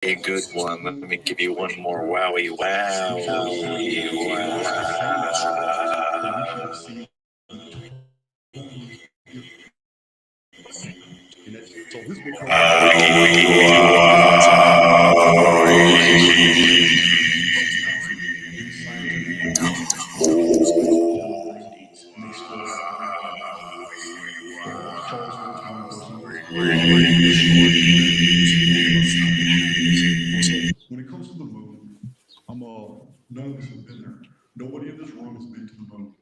a good one. Let me give you one more wowie wow. So his book when it comes to the moon, none of us have been there. Nobody in this room has been to the moon.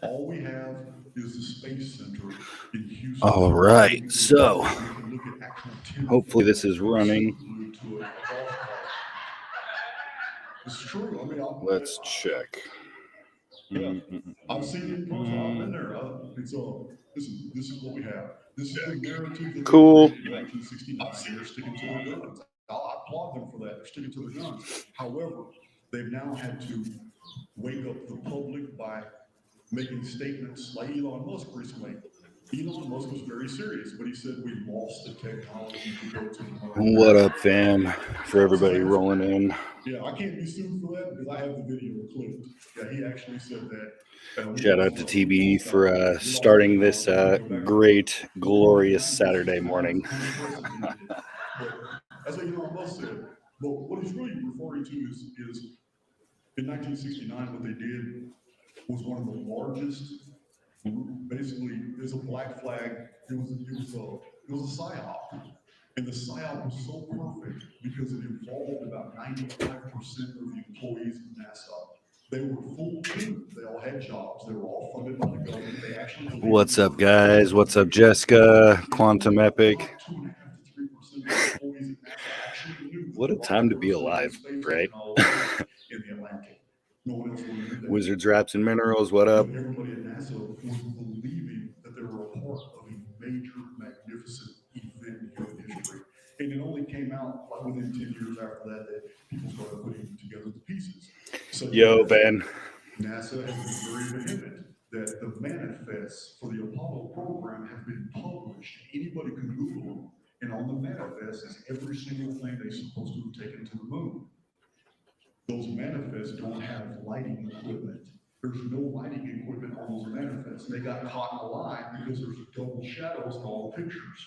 All we have is the Space Center in Houston. All right, so hopefully this is running. It's true. I mean, Let's check. Yeah, I've seen it in person. I've been there. Listen, this is what we have. This is the narrative that Cool. they created in 1969. They're sticking to their guns. I applaud them for that. They're sticking to their guns. However, they've now had to wake up the public by making statements like Elon Musk recently. Elon Musk was very serious, but he said we lost the technology to go to the moon. What up, fam? For everybody rolling in. Yeah, I can't be sued for that because I have the video clipped. Yeah, he actually said that. Shout out to TB for starting this great, glorious Saturday morning. As Elon Musk said, but what he's really referring to is in 1969, what they did was one of the largest. Basically, there's a black flag. It was a psyop, and the psyop was so perfect because it involved about 95% of the employees of NASA. They were full team. They all had jobs. They were all funded by the government. They actually. What's up, guys? What's up, Jessica? Quantum Epic. 2.5 to 3% of the employees at NASA actually knew. What a time to be alive, right? In the Atlantic. No one else knew that. Wizards, Raps, and Minerals, what up? But everybody at NASA was believing that they were a part of a major, magnificent event in human history. And it only came out like within 10 years after that people started putting together the pieces. So yo, Ben. NASA has been very vehement that the manifests for the Apollo program have been published. Anybody can Google them. And on the manifest is every single thing they're supposed to have taken to the moon. Those manifests don't have lighting equipment. There's no lighting equipment on those manifests. They got caught in a lie because there's double shadows in all the pictures.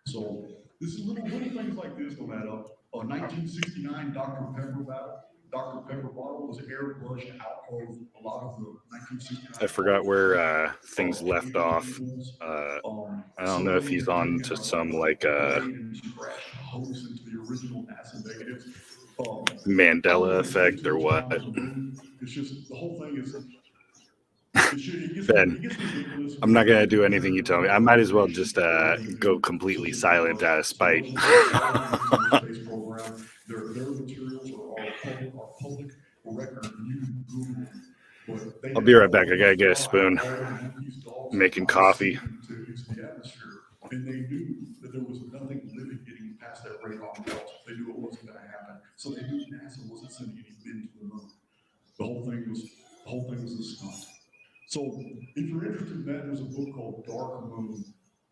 So this is little things like this don't add up. A 1969 Dr. Pepper bottle was airbrushed out of a lot of the 1969. I forgot where things left off. I don't know if he's on to some like Mandela effect or what. It's just the whole thing is. Ben, I'm not gonna do anything you tell me. I might as well just go completely silent out of spite. Their materials are public record. I'll be right back. I gotta get a spoon. Making coffee. And they knew that there was nothing living getting past that radon belt. They knew it wasn't going to happen. So they knew NASA wasn't sending any men to the moon. The whole thing was a stunt. So if you're interested in that, there's a book called Dark Moon.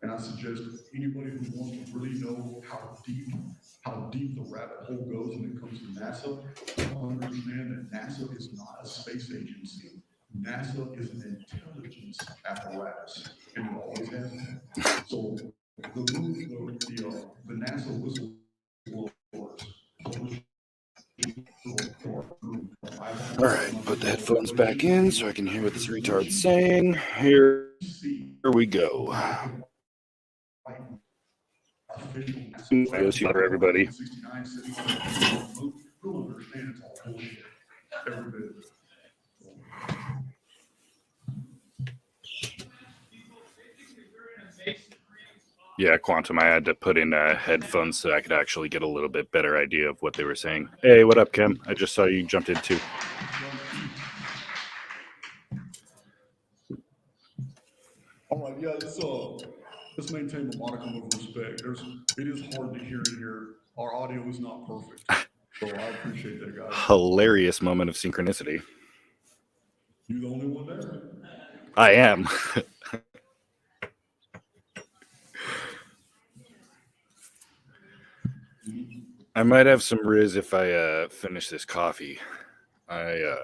And I suggest anybody who wants to really know how deep the rabbit hole goes when it comes to NASA, to understand that NASA is not a space agency. NASA is an intelligence apparatus, and it always has been. So the NASA whistleblowers. All right, put the headphones back in so I can hear what this retard's saying. Here we go. For everybody. Yeah, Quantum, I had to put in headphones so I could actually get a little bit better idea of what they were saying. Hey, what up, Kim? I just saw you jumped in too. All right, yeah, let's maintain a modicum of respect. It is hard to hear in here. Our audio is not perfect, so I appreciate that, guys. Hilarious moment of synchronicity. You the only one there? I am. I might have some Riz if I finish this coffee. Yeah,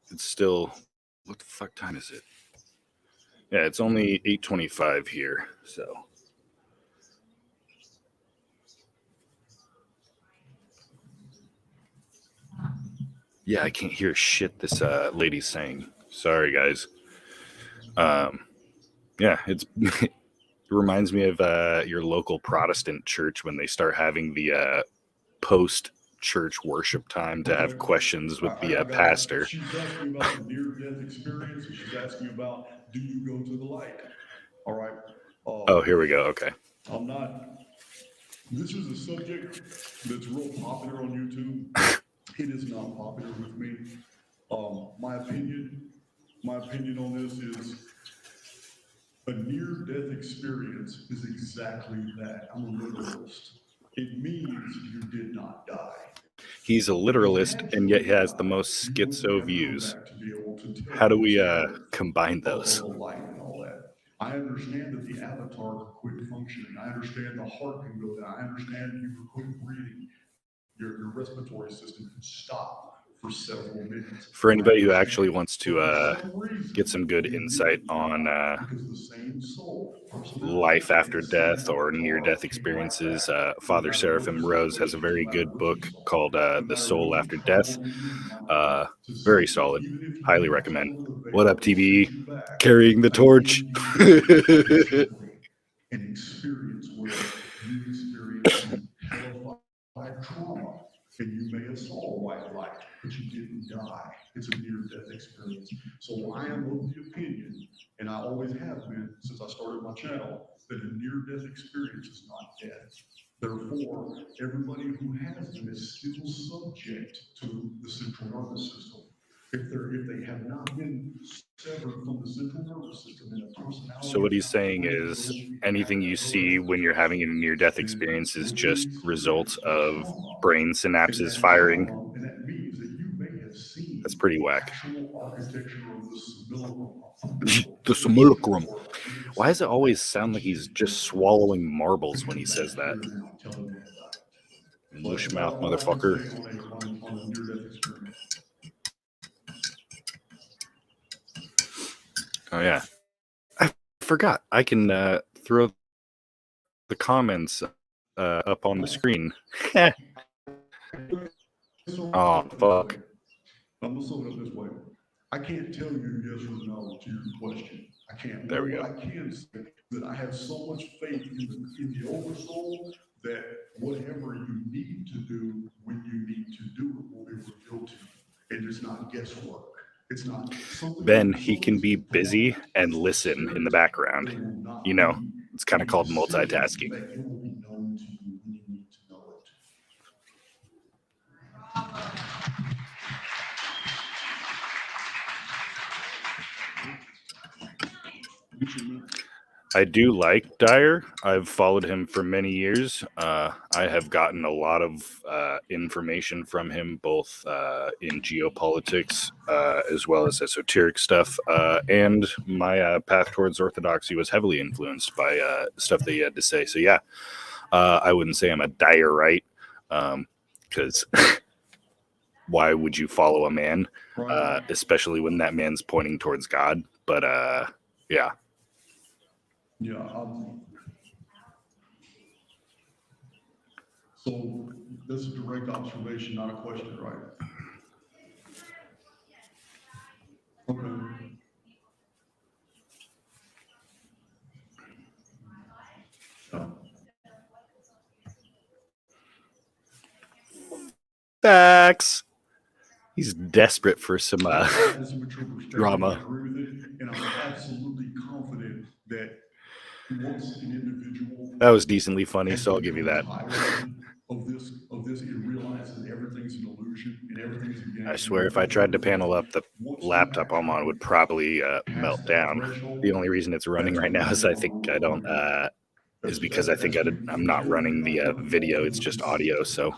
it's still. What the fuck time is it? Yeah, it's only 8:25 here, so. Yeah, I can't hear shit this lady's saying. Sorry, guys. Yeah, it reminds me of your local Protestant church when they start having the post-church worship time to have questions with the pastor. She's asking about the near-death experience, and she's asking about, do you go to the light? All right. Oh, here we go. Okay. I'm not. This is a subject that's real popular on YouTube. It is not popular with me. My opinion on this is a near-death experience is exactly that. I'm a literalist. It means you did not die. He's a literalist, and yet he has the most schizo views. How do we combine those? Light and all that. I understand that the avatar could quit functioning. I understand the heart can go down. I understand you could quit breathing. Your respiratory system could stop for several minutes. For anybody who actually wants to get some good insight on life after death or near-death experiences, Father Seraphim Rose has a very good book called The Soul After Death. Very solid. Highly recommend. What up, TB? Carrying the torch. An experience where you experience some hellified trauma, and you may have saw a white light, but you didn't die. It's a near-death experience. So I am of the opinion, and I always have been since I started my channel, that a near-death experience is not death. Therefore, everybody who has them is still subject to the central nervous system. If they have not been severed from the central nervous system in a personality. So what he's saying is anything you see when you're having a near-death experience is just results of brain synapses firing. And that means that you may have seen That's pretty whack. actual architecture of the simulacrum. The simulacrum. Why does it always sound like he's just swallowing marbles when he says that? Mush mouth motherfucker. Oh yeah, I forgot. I can throw the comments up on the screen. Oh fuck! I'm gonna sum it up this way. I can't tell you yes or no to your question. I can't. There we go. I can say that I have so much faith in the oversoul that whatever you need to do when you need to do it will be revealed to you. And it's not guesswork. It's not something. Then he can be busy and listen in the background. You know, it's kind of called multitasking. It will be known to you when you need to know it. I do like Dyer. I've followed him for many years. I have gotten a lot of information from him, both in geopolitics as well as esoteric stuff. And my path towards orthodoxy was heavily influenced by stuff that he had to say. So yeah, I wouldn't say I'm a Dyerite, because why would you follow a man, especially when that man's pointing towards God? But yeah. Yeah. So this is a direct observation, not a question, right? Okay. Facts. He's desperate for some drama. I agree with it, and I'm absolutely confident that once an individual that was decently funny, so I'll give you that. Of this, it realizes everything's an illusion and everything's a game. I swear, if I tried to panel up, the laptop I'm on would probably melt down. The only reason it's running right now is is because I think I'm not running the video. It's just audio, so.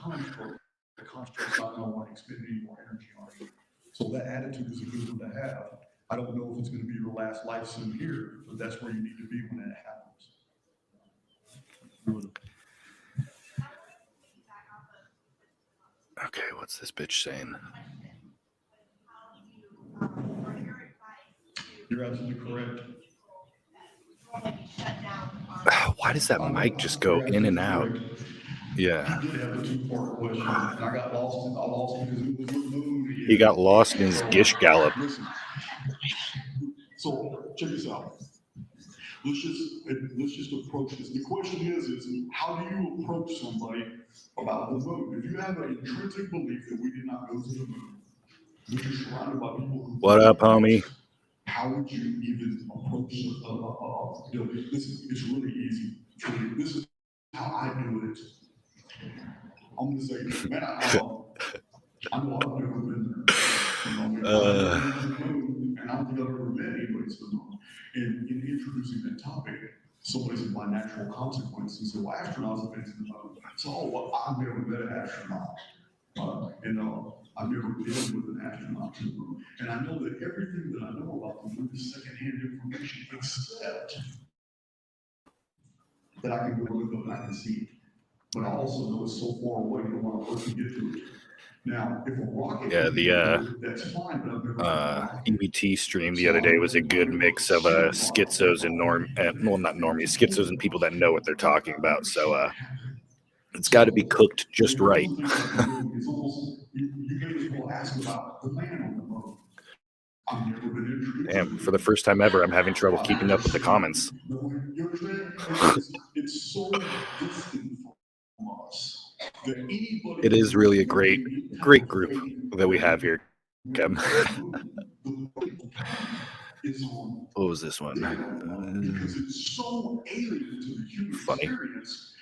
The construct's not going to want to expend any more energy on it. So that attitude is a good one to have. I don't know if it's going to be your last life soon here, but that's where you need to be when that happens. Okay, what's this bitch saying? You're absolutely correct. Why does that mic just go in and out? Yeah. He did have a two-part question, and I got lost. I lost because it was the moon. He got lost in his Gish Gallop. Listen. So check this out. Let's just approach this. The question is how do you approach somebody about the moon? If you have an intrinsic belief that we did not go to the moon, which is surrounded by people who. What up, homie? How would you even approach this? It's really easy. This is how I do it. I'm gonna say, man, I know I've never been there. I've been to the moon, and I don't think I've ever met anybody to the moon. And in introducing that topic, somebody said by natural consequence, and said, well, astronauts have been to the moon. So, well, I've never met an astronaut. I've never been with an astronaut to the moon. And I know that everything that I know about the moon is secondhand information, except that I can go look up and I can see it. But I also know it's so far away, you don't want to person get to it. Now, if a rocket, that's fine, but I've never EBT stream the other day was a good mix of schizos and not normies, schizos and people that know what they're talking about. So it's got to be cooked just right. It's almost, you may as well ask about the man on the moon. I've never been introduced. Damn, for the first time ever, I'm having trouble keeping up with the comments. You understand? It's so distant from us. It is really a great group that we have here, Kev. What was this one? Because it's so alien to the human experience,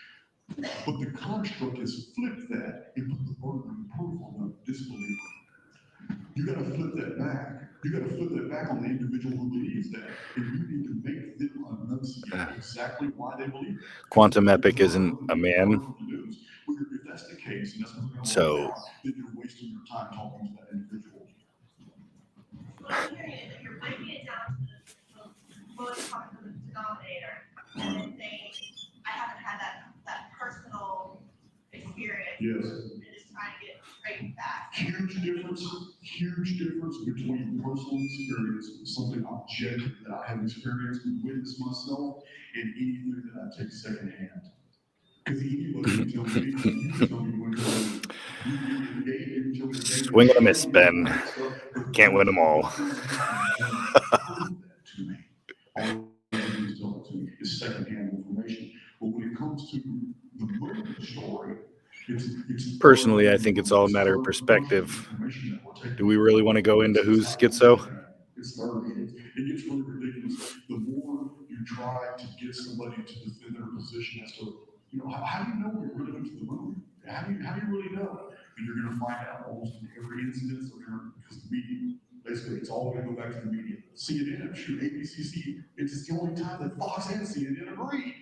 but the construct has flipped that and put the burden of proof on the disbeliever. You got to flip that back. You got to flip that back on the individual who believes that, and you need to make them enunciate exactly why they believe it. Quantum Epic isn't a man. If that's the case, and that's what's going So on, then you're wasting your time talking to that individual. You're breaking it down to the lowest common denominator, and saying, I haven't had that personal experience. Yes. And just trying to get right back. Huge difference between personal experience, something objective that I have experienced and witnessed myself, and anything that I take secondhand. Because anybody can tell me, you can tell me when you swing and a miss, Ben. Can't win them all. It's secondhand information. But when it comes to the moon story, personally, I think it's all a matter of perspective. Do we really want to go into who's schizo? It's it gets really ridiculous. The more you try to get somebody to defend their position as to, how do you know we really went to the moon? How do you really know? And you're going to find out almost in every incident because the media, basically, it's all going to go back to the media. CNN, shoot, ABCC, it's the only time that Fox and CNN agree.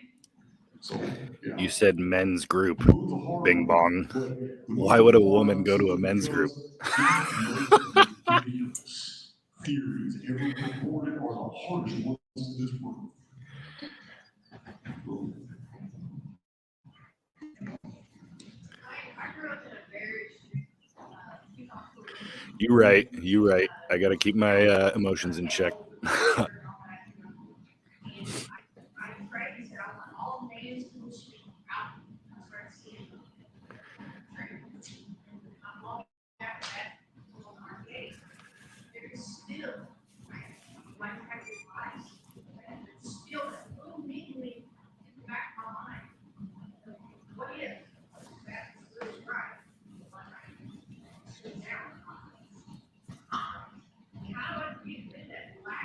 So, yeah. You said men's group, Bing Bong. Why would a woman go to a men's group? Theories ever reported are the hardest ones in this room. You're right. I got to keep my emotions in check.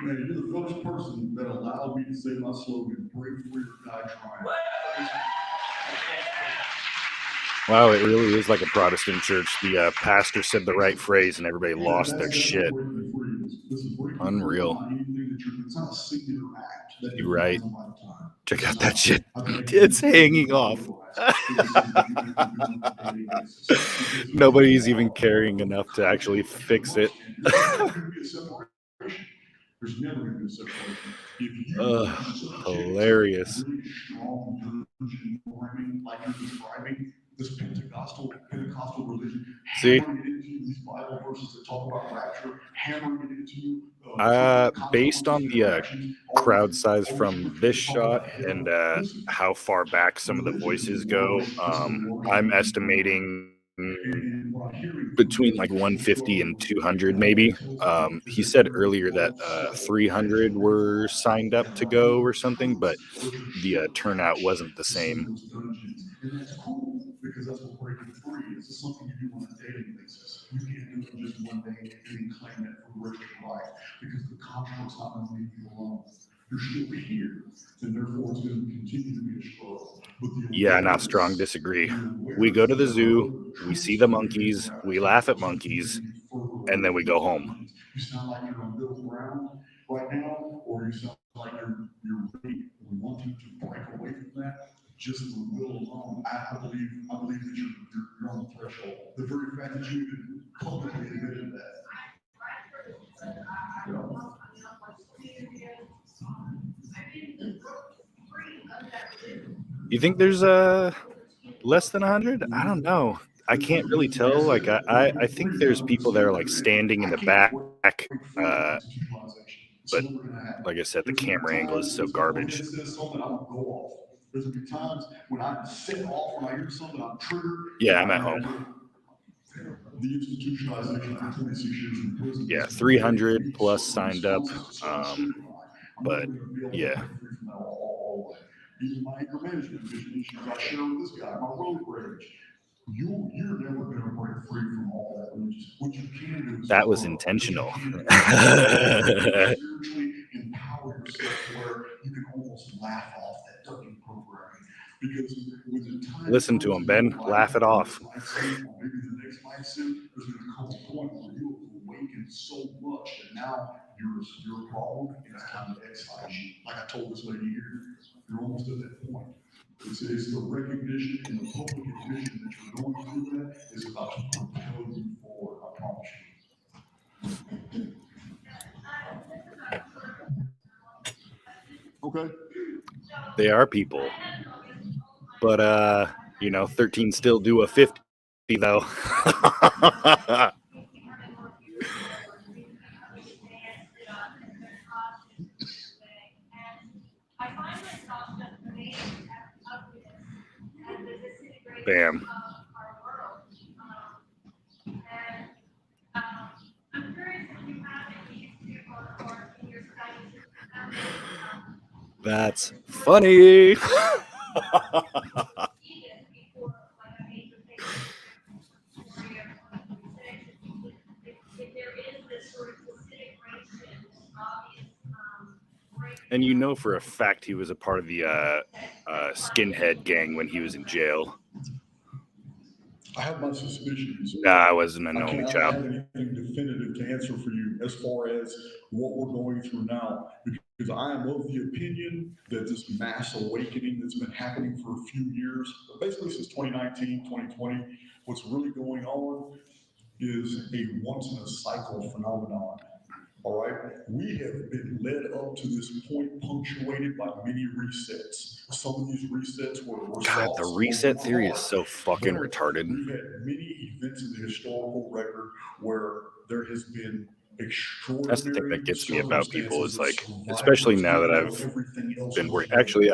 Man, you're the first person that allowed me to say my slogan, break free or die trying. Wow, it really is like a Protestant church. The pastor said the right phrase and everybody lost their shit. Unreal. You're right. Check out that shit. It's hanging off. Nobody's even caring enough to actually fix it. There's never going to be a separation. If you hilarious. Really strong delusion programming, like you're describing, this Pentecostal religion See? hammering it into you, these Bible verses that talk about rapture, hammering it into you. Based on the crowd size from this shot and how far back some of the voices go, I'm estimating between like 150 and 200 maybe. He said earlier that 300 were signed up to go or something, but the turnout wasn't the same. And that's cool, because that's what breaking free is. It's something you do on a daily basis. You can't do it just one day and then claim it for the rest of your life, because the construct's not going to leave you alone. You're still here, and therefore it's going to continue to be a struggle. Yeah, not strong disagree. We go to the zoo, we see the monkeys, we laugh at monkeys, and then we go home. You sound like you're on middle ground right now, or you sound like you're ready. We want you to break away from that. Just the will alone, I believe that you're on the threshold. The very fact that you even publicly admitted that. You think there's less than 100? I don't know. I can't really tell. Like I think there's people that are like standing in the back. But like I said, the camera angle is so garbage. There's gonna be times when I set off, when I hear something, I'm triggered. Yeah, I'm at home. The institutionalization for 26 years in prison. Yeah, 300 plus signed up. But yeah. Even my anger management issues I share with this guy, my road rage. You're never going to break free from all that. What you can do is that was intentional. Spiritually empower yourself where you can almost laugh off that dungeon programming. Because when the time listen to him, Ben. Laugh it off. Maybe the next life sim, there's going to come a point where you have awakened so much that now you're a problem and it's time to excise you. Like I told this lady here, you're almost at that point. It's the recognition and the public admission that you're going through that is about to propel you forward, I promise you. Okay. They are people. But 13 still do a 50 though. Bam. That's funny. And you know for a fact he was a part of the skinhead gang when he was in jail. I have my suspicions. Nah, I wasn't an only I child. don't have anything definitive to answer for you as far as what we're going through now, because I am of the opinion that this mass awakening that's been happening for a few years, basically since 2019, 2020, what's really going on is a once in a cycle phenomenon. All right, we have been led up to this point punctuated by many resets. Some of these resets were God, the reset theory is so fucking retarded. We've had many events in the historical record where there has been extraordinary. That's the thing that gets me about people is like, especially now that I've been working. Actually,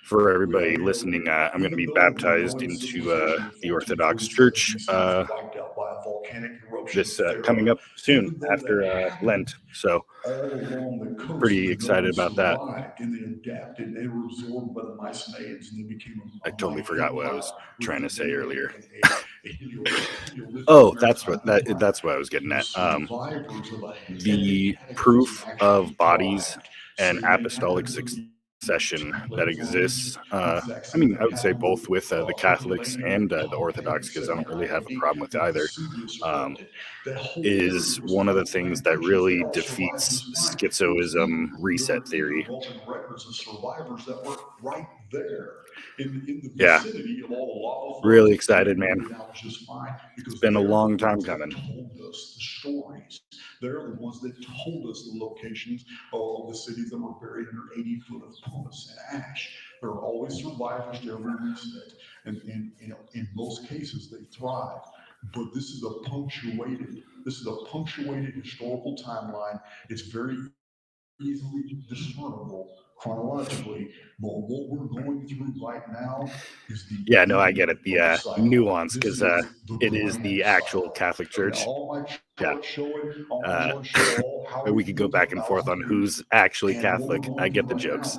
for everybody listening, I'm going to be baptized into the Orthodox Church this coming up soon after Lent. So pretty excited about that. I totally forgot what I was trying to say earlier. Oh, that's what I was getting at. The proof of bodies and apostolic succession that exists. I would say both with the Catholics and the Orthodox, because I don't really have a problem with either. Is one of the things that really defeats schizoism reset theory. Yeah, really excited, man. It's been a long time coming. They're the ones that told us the locations of the cities that were buried under 80 foot of pumice and ash. There are always survivors to every reset, and in most cases they thrive. but this is a punctuated historical timeline. It's very easily discernible chronologically, but what we're going through right now is the Yeah, no, I end get it. of The the cycle. nuance, This because is the it is grand the actual cycle. Catholic Okay, Church. all my Yeah. charts show it. All my Uh, charts show all how we could go back and forth on who's actually Catholic. I get the jokes.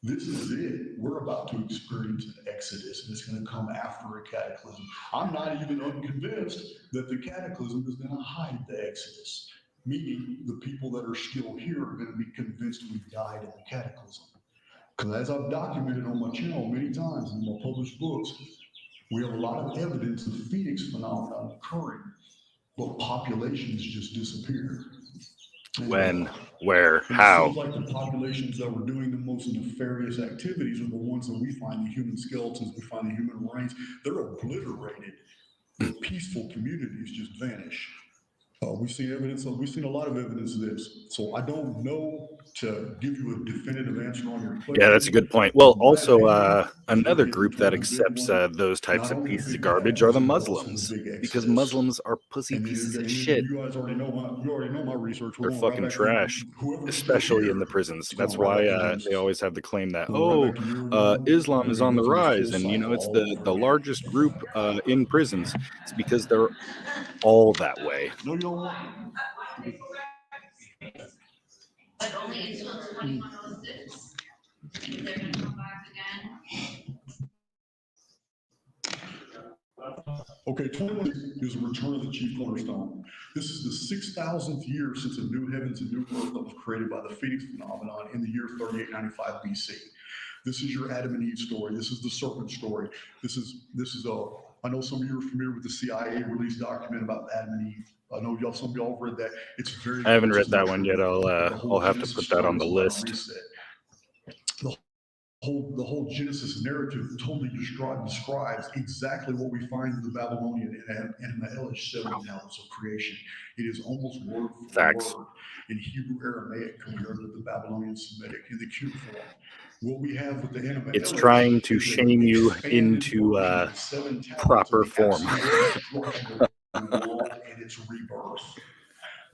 This is it. We're about to experience an exodus, and it's going to come after a cataclysm. I'm not even unconvinced that the cataclysm is going to hide the exodus, meaning the people that are still here are going to be convinced we died in the cataclysm. Because as I've documented on my channel many times in my published books, we have a lot of evidence of Phoenix phenomenon occurring, but populations just disappear. When, where, And how? it seems like the populations that were doing the most nefarious activities are the ones that we find the human skeletons, we find the human remains. They're obliterated, but peaceful communities just vanish. We've seen a lot of evidence of this. So I don't know to give you a definitive answer on your question. Yeah, that's a good point. Well, also, another group that accepts those types of pieces of garbage are the Muslims, because Muslims are pussy pieces of shit. You guys already know my research. They're fucking trash, especially in the prisons. That's why they always have the claim that, Islam is on the rise, and it's the largest group in prisons. It's because they're all that way. No, you don't want. But only until 2106. They're gonna come back again. Okay, 21 is the return of the chief cornerstone. This is the 6,000th year since a new heavens and new earth that was created by the Phoenix phenomenon in the year 3895 BC. This is your Adam and Eve story. This is the serpent story. This is I know some of you are familiar with the CIA released document about Adam and Eve. I know some of y'all have read that. It's very. I haven't read that one yet. I'll have to put that on the list. The whole Genesis narrative totally describes exactly what we find in the Babylonian and the Elish 7 tablets of creation. It is almost word for word in Hebrew Aramaic compared with the Babylonian Semitic in the cuneiform. What we have with the Enema It's Elish trying to shame you into proper form. And its rebirth.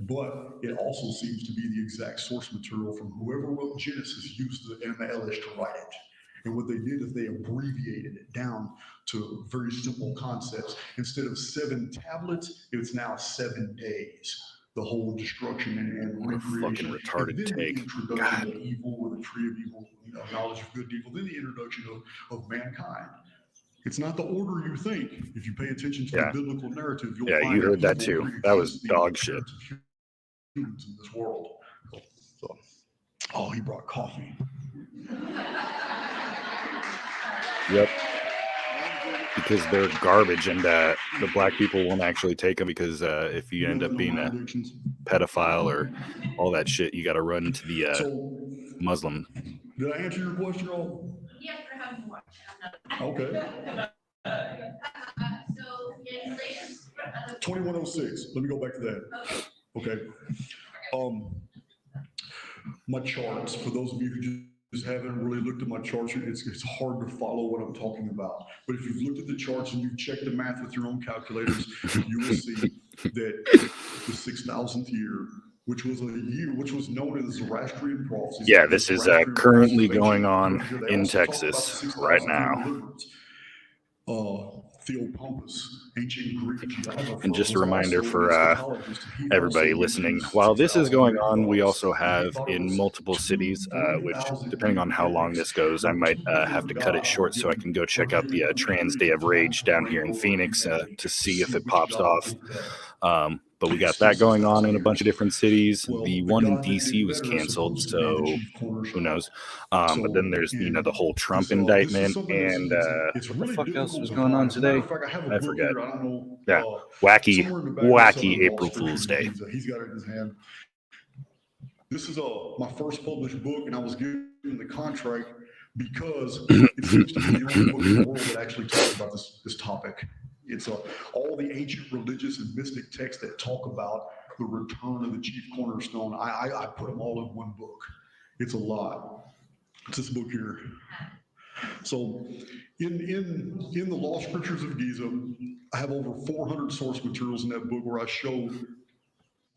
But it also seems to be the exact source material from whoever wrote Genesis used the Enema Elish to write it. And what they did is they abbreviated it down to very simple concepts. Instead of 7 tablets, it's now 7 days. The whole destruction and recreation. What a fucking retarded take. The introduction of evil, or the tree of evil, knowledge of good and evil. Then the introduction of mankind. It's not the order you think. If you pay attention to the biblical narrative, you'll find you heard that too. That was dog shit. Humans in this world. So, he brought coffee. Yep. Because they're garbage, and the black people won't actually take them, because if you end up being a pedophile or all that shit, you got to run to the Muslim. Did I answer your question all? Yes, I have more. Okay. So in relation. 2106. Let me go back to that. Okay. My charts, for those of you who just haven't really looked at my charts, it's hard to follow what I'm talking about. But if you've looked at the charts and you've checked the math with your own calculators, you will see that the 6,000th year, which was known as Zoroastrian prophecy. Yeah, this is currently going on in Texas right now. Theopompus, ancient Greek geographer. And just a reminder for everybody listening, while this is going on, we also have in multiple cities, which depending on how long this goes, I might have to cut it short so I can go check out the Trans Day of Rage down here in Phoenix to see if it pops off. But we got that going on in a bunch of different cities. The one in DC was canceled, so who knows? But then there's the whole Trump indictment, and what the fuck else was going on today? I forget. Yeah, wacky April Fool's Day. He's got it in his hand. This is my first published book, and I was given the contract because it seems to be the only book in the world that actually talks about this topic. It's all the ancient religious and mystic texts that talk about the return of the chief cornerstone. I put them all in one book. It's a lot. It's this book here. So in the Law Scriptures of Giza, I have over 400 source materials in that book where I show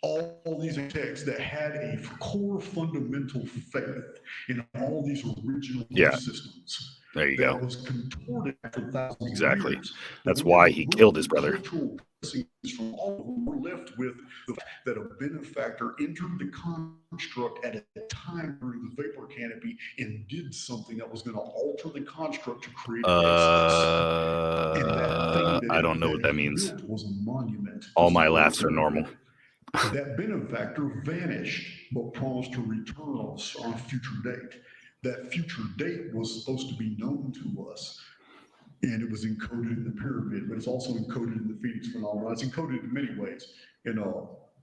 all these texts that had a core fundamental faith in all these original Yeah. systems. There you That go. was contorted after thousands Exactly. of years. That's But why when he you killed his remove brother. cultural blessings from all of them, we're left with the fact that a benefactor entered the construct at a time during the vapor canopy and did something that was going to alter the construct to create excess. And that thing I don't know what that he means. built was a monument. All my laughs are normal. That benefactor vanished, but promised to return on a future date. That future date was supposed to be known to us, and it was encoded in the pyramid, but it's also encoded in the Phoenix phenomenon. It's encoded in many ways. And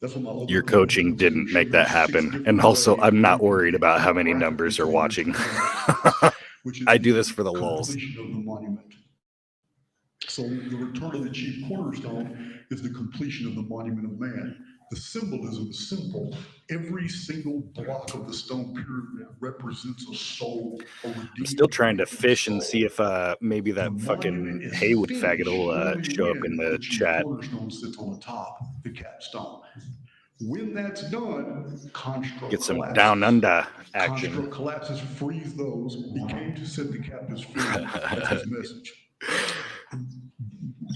that's what my other Your coaching didn't make that happen. And also, I'm not worried about how many numbers are watching. I do this for the lulz. Completion of the monument. So the return of the chief cornerstone is the completion of the monument of man. The symbolism is simple. Every single block of the stone pyramid represents a soul. I'm still trying to fish and see if maybe that fucking Haywood faggot will show up in the chat. Cornerstone sits on the top, the capstone. When that's done, construct Get some collapses. down under action. Construct collapses, frees those. He came to set the captives free. That's his message.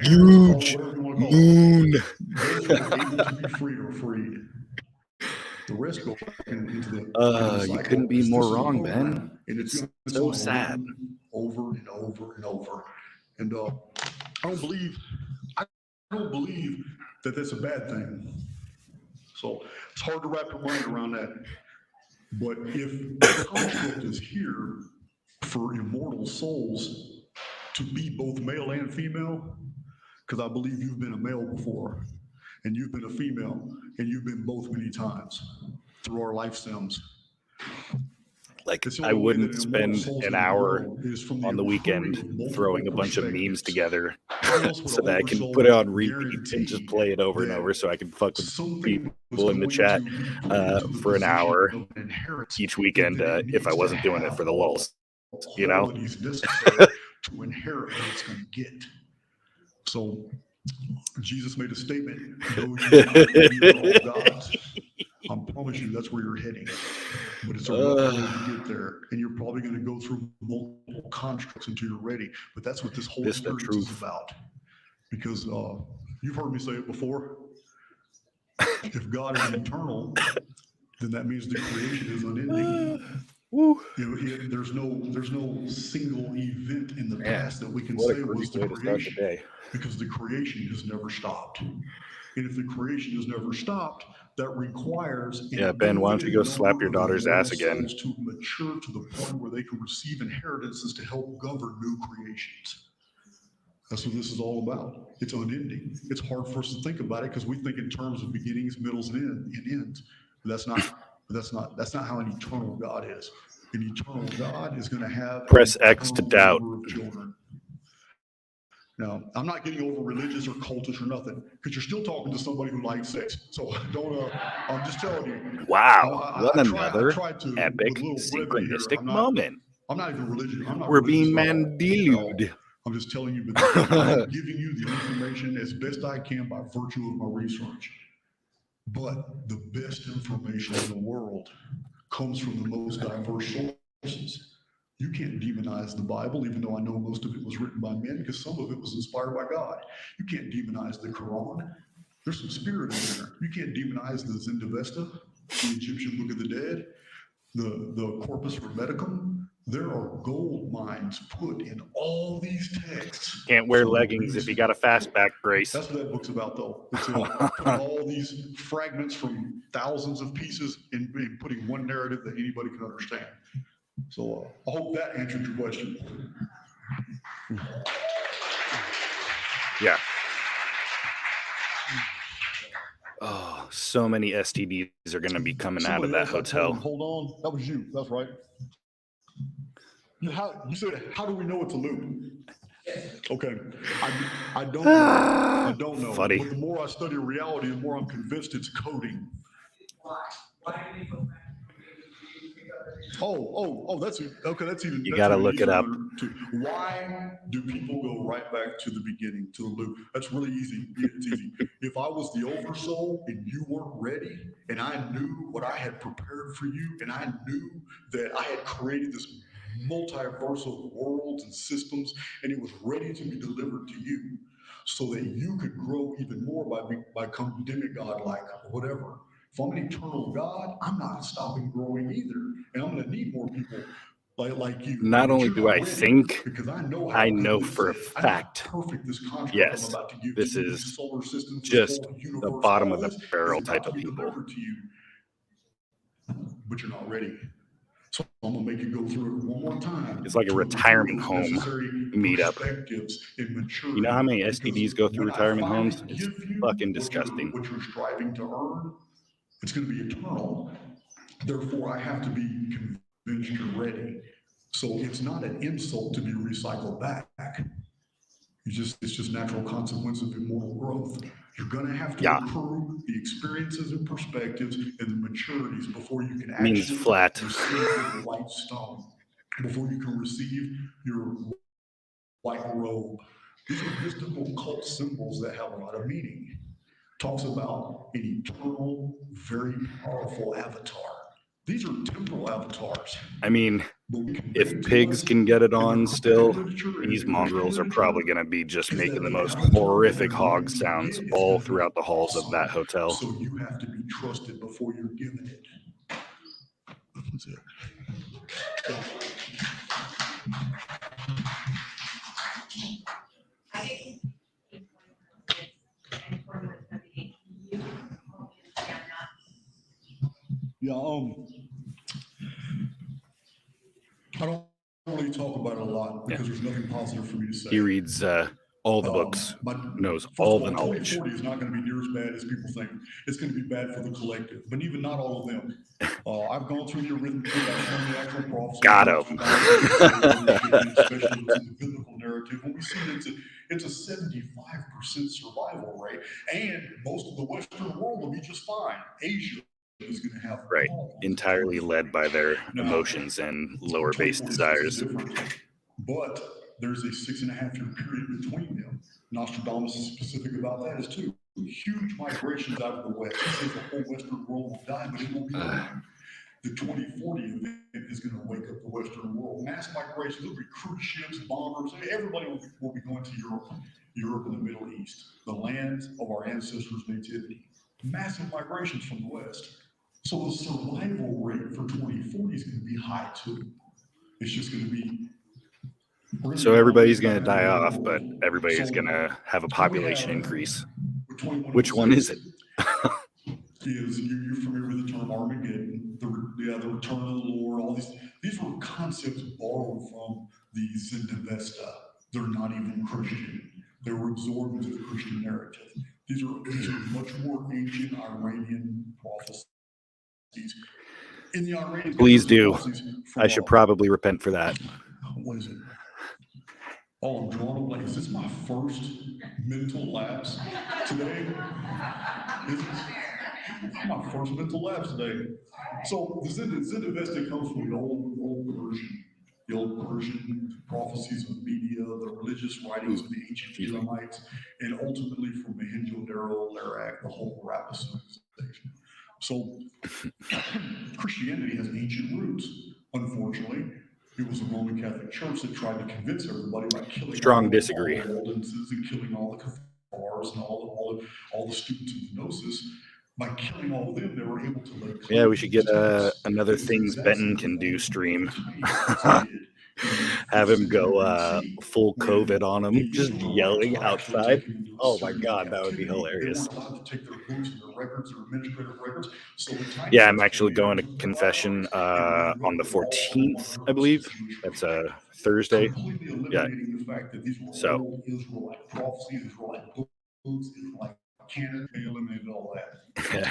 Huge moon. Those who are able to be freed are freed. The rest go into the You couldn't be more wrong, Ben. And it's So sad. Over and over and over. And I don't believe that that's a bad thing. So it's hard to wrap your mind around that. But if the construct is here for immortal souls to be both male and female, because I believe you've been a male before, and you've been a female, and you've been both many times through our life sims. Like, I wouldn't spend an hour on the weekend throwing a bunch of memes together so that I can put it on repeat and just play it over and over so I can fuck with people in the chat for an hour each weekend if I wasn't doing it for the lulz, you know? To inherit what it's going to get. So Jesus made a statement, though you are all gods, I promise you that's where you're heading. But it's a rough road to get there. And you're probably going to go through multiple constructs until you're ready. But that's what this whole experience is about. Because you've heard me say it before. If God is eternal, then that means the creation is unending. There's no single event in the past that we can say was the creation, because the creation has never stopped. And if the creation has never stopped, that requires Ben, why don't you go slap your daughter's ass again? To mature to the point where they can receive inheritances to help govern new creations. That's what this is all about. It's unending. It's hard for us to think about it because we think in terms of beginnings, middles, and ends. But that's not how an eternal God is. An eternal God is going to have press X to doubt. Children. Now, I'm not getting over religious or cultish or nothing, because you're still talking to somebody who likes sex. So don't. I'm just telling you. Wow, what another epic synchronistic moment. I'm not even religious. We're being mandilued. I'm just telling you, but I'm giving you the information as best I can by virtue of my research. But the best information in the world comes from the most diverse sources. You can't demonize the Bible, even though I know most of it was written by men, because some of it was inspired by God. You can't demonize the Quran. There's some spirit in there. You can't demonize the Zendavesta, the Egyptian Book of the Dead, the Corpus Hermeticum. There are gold mines put in all these texts. Can't wear leggings if you got a fastback brace. That's what that book's about, though. It's putting all these fragments from thousands of pieces and putting one narrative that anybody can understand. So I hope that answered your question. Yeah. Oh, so many STDs are going to be coming out of that hotel. Hold on. That was you. That's right. You said, how do we know it's a loop? Okay. I don't know. I don't know. Funny. But the more I study reality, the more I'm convinced it's coding. That's okay. That's even. You that's gotta even look it easier up. Why do people go right back to the beginning, to the loop? That's really easy. It's easy. If I was the oversoul and you weren't ready, and I knew what I had prepared for you, and I knew that I had created this multiverse of worlds and systems, and it was ready to be delivered to you, so that you could grow even more by becoming demigod-like or whatever. If I'm an eternal God, I'm not stopping growing either, and I'm going to need more people like you. Not But only you're do not I ready, think, because I know I how good know this for a I know how fact, perfect this construct I'm yes, about to give this to you, is solar systems, this just whole the universe, bottom all of the this is barrel about type to of be people. delivered to you, but you're not ready. So I'm gonna make you go through it one more time. It's like a to retirement improve home necessary meetup. perspectives and maturity. You know how many Because STDs go through when I retirement finally homes? It's give you fucking disgusting. what you're striving to earn, it's going to be eternal. Therefore, I have to be convinced you're ready. So it's not an insult to be recycled back. It's just natural consequence of immortal growth. You're going to have to Yeah. accrue the experiences and perspectives and the maturities before you can Means actually flat. receive the white stone, before you can receive your white robe. These are mystical cult symbols that have a lot of meaning. Talks about an eternal, very powerful avatar. These are temporal avatars. I mean, But we can if bring to pigs us can get it in the on Christian still, literature and these the Christian mongrels are literature probably going to be just is making that the the most avatar that horrific they're hog going to sounds get is all gonna be throughout the halls of awesome. that hotel. So you have to be trusted before you're given it. That's it. I think and for the APU, Yeah, I don't really talk about it a lot because there's nothing positive for me to say. He reads all the books, knows First all of the all, knowledge. 2040 is not going to be near as bad as people think. It's going to be bad for the collective, but even not all of them. I've gone through the arithmetic, I've shown the actual prophecy. Got Especially within the biblical narrative, when we see that it's a 75% survival rate, and most of the Western world will be just fine. Asia is going to have Right. problems. Entirely led by their Now, emotions and lower base 2046 is desires. different, but there's a 6.5 year period between them. Nostradamus is specific about that as too. Huge migrations out of the West. He says the whole Western world will die, but it will be fine. The 2040 event is going to wake up the Western world. Mass migration, there'll be cruise ships, bombers, everybody will be going to Europe and the Middle East, the land of our ancestors' nativity. Massive migrations from the West. So the survival rate for 2040 is going to be high too. It's just going to be. So everybody's going to die off, but everybody's going to have a population increase. Which one is it? You're familiar with the term Armageddon, the return of the Lord, all these were concepts borrowed from the Zendavesta. They're not even Christian. They were absorbed into the Christian narrative. These are much more ancient Iranian prophecies. In the Iranian Please do. I should probably repent for that. What is it? Oh, I'm drawing a blank. Is this my first mental lapse today? Is it my first mental lapse today? So the Zendavesta comes from the old Persian prophecies of media, the religious writings of the ancient Elamites, and ultimately from Mohenjo-Daro, Larak, the whole Harappa civilization. So Christianity has ancient roots, unfortunately. It was the Roman Catholic Church that tried to convince everybody by killing Strong all disagree. the Waldenses and killing all the Cathars and all the students of Gnosis. By killing all of them, they were able to lay claim. Yeah, we should get another It's the Things exact Benton same can do thing stream. that did in Have the him go 6th century full BC, COVID on when him, the just Israelites yelling were actually outside. taken into Oh my Assyrian God, that would be captivity. They hilarious. weren't allowed to take their books and their records, their administrative records. So the time Yeah, I'm came actually going to to confession and they on the wrote all 14th, I believe. Jewish That's religion, a Thursday. completely Yeah. eliminating the fact that these were So old Israelite prophecies, Israelite books, Israelite canon. They eliminated all that.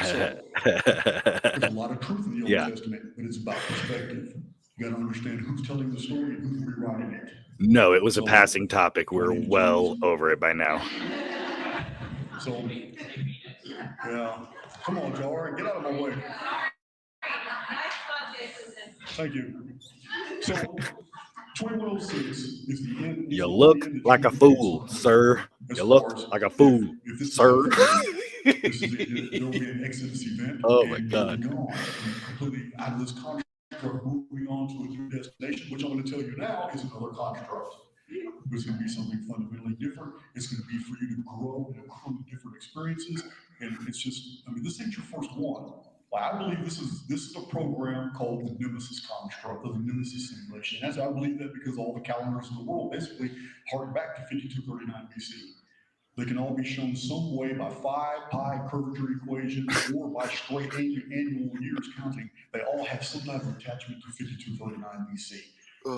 So there's a lot of truth in the Old Yeah. Testament, but it's about perspective. You got to understand who's telling the story and who's rewriting it. No, it was a So, passing topic. We're my name's well James. over it by now. So, yeah. Come on, Jar, get out of my way. Thank you. So 2106 is the end. You look like a fool, sir. You look like a fool, if this sir. This is it. There'll be an exodus event. Oh my and God. You'll be gone. Completely out of this construct, moving on to a new destination, which I'm going to tell you now is another construct. It's going to be something fundamentally different. It's going to be for you to grow and accrue different experiences. And it's just, I mean, this ain't your first one. I believe this is a program called the Nemesis construct, or the Nemesis simulation. And I believe that because all the calendars in the world basically harken back to 5239 BC. They can all be shown some way by 5 pi curvature equations or by straight annual years counting. They all have some type of attachment to 5239 BC,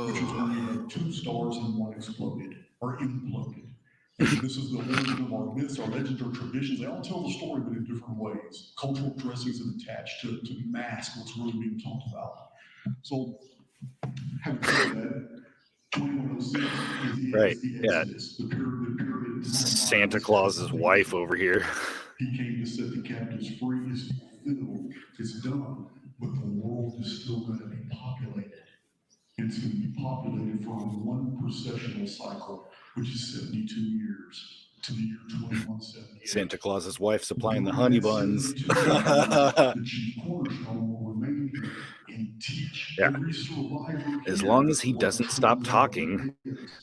which is when we had 2 stars and one exploded or imploded. And this is the origin of our myths, our legends, our traditions. They all tell the story, but in different ways. Cultural dressings and attached to mask what's really being talked about. So, having said that, 2106 Right, is the yeah. Exodus, the pyramid Santa Claus's wife over here. He came to set the captives free. It's fulfilled. It's done. But the world is still going to be populated. It's going to be populated for one processional cycle, which is 72 years to the year 2178. Santa Claus's wife supplying the honey buns. The chief cornerstone will remain here and teach Yeah. every survivor. As long as he doesn't stop talking,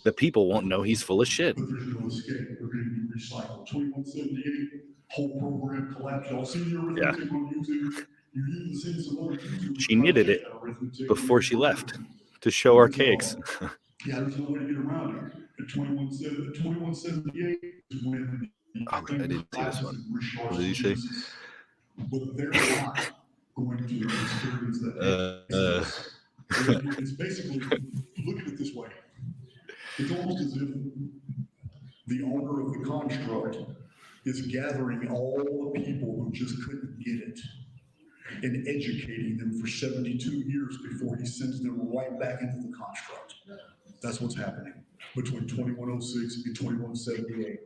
the people won't know he's full of shit. But there's no escape. We're going to be recycled. 2178, whole program collapsed. Y'all see the arithmetic on YouTube? You even see some other YouTube. She knitted it before she left to show Archaix. Yeah, there's no way to get around it. At 2178 is when Oh, I didn't see this one. What did he say? But they're not going to experience that. It's basically, look at it this way. It's almost as if the owner of the construct is gathering all the people who just couldn't get it and educating them for 72 years before he sends them right back into the construct. That's what's happening between 2106 and 2178.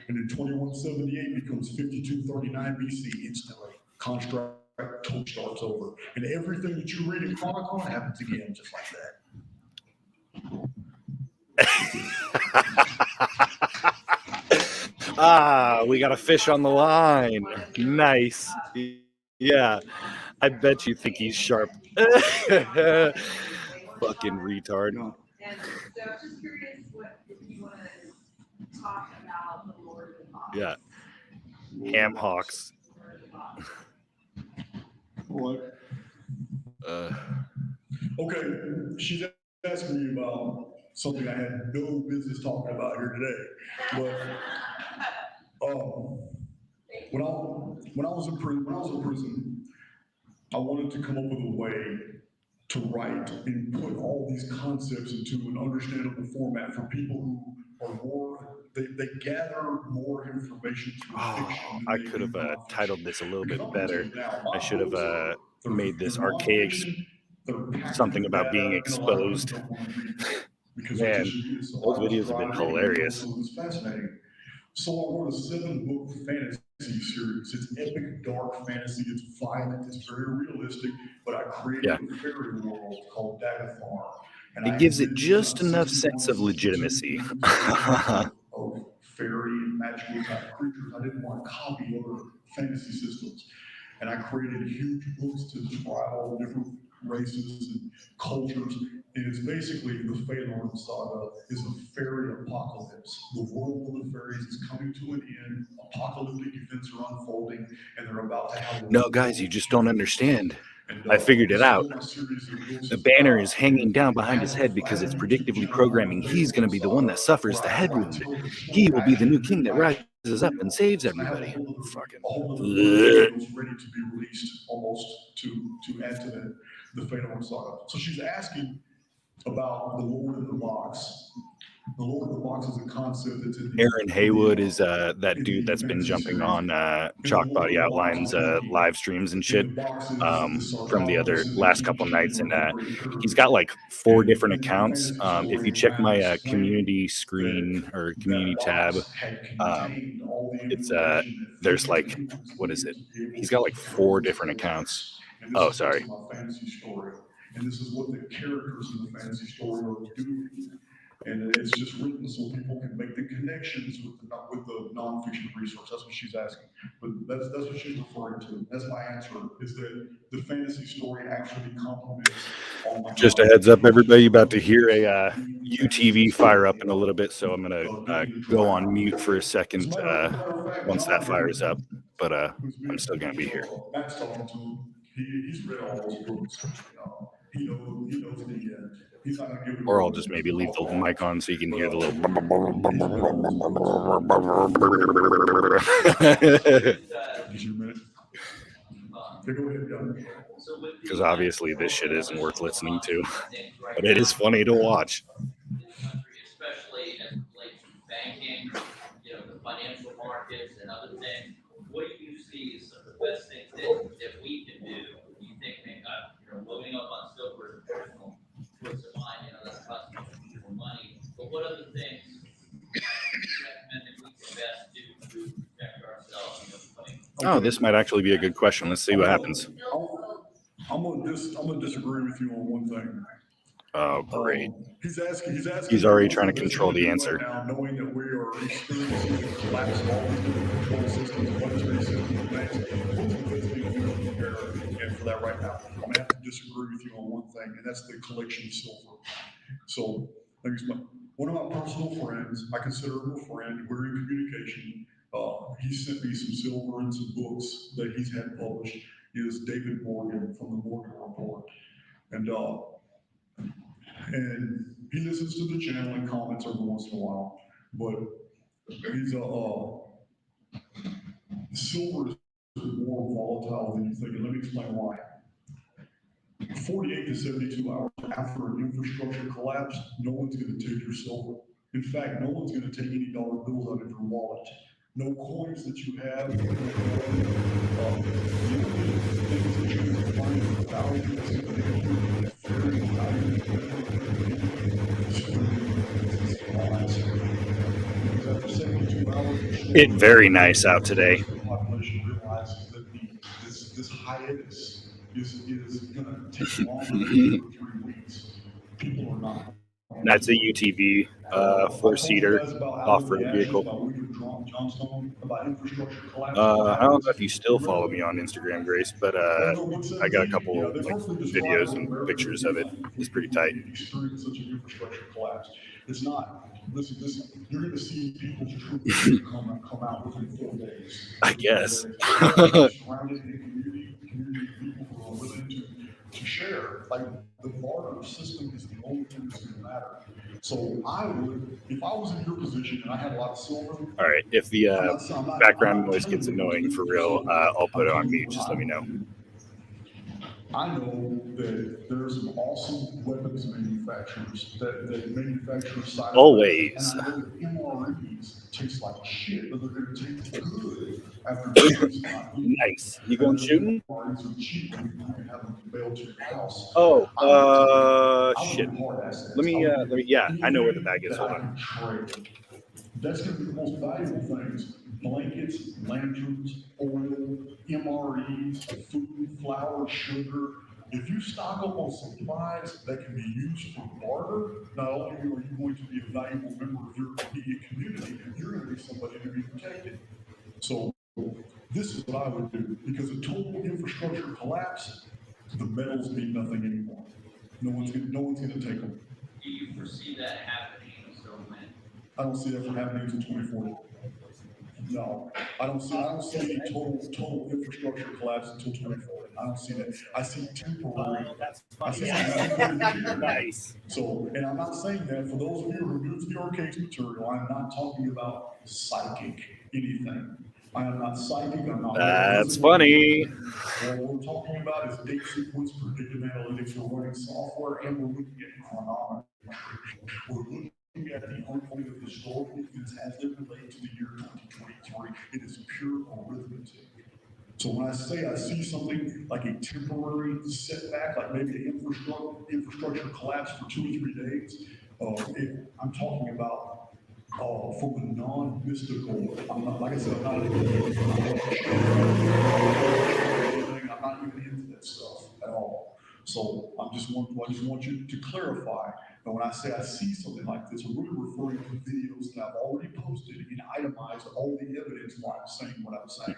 And then 2178 becomes 5239 BC instantly. Construct totally starts over. And everything that you read in Chronicle happens again just like that. We got a fish on the line. Nice. Yeah. I bet you think he's sharp. Fucking retard. And so I'm just curious if you want to talk about the Lord of the Box. Yeah. Ham hocks. What? Okay, she's asking me about something I had no business talking about here today. But when I was in prison, I wanted to come up with a way to write and put all these concepts into an understandable format for people who are more, they gather more information through fiction. I could have titled this a little bit better. I should have made this Archaix something about being exposed. Man, those videos have been hilarious. So I wrote a 7-book fantasy series. It's epic, dark fantasy. It's violent. It's very realistic. But I created a fairy world called Dagathar. It gives it just enough sense of legitimacy. Of fairy and magical type creatures. I didn't want to copy other fantasy systems. And I created huge books to describe all the different races and cultures. And it's basically the Phaeton saga is a fairy apocalypse. The world of the fairies is coming to an end. Apocalyptic events are unfolding, and they're about to have. No, guys, you just don't understand. I figured it out. The banner is hanging down behind his head because it's predictively programming he's going to be the one that suffers the head wound. He will be the new king that rises up and saves everybody. Fucking. Ready to be released almost to add to the Phaeton saga. So she's asking about the Lord of the Box. The Lord of the Box is a concept that's in Aaron Haywood is that dude that's been jumping on Chalk Body Outlines live streams and shit from the other last couple nights, and he's got like 4 different accounts. If you check my community screen or community tab, it's there's like, what is it? He's got like 4 different accounts. Oh, sorry. and this is what the characters in the fantasy story are doing. And it's just written so people can make the connections with the nonfiction resource. That's what she's asking. But that's what she's referring to. That's my answer, is that the fantasy story actually complements all my Just a heads up, everybody, about to hear a UTV fire up in a little bit, so I'm going to go on mute for a second once that fires up. But I'm still going to be here. Matt's talking to him. He's read all those books. He knows the end. He's not going to give it. Or I'll just maybe leave the mic on so you can hear the little. Because obviously this shit isn't worth listening to, but it is funny to watch. Especially as it relates to banking, the financial markets and other things. What do you see as some of the best things that we can do? You think, loading up on silver is a personal choice of mine, that's costing people money. But what other things do you recommend that we can best do to protect ourselves? Oh, this might actually be a good question. Let's see what happens. I'm gonna disagree with you on one thing. Oh, great. He's asking. He's already trying to control the answer. Right now, knowing that we are experiencing the collapse of all these control systems, monetary systems, banks, what's the best thing we can prepare and for that right now? I'm gonna have to disagree with you on one thing, and that's the collection of silver. So, one of my personal friends, I consider him a friend. We're in communication. He sent me some silver and some books that he's had published. Is David Morgan from the Morgan Report, and he listens to the channel and comments every once in a while. But he's silver is more volatile than you think, and let me explain why. 48 to 72 hours after an infrastructure collapse, no one's going to take your silver. In fact, no one's going to take any dollar bills out of your wallet. No coins that you have. The only things that you can find of value is very valuable. After 72 hours, It's very nice out today. The population realizes that this hiatus is going to take longer than 3 weeks. People are not. That's a UTV, 4-seater off-road vehicle. I don't know if you still follow me on Instagram, Grace, but I got a couple videos and pictures of it. It's pretty tight. Experience such an infrastructure collapse. It's not. Listen, you're going to see people's troops come out within 4 days. I guess. Surrounded in community people who are willing to share. Like the barter system is the only thing that's going to matter. So I would, if I was in your position and I had a lot of silver. All right, if the background noise gets annoying for real, I'll put it on mute. Just let me know. I know that there's some awesome weapons manufacturers that manufacture side. Always. And I know that MREs taste like shit, but they're going to taste good after Nice. You going shooting? MREs are cheap and you can have them mailed to your house. Oh, shit. Let me, yeah, I know where the bag is. Hold on. That's going to be the most valuable things. Blankets, lanterns, oil, MREs, food, flour, sugar. If you stock up on supplies that can be used for barter, not only are you going to be a valuable member of your immediate community, you're going to be somebody to be protected. So this is what I would do, because a total infrastructure collapse, the metals mean nothing anymore. No one's going to take them. Do you foresee that happening? So when? I don't see that happening until 2040. No, I don't see any total infrastructure collapse until 2040. I don't see that. I see temporary. Nice. So, and I'm not saying that for those of you who use the Archaix material, I'm not talking about psychic anything. I am not psychic. I'm not. That's funny. What we're talking about is date sequence, predictive analytics. We're running software, and we're looking at chronometry. We're looking at the only of historical events as they relate to the year 2023. It is pure arithmetic. So when I say I see something like a temporary setback, like maybe an infrastructure collapse for 2 or 3 days, I'm talking about from the non-mystical. I'm not, like I said, I'm not even into that stuff at all. So I just want you to clarify. And when I say I see something like this, I'm really referring to videos that I've already posted and itemized all the evidence why I'm saying what I'm saying.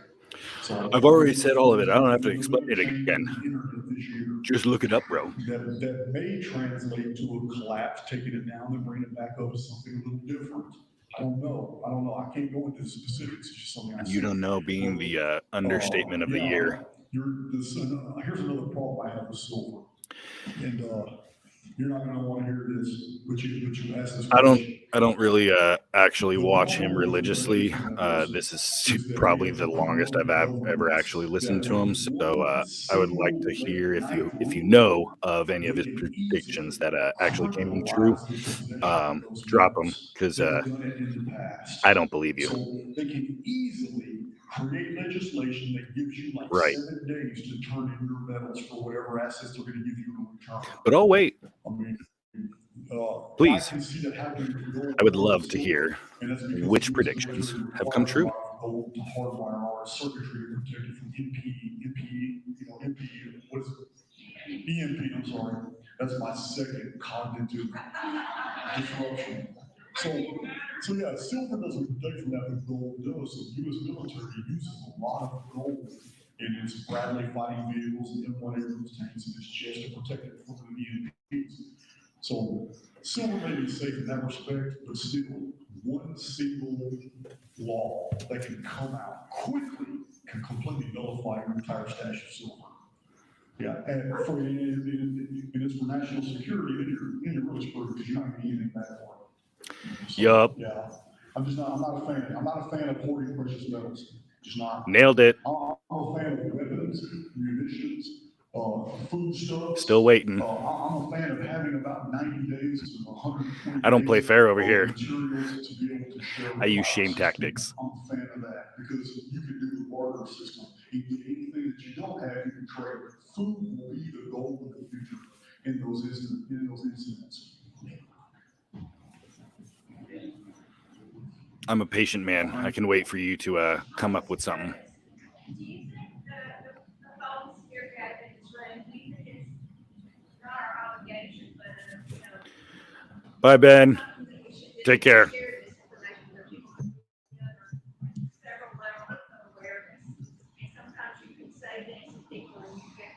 So I've already said all of it. I don't have to explain it again. Just look it up, bro. That may translate to a collapse, taking it down and bringing it back up to something a little different. I don't know. I can't go into the specifics. It's just something I You see. don't know being the understatement of the year. Here's another problem I have with silver. And you're not going to want to hear this, but you asked this question. I don't really actually watch him religiously. This is probably the longest I've ever actually listened to him. So I would like to hear if you know of any of his predictions that actually came true. Drop them, because I don't believe you. So they can easily create legislation that gives you like Right. 7 days to turn in your metals for whatever assets they're going to give you in return. But oh wait, I mean, please, I can see that happening with gold. I would love to hear And that's because which the predictions legislature have come true. requires gold to hardwire our circuitry to protect it from MPE, what is it? EMP, I'm sorry. That's my second cognitive disruption. So yeah, silver doesn't protect from that, but gold does. So the U.S. military uses a lot of gold in its Bradley fighting vehicles and M1 Abrams tanks in its chest to protect it from the EMPs. So silver may be safe in that respect, but still, one single law that can come out quickly can completely nullify your entire stash of silver. Yeah, and it's for national security, then you're really screwed because you're not going to get anything back for it. So, Yup. Yeah, I'm not a fan. I'm not a fan of hoarding precious metals. Just not. Nailed it. I'm a fan of weapons, munitions, foodstuffs. Still waiting. I'm a fan of having about 90 days to 120 I don't play days fair over of here. materials to be able to show I use the shame system. tactics. I'm a fan of that because you can do the barter system. You can get anything that you don't have, you can trade. Food will be the goal of the future in those incidents. I'm a patient man. I can wait for you to come up with something. Do you think the folks here at this room, do you think it's not our obligation, but, you know, Bye, Ben. something that we should do Take care. to share this information with people? Several levels of awareness. And sometimes you can say things to people and you get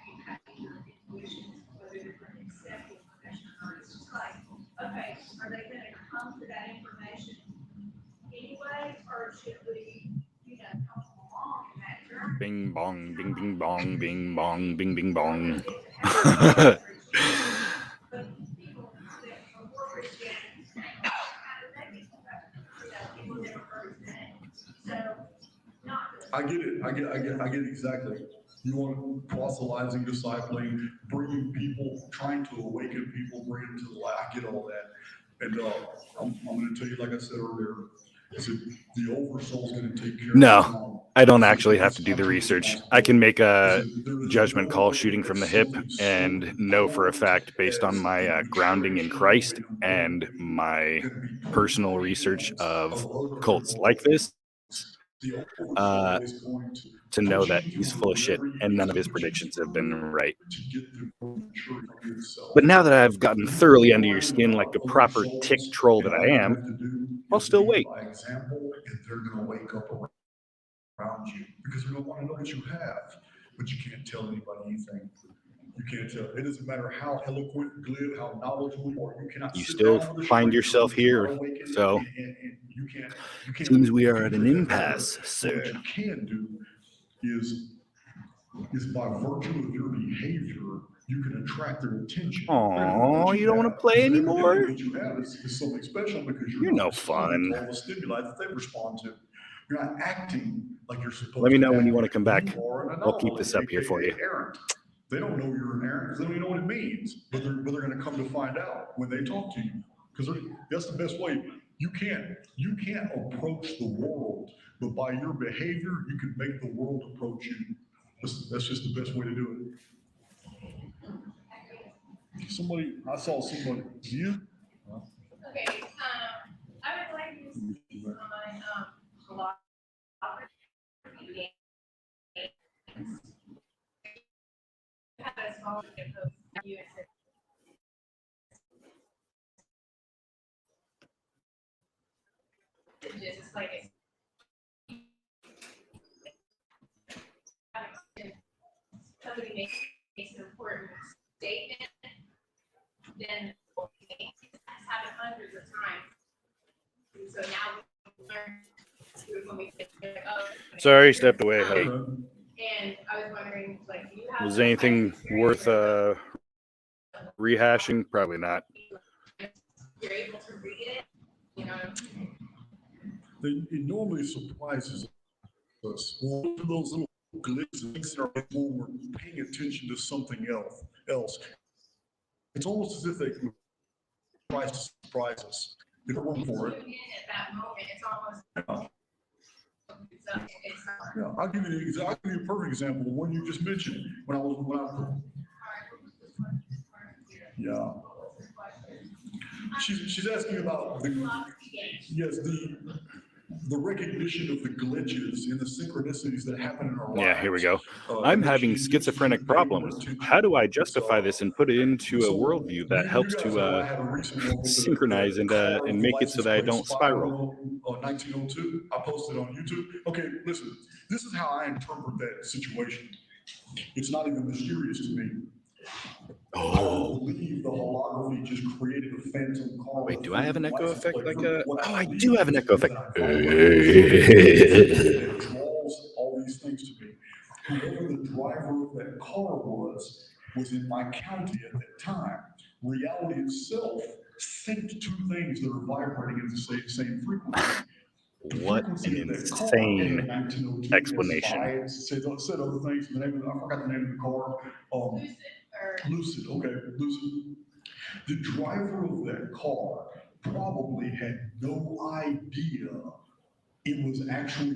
your intuitions, whether they're going to accept the information or not. It's just like, okay, are they going to come to that information anyway, or should we, you know, come along in that journey? Bing bong, bing bing bong, bing bong, bing bing bong. But people that are more Christian, how do they get that? You know, people never heard his name. So, not. I get it. I get exactly. You want proselytizing, discipling, bringing people, trying to awaken people, bring them to the light. I get all that. And I'm going to tell you, like I said earlier, the oversoul's going to take care of it. No, I don't actually have to do the research. I can make a judgment call shooting from the hip and know for a fact, based on my grounding in Christ and my personal research of cults like this, to know that he's full of shit and none of his predictions have been right. But now that I've gotten thoroughly under your skin like a proper tick troll that I am, I'll still wait. By example, and they're going to wake up around you because they're going to want to know what you have, but you can't tell anybody anything. You can't tell. It doesn't matter how eloquent, glib, how knowledgeable you are. You cannot. You still find yourself here, so you can't. Seems we are at an impasse, sir. What you can do is by virtue of your behavior, you can attract their attention. Aw, you don't want to play anymore? What you have is something special because You're not no responding fun. to all the stimuli that they respond to. You're not acting like you're supposed to. Let me know when you want to come back. You are an I'll keep anomaly, this up here for you. errant. They don't know you're an errant because they don't even know what it means, but they're going to come to find out when they talk to you because that's the best way. You can't approach the world, but by your behavior, you can make the world approach you. That's just the best way to do it. I saw somebody, you? Okay, I would like to see on, blog. Have a small post It's like somebody makes an important statement, then that's happened hundreds of times. And so now we learn when we get Sorry, stepped away. Hey, And I was wondering, like, do you have was anything worth rehashing? Probably not. You're able to read it, you know. It normally surprises us. One of those little glitches that are when we're paying attention to something else. It's almost as if they try to surprise us. If we're looking for it. At that moment, it's almost. Yeah, I'll give you a perfect example. The one you just mentioned yeah. She's asking about the recognition of the glitches and the synchronicities that happen in our lives. Yeah, here we go. I'm having schizophrenic problems. How do I justify this and put it into a worldview that helps to synchronize and make it so that I don't spiral? 1902. I posted on YouTube. Okay, listen. This is how I interpret that situation. It's not even mysterious to me. Oh. I believe the holography just created a phantom car. Wait, do I have an echo effect like a... Oh, I do have an echo effect. It draws all these things to me. Whoever the driver of that car was in my county at that time. Reality itself synced two things that are vibrating at the same frequency. What an insane explanation. Said other things. I forgot the name of the car. Lucid. Okay, Lucid. The driver of that car probably had no idea it was actually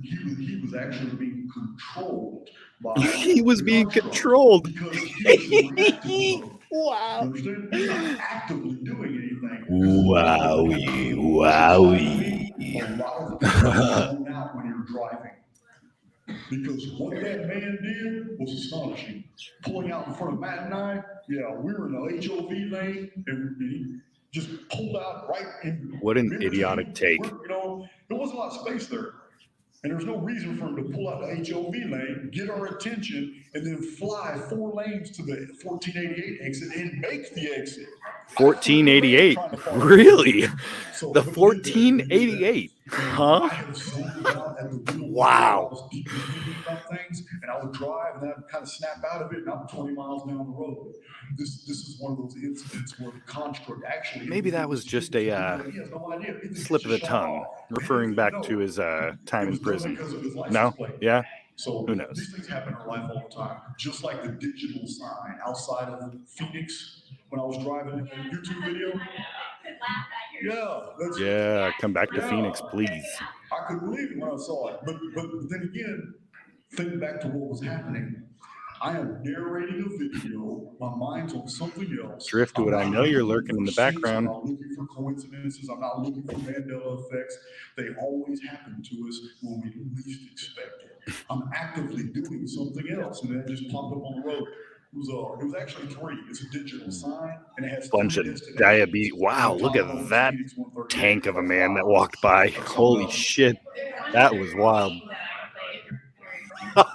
he was actually being controlled by He was being controlled. because he was in reactive mode. Wow. You understand? He's not actively doing anything. Wowie, wowie. A lot of people zone out when you're driving. Because what that man did was astonishing. Pulling out in front of Matt and I, yeah, we were in the HOV lane, and he just pulled out right in. What an idiotic take. You know, there wasn't a lot of space there. And there's no reason for him to pull out the HOV lane, get our attention, and then fly 4 lanes to the 1488 exit and make the exit. 1488? Really? The 1488? Huh? Wow. And I would drive and I'd kind of snap out of it, and I'm 20 miles down the road. This is one of those incidents where the construct actually. Maybe that was just a slip of the tongue, referring back to his time in prison. No? Yeah? So who knows? These things happen in our life all the time. Just like the digital sign outside of Phoenix when I was driving in the YouTube video. Yeah, come back to Phoenix, please. I couldn't believe it when I saw it. But then again, thinking back to what was happening, I am narrating a video. My mind's on something else. Driftwood, I know you're lurking in the background. I'm not looking for coincidences. I'm not looking for Mandela effects. They always happen to us when we least expect it. I'm actively doing something else, and that just popped up on the road. It was actually 3. It's a digital sign, and it has bunch of diabetes. Wow, look at that tank of a man that walked by. Holy shit, that was wild. And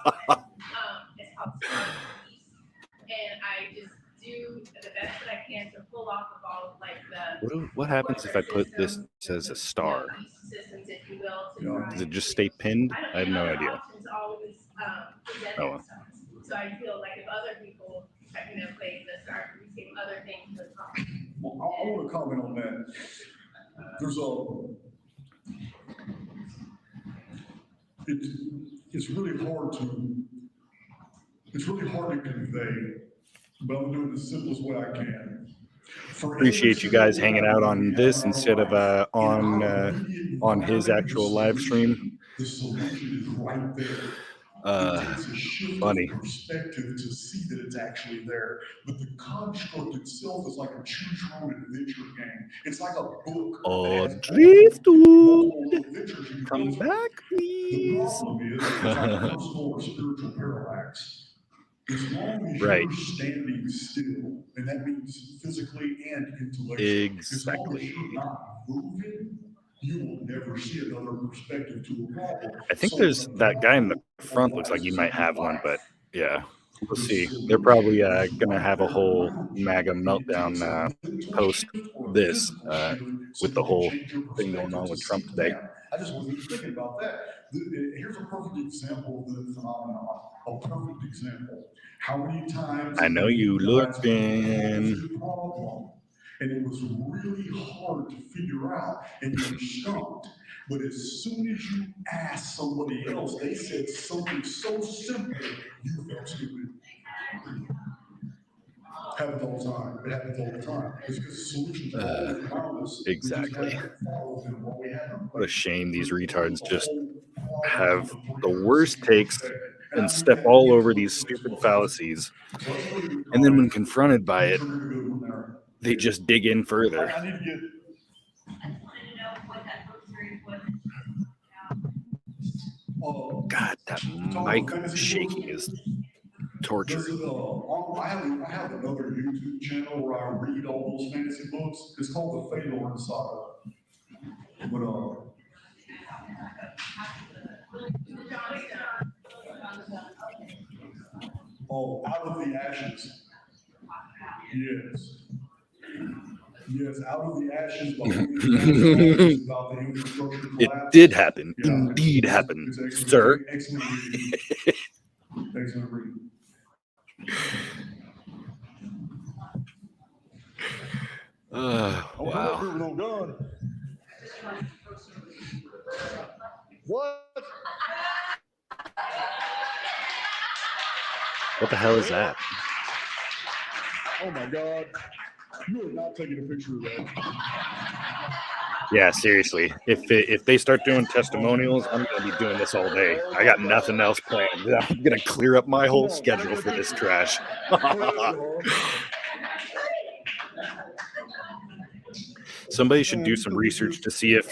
I just do the best that I can to pull off of all like the. What happens if I put this as a star? Systems, if you will, Does it just stay pinned? I have no idea. Always, Oh well. So I feel like if other people, play the star, receiving other things to talk. Well, I want to comment on that. It's really hard to convey, but I'm doing the simplest way I can. Appreciate you guys hanging out on this instead of on his actual live stream. The solution is right there. It takes a shift Funny. of perspective to see that it's actually there. But the construct itself is like a choose-your-own adventure game. It's like a book. Oh, Driftwood, adventures you can come go through. back, The please. problem is it's like personal or spiritual parallax. As long as Right. you're standing still, and that means physically and intellectually, as long as Exactly. you're not moving, you will never see another perspective to a problem. I think So there's when a that guy in the problem front looks like he arises might in your have one, but life, yeah, we'll the see. They're probably solution is gonna right have a there whole around you. MAGA And it takes meltdown a mental post shift or a this physical shift so with the you can whole change your thing going perspective on to with see, Trump today. damn, I just wasn't even thinking about that. Here's a perfect example of the phenomenon. A perfect example. How many times I know have you you guys looking. posed a problem and it was really hard to figure out and you were stumped? But as soon as you asked somebody else, they said something so simple, you felt stupid. Happens all the time. It happens all the time. It's because solutions are always around us. Exactly. We just haven't followed them while we have them. What a shame these retards just The whole have problem the from worst 360 takes perspective. and I step mean, all yeah, over look these at stupid this. fallacies. So let's look at it. And then when confronted by it, Trigger a good one there. they just dig in further. I need to get. I just wanted to know what that book series was. God, that mic shaking is torture. Does it, I have another YouTube channel where I read all those fantasy books. It's called the Fedor Saga. But oh, Out of the Ashes. Yes. Yes, Out of the Ashes by William Faulkner is about the infrastructure It collapse. did happen. Yeah, Indeed it's happened, excellent. sir. Excellent reading. Excellent reading. Wow. No gun. What? What the hell is that? Oh my God. You are not taking a picture of that. Yeah, seriously. If they start doing testimonials, I'm gonna be doing this all day. I got nothing else planned. I'm gonna clear up my whole schedule for this trash. Somebody should do some research to see if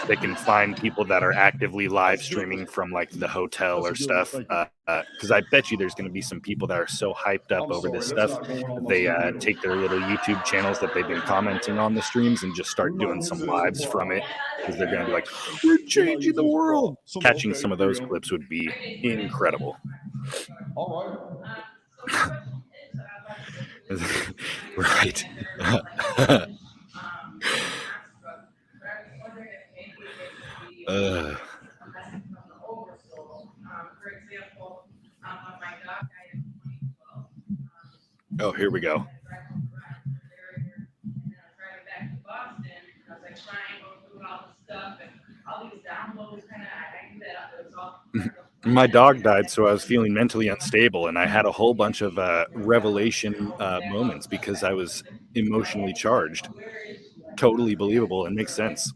they can find people that are actively live streaming from like the hotel or stuff. Because I bet you there's going to be some people that are so hyped up over this stuff that they take their little YouTube channels that they've been commenting on the streams and just start doing some lives from it. Because they're going to be like, "We're changing the world." Catching some of those clips would be incredible. All Right. Oh, here we go. My dog died, so I was feeling mentally unstable, and I had a whole bunch of revelation moments because I was emotionally charged. Totally believable and makes sense.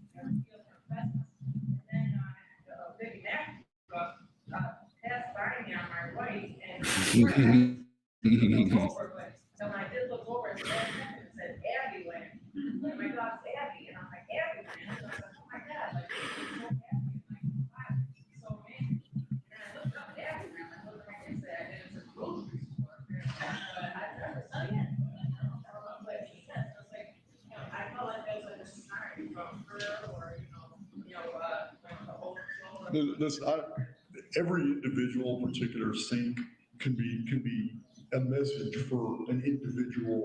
Every individual particular sync can be a message for an individual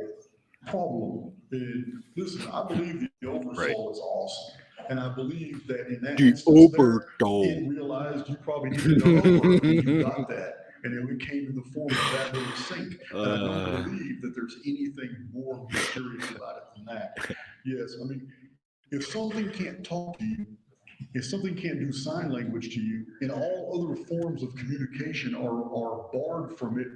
problem. And listen, I believe the oversoul is awesome. And I believe that in that instance there, it realized you probably needed a number and you got that. And it came in the form of that little sync. And I don't believe that there's anything more mysterious about it than that. Yes, I mean, if something can't talk to you, if something can't do sign language to you, and all other forms of communication are barred from it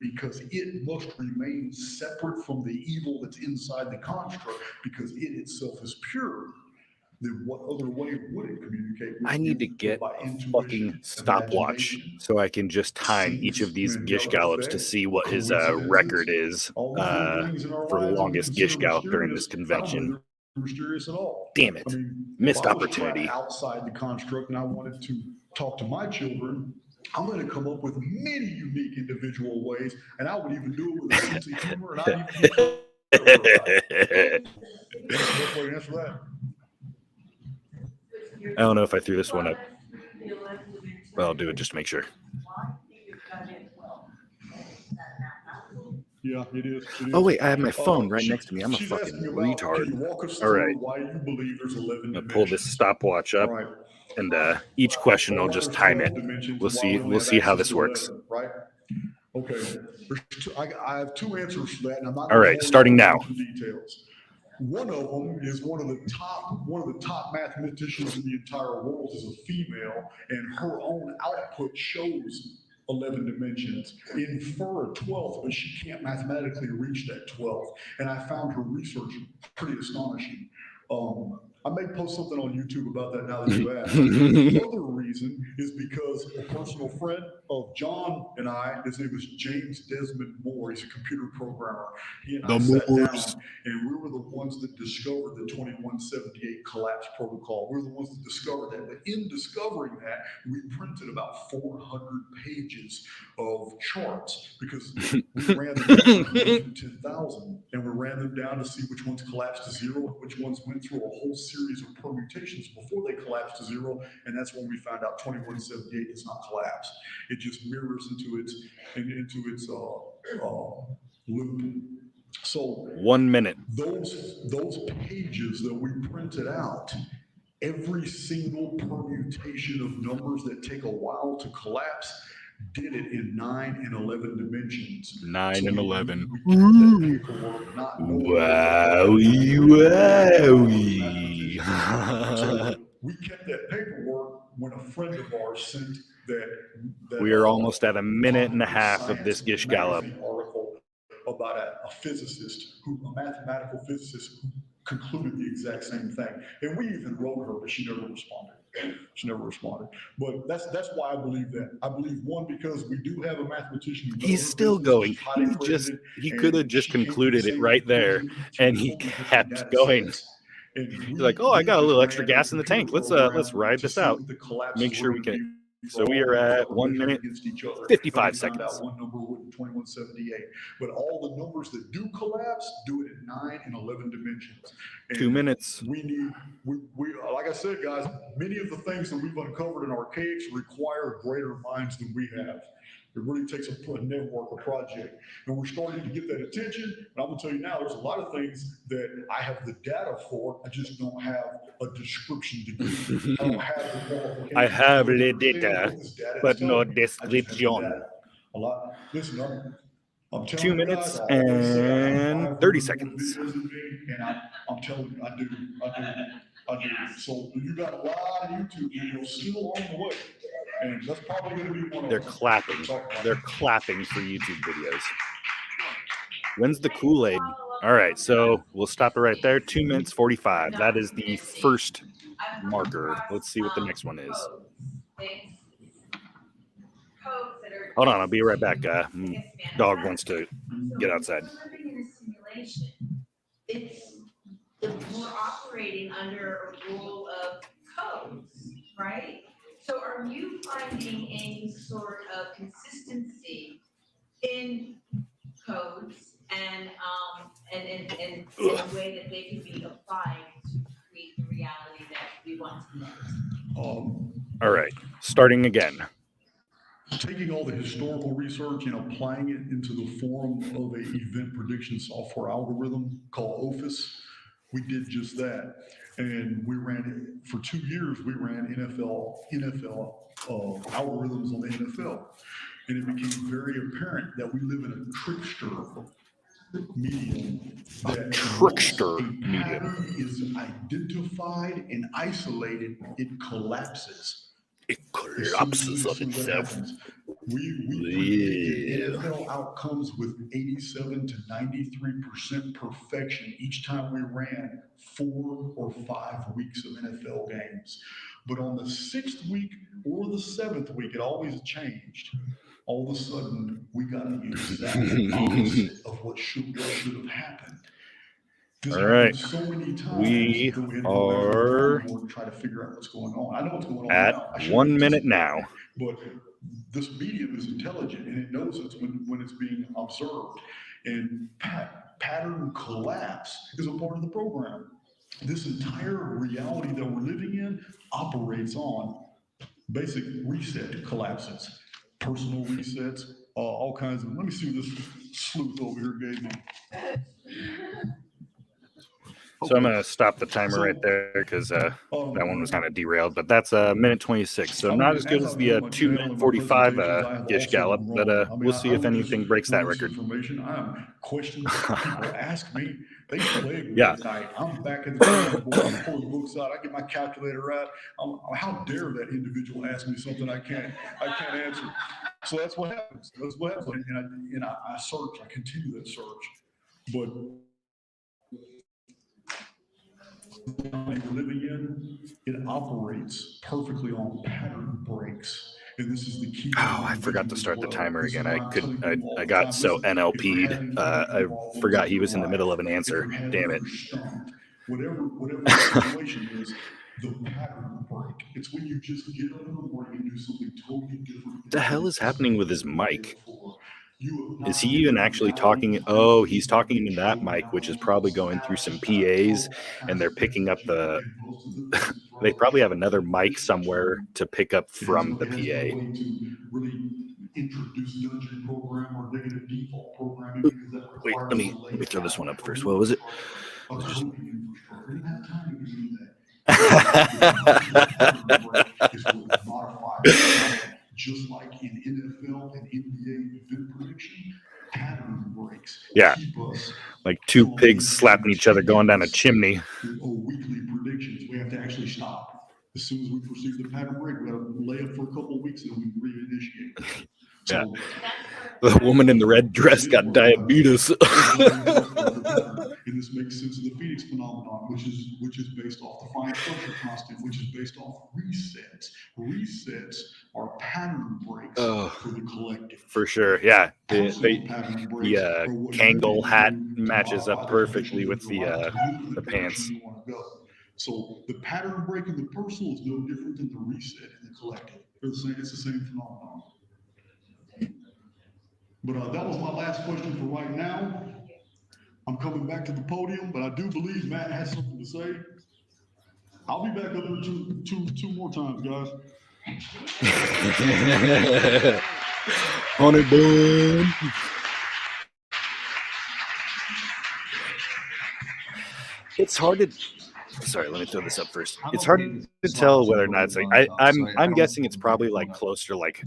because it must remain separate from the evil that's inside the construct because it itself is pure, then what other way would it communicate with I need to you get by a intuition, fucking stopwatch imagination? so I can just time each of these Gish gallops to see what his record is All these little things in our for the lives that we longest Gish consider gallop during mysterious, this I don't believe convention. they're mysterious at all. Damn it. I mean, Missed if I was opportunity. trapped outside the construct and I wanted to talk to my children, I'm going to come up with many unique individual ways, and I would even do it with a sense of humor, and I'd even be clever about it. That's the best way to answer that. I don't know if I threw this one up. Well, I'll do it just to make sure. Yeah, it is. Oh, wait, I have my phone right next to me. I'm a She's fucking asking about, retard. Can you walk us All through right. why you believe there's 11 I'm going to dimensions? pull this stopwatch up, All right. and each question I'll just time it. We'll see how this works. 11, right? Okay. I have two answers for that, and I'm not. All right, starting now. Details. One of them is one of the top mathematicians in the entire world is a female, and her own output shows 11 dimensions. Infer a 12th, but she can't mathematically reach that 12th. And I found her research pretty astonishing. I may post something on YouTube about that now that you asked. The other reason is because a personal friend of John and I, his name is James Desmond Moore, he's a computer programmer. He and I sat down, and we were the ones that discovered the 2178 collapse protocol. We were the ones that discovered that. But in discovering that, we printed about 400 pages of charts because we ran them down to 10,000, and we ran them down to see which ones collapsed to zero and which ones went through a whole series of permutations before they collapsed to zero, and that's when we found out 2178 does not collapse. It just mirrors into its loop. So 1 minute. Those pages that we printed out, every single permutation of numbers that take a while to collapse did it in 9 and 11 dimensions. 9 and 11. We kept that paperwork not knowing Wowie. So we kept that paperwork when a friend of ours sent that We are almost at a minute and a half of this Gish Gallop. Article about a mathematical physicist who concluded the exact same thing. And we even wrote her, but she never responded. But that's why I believe that. I believe, one, because we do have a mathematician. He's still going. He could have just concluded it right there, and he kept going. He's like, oh, I got a little extra gas in the tank. Let's ride this out. Make sure we can. So we are at 1 minute, 55 seconds. One number with 2178, but all the numbers that do collapse do it in 9 and 11 dimensions. And 2 minutes. We like I said, guys, many of the things that we've uncovered in Archaix require greater minds than we have. It really takes a network, a project. And we're starting to get that attention. And I'm going to tell you now, there's a lot of things that I have the data for. I just don't have a description to give. I don't have the qualifications. I have the data, but no description. A lot. Listen, I'm telling 2 you minutes guys, and 30 seconds. And I'm telling you, I do. So you got a lot of YouTube videos still along the way. And that's probably going to be one of They're them. clapping. They're clapping for YouTube videos. When's the Kool-Aid? All right, so we'll stop it right there. 2 minutes 45. That is the first marker. Let's see what the next one is. Hold on, I'll be right back. Dog wants to get outside. Living in a simulation, we're operating under a rule of codes, right? So are you finding any sort of consistency in codes and a way that they can be applied to create the reality that we want to live? All right, starting again. Taking all the historical research and applying it into the form of an event prediction software algorithm called OPHIS, we did just that. And we ran it for 2 years. We ran NFL algorithms on the NFL. And it became very apparent that we live in a trickster medium. A trickster medium. Pattern is identified and isolated, it collapses. It collapses of itself. We predicted NFL outcomes with 87 to 93% perfection each time we ran 4 or 5 weeks of NFL games. But on the 6th week or the 7th week, it always changed. All of a sudden, we got to use that opposite of what should have happened. All right, so many times we are try to figure out what's going on. I know what's going on at now. 1 minute now. But this medium is intelligent and it knows it's when it's being observed. And pattern collapse is a part of the program. This entire reality that we're living in operates on basic reset collapses, personal resets, all kinds of. Let me see what this sleuth over here gave me. So I'm gonna stop the timer right there because that one was kind of derailed. But that's minute 26, so not as good as the 2-minute 45 Gish Gallop. But we'll see if anything breaks that record. Information. I'm questions people ask me. They plague me Yeah. at night. I'm back at the drawing board. I'm pulling books out. I get my calculator out. How dare that individual ask me something I can't answer? So that's what happens. That's what happens. And I search. I continue that search, but. We're living in, it operates perfectly on pattern breaks. And this is the key. Oh, I forgot to start the timer again. I got so NLP'd. I forgot he was in the middle of an answer. Damn it. Whatever the situation is, the pattern break. It's when you just get up in the morning and do something totally different. What the hell is happening with his mic? Is he even actually talking? Oh, he's talking in that mic, which is probably going through some PAs, and they're picking up the. They probably have another mic somewhere to pick up from the PA. Wait, let me throw this one up first. What was it? Just like in NFL and NBA event prediction, pattern breaks. Yeah, like two pigs slapping each other going down a chimney. Weekly predictions, we have to actually stop. As soon as we perceive the pattern break, we got to lay up for a couple of weeks and we reinitiate. Yeah. The woman in the red dress got diabetes. And this makes sense of the Phoenix phenomenon, which is based off the fine structure constant, which is based off resets. Resets are pattern breaks for the collective. For sure, yeah. The Kangol hat matches up perfectly with the pants. So the pattern break in the personal is no different than the reset in the collective. It's the same phenomenon. But that was my last question for right now. I'm coming back to the podium, but I do believe Matt has something to say. I'll be back up there two more times, guys. Honey bun. It's hard to. Sorry, let me throw this up first. It's hard to tell whether or not it's like I'm guessing it's probably like closer to like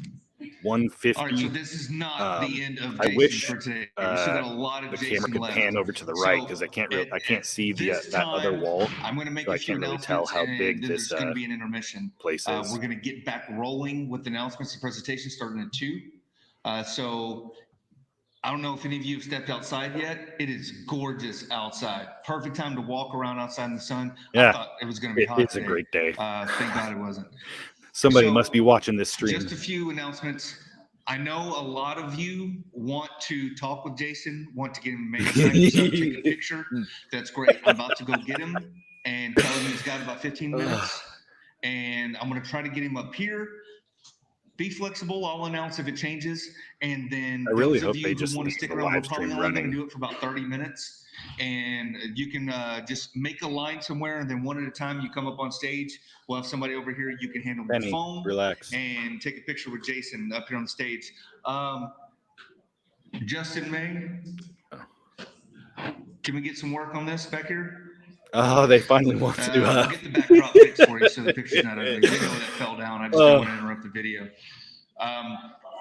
150. All right, so this is not the end of I wish for today. We still got a lot of the Jason camera could left. pan over to the right because I can't see that other wall. I'm going to make so a I few can't really tell how big this there's going to be an intermission. place is. We're going to get back rolling with announcements and presentations starting at 2. So I don't know if any of you have stepped outside yet. It is gorgeous outside. Perfect time to walk around outside in the sun. Yeah, I thought it was going to be hot it's today. a great day. Thank God it wasn't. Somebody must be watching this stream. Just a few announcements. I know a lot of you want to talk with Jason, want to get him maybe sign himself, take a picture. That's great. I'm about to go get him and tell him he's got about 15 minutes. And I'm going to try to get him up here. Be flexible. I'll announce if it changes. And then I really those hope of they you just who want to leave stick the around, we're live probably stream only going to running. do it for about 30 minutes. And you can just make a line somewhere, and then one at a time you come up on stage. We'll have somebody over here you can handle Benny, your phone. relax. And take a picture with Jason up here on stage. Justin May, can we get some work on this back here? Oh, they finally want to. I'll get the backdrop fixed for you so the picture's not ugly. We know that fell down. I just don't want to interrupt the video.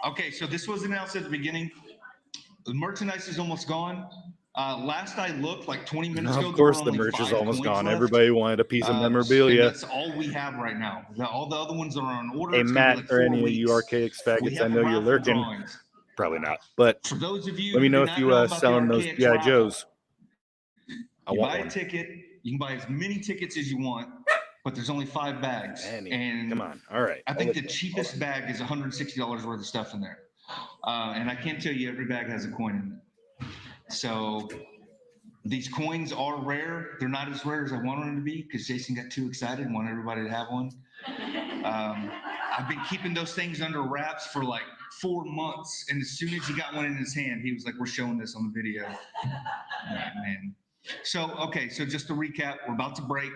Okay, so this was announced at the beginning. The merchandise is almost gone. Last I looked, like 20 minutes ago, Of course, there the were only merch is 5 almost coins gone. left. Everybody wanted a piece of And memorabilia. that's all we have right now. All the other ones are on order. Hey, It's gonna be Matt, like or 4 any of you weeks. Archaix We faggots, have I know a you're raffle lurking. drawings. Probably not, but For those of you let me who know do if not you know about the selling those Archaix GI raffle, Joes. I you want buy one. a ticket. You can buy as many tickets as you want, but there's only 5 bags. And Come on. All right. I think the cheapest bag is $160 worth of stuff in there. And I can't tell you every bag has a coin in it. So these coins are rare. They're not as rare as I wanted them to be because Jason got too excited and wanted everybody to have one. I've been keeping those things under wraps for like 4 months. And as soon as he got one in his hand, he was like, we're showing this on the video. I'm like, man. So, okay. So just to recap, we're about to break.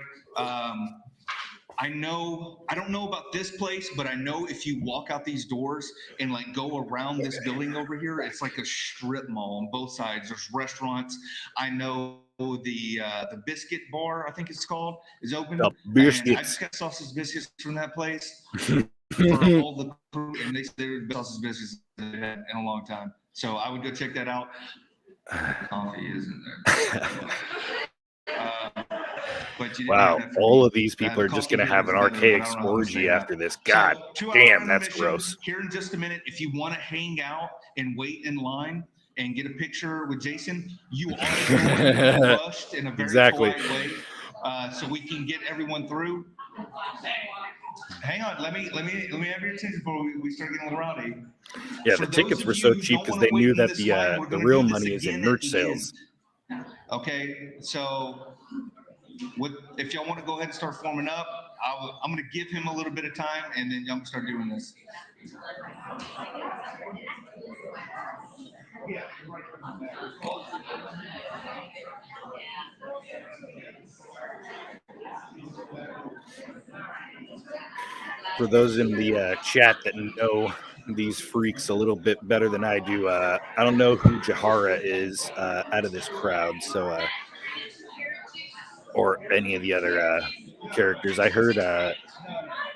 I don't know about this place, but I know if you walk out these doors and like go around this building over here, it's like a strip mall on both sides. There's restaurants. I know the biscuit bar, I think it's called, is open. The And I biscuits. just got sausage biscuits from that place for all the crew, and they said they were the best sausage biscuits they've had in a long time. So I would go check that out. Coffee isn't there. But you didn't Wow, have that for all me. of these people The are just coffee going to have an here was better, but I Archaix don't know how to say orgy that. after this. God So, 2 hour damn, that's intermission. gross. Here in just a minute, if you want to hang out and wait in line and get a picture with Jason, you are going to be rushed in a very Exactly. polite way, so we can get everyone through. Hang on, let me have your attention before we start getting a little rowdy. Yeah, For the those tickets of were you so who cheap don't because wanna they wait knew in that this line, we're the gonna real do this money is in again merch at the end. sales. Okay, so if y'all want to go ahead and start forming up, I'm going to give him a little bit of time, and then y'all can start doing this. For those in the chat that know these freaks a little bit better than I do, I don't know who Jahara is out of this crowd, so or any of the other characters. I heard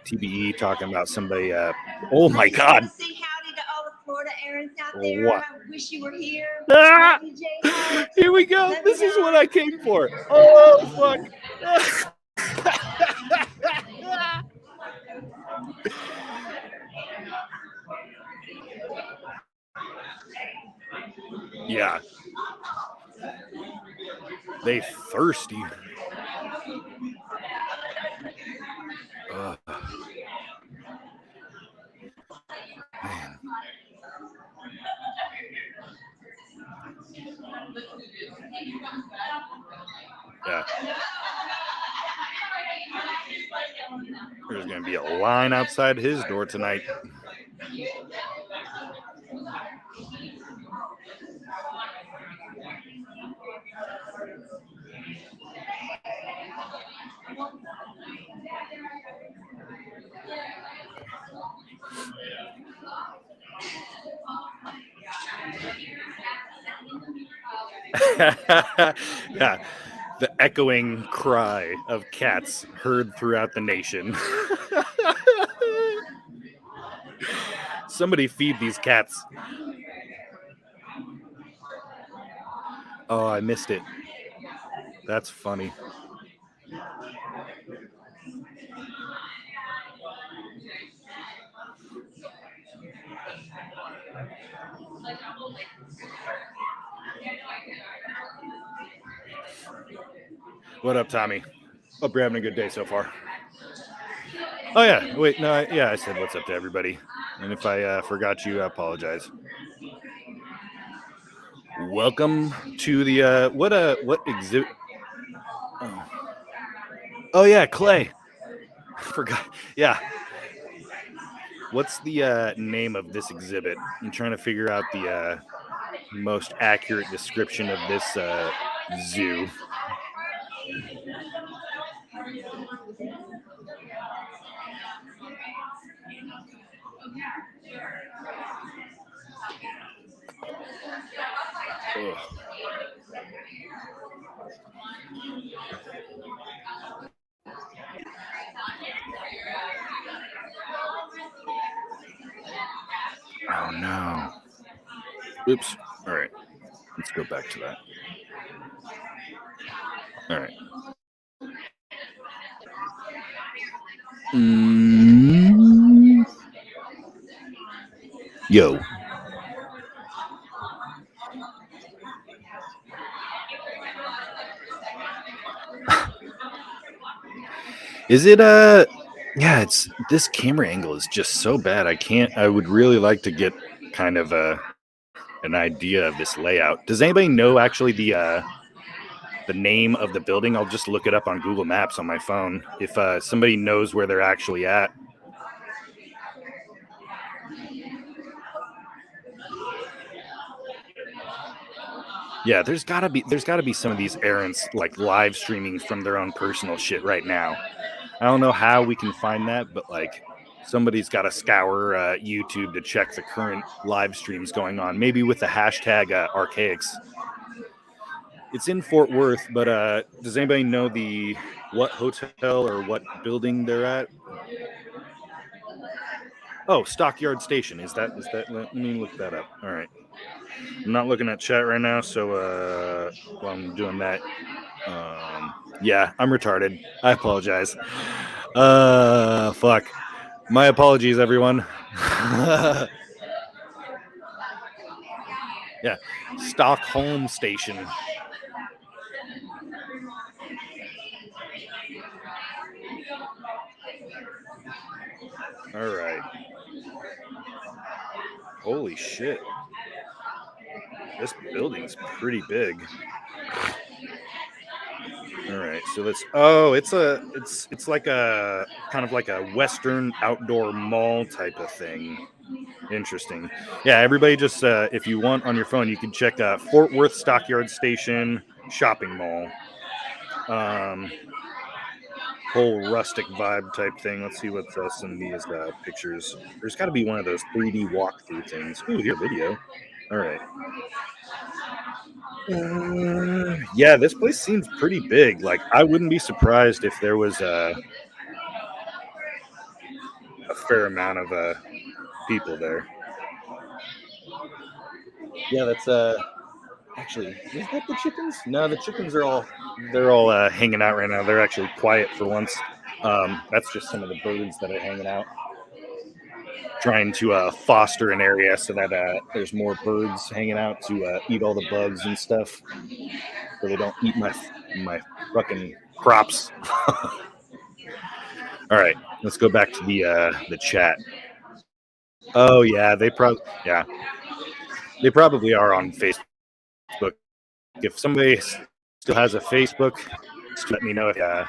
TBE talking about somebody. Oh my God! Say howdy to all the Florida errands out Or there. what? I wish you were here. Ah! Love you, J-Heart. Here we go. Love This you, is what Don. I came for. Oh fuck! Yeah. They thirsty. Man. Yeah. There's going to be a line outside his door tonight. Yeah, the echoing cry of cats heard throughout the nation. Somebody feed these cats. Oh, I missed it. That's funny. What up, Tommy? Hope you're having a good day so far. Oh, yeah. Wait, no, yeah, I said what's up to everybody. And if I forgot you, I apologize. Welcome to the, what exhibit? Oh, yeah, Clay. Forgot. Yeah. What's the name of this exhibit? I'm trying to figure out the most accurate description of this zoo. Ugh. Oh no. Oops. All right. Let's go back to that. All right. Yo. Is it yeah, it's this camera angle is just so bad. I would really like to get kind of an idea of this layout. Does anybody know actually the name of the building? I'll just look it up on Google Maps on my phone if somebody knows where they're actually at. Yeah, there's gotta be some of these errants like live streaming from their own personal shit right now. I don't know how we can find that, but like somebody's got to scour YouTube to check the current live streams going on. Maybe with the hashtag Archaix. It's in Fort Worth, but does anybody know what hotel or what building they're at? Oh, Stockyard Station. Is that? Let me look that up. All right. I'm not looking at chat right now, so while I'm doing that, yeah, I'm retarded. I apologize. Fuck. My apologies, everyone. Yeah, Stockholm Station. All right. Holy shit. This building's pretty big. All right, so it's like a kind of like a Western outdoor mall type of thing. Interesting. Yeah, everybody just if you want on your phone, you can check Fort Worth Stockyard Station shopping mall. Whole rustic vibe type thing. Let's see what's some of these pictures. There's got to be one of those 3D walkthrough things. Ooh, here video. All right. Yeah, this place seems pretty big. Like, I wouldn't be surprised if there was a fair amount of people there. Yeah, that's actually, is that the chickens? No, the chickens are all hanging out right now. They're actually quiet for once. That's just some of the birds that are hanging out, trying to foster an area so that there's more birds hanging out to eat all the bugs and stuff, so they don't eat my fucking crops. All right, let's go back to the chat. Oh yeah, they probably are on Facebook. If somebody still has a Facebook, just let me know if you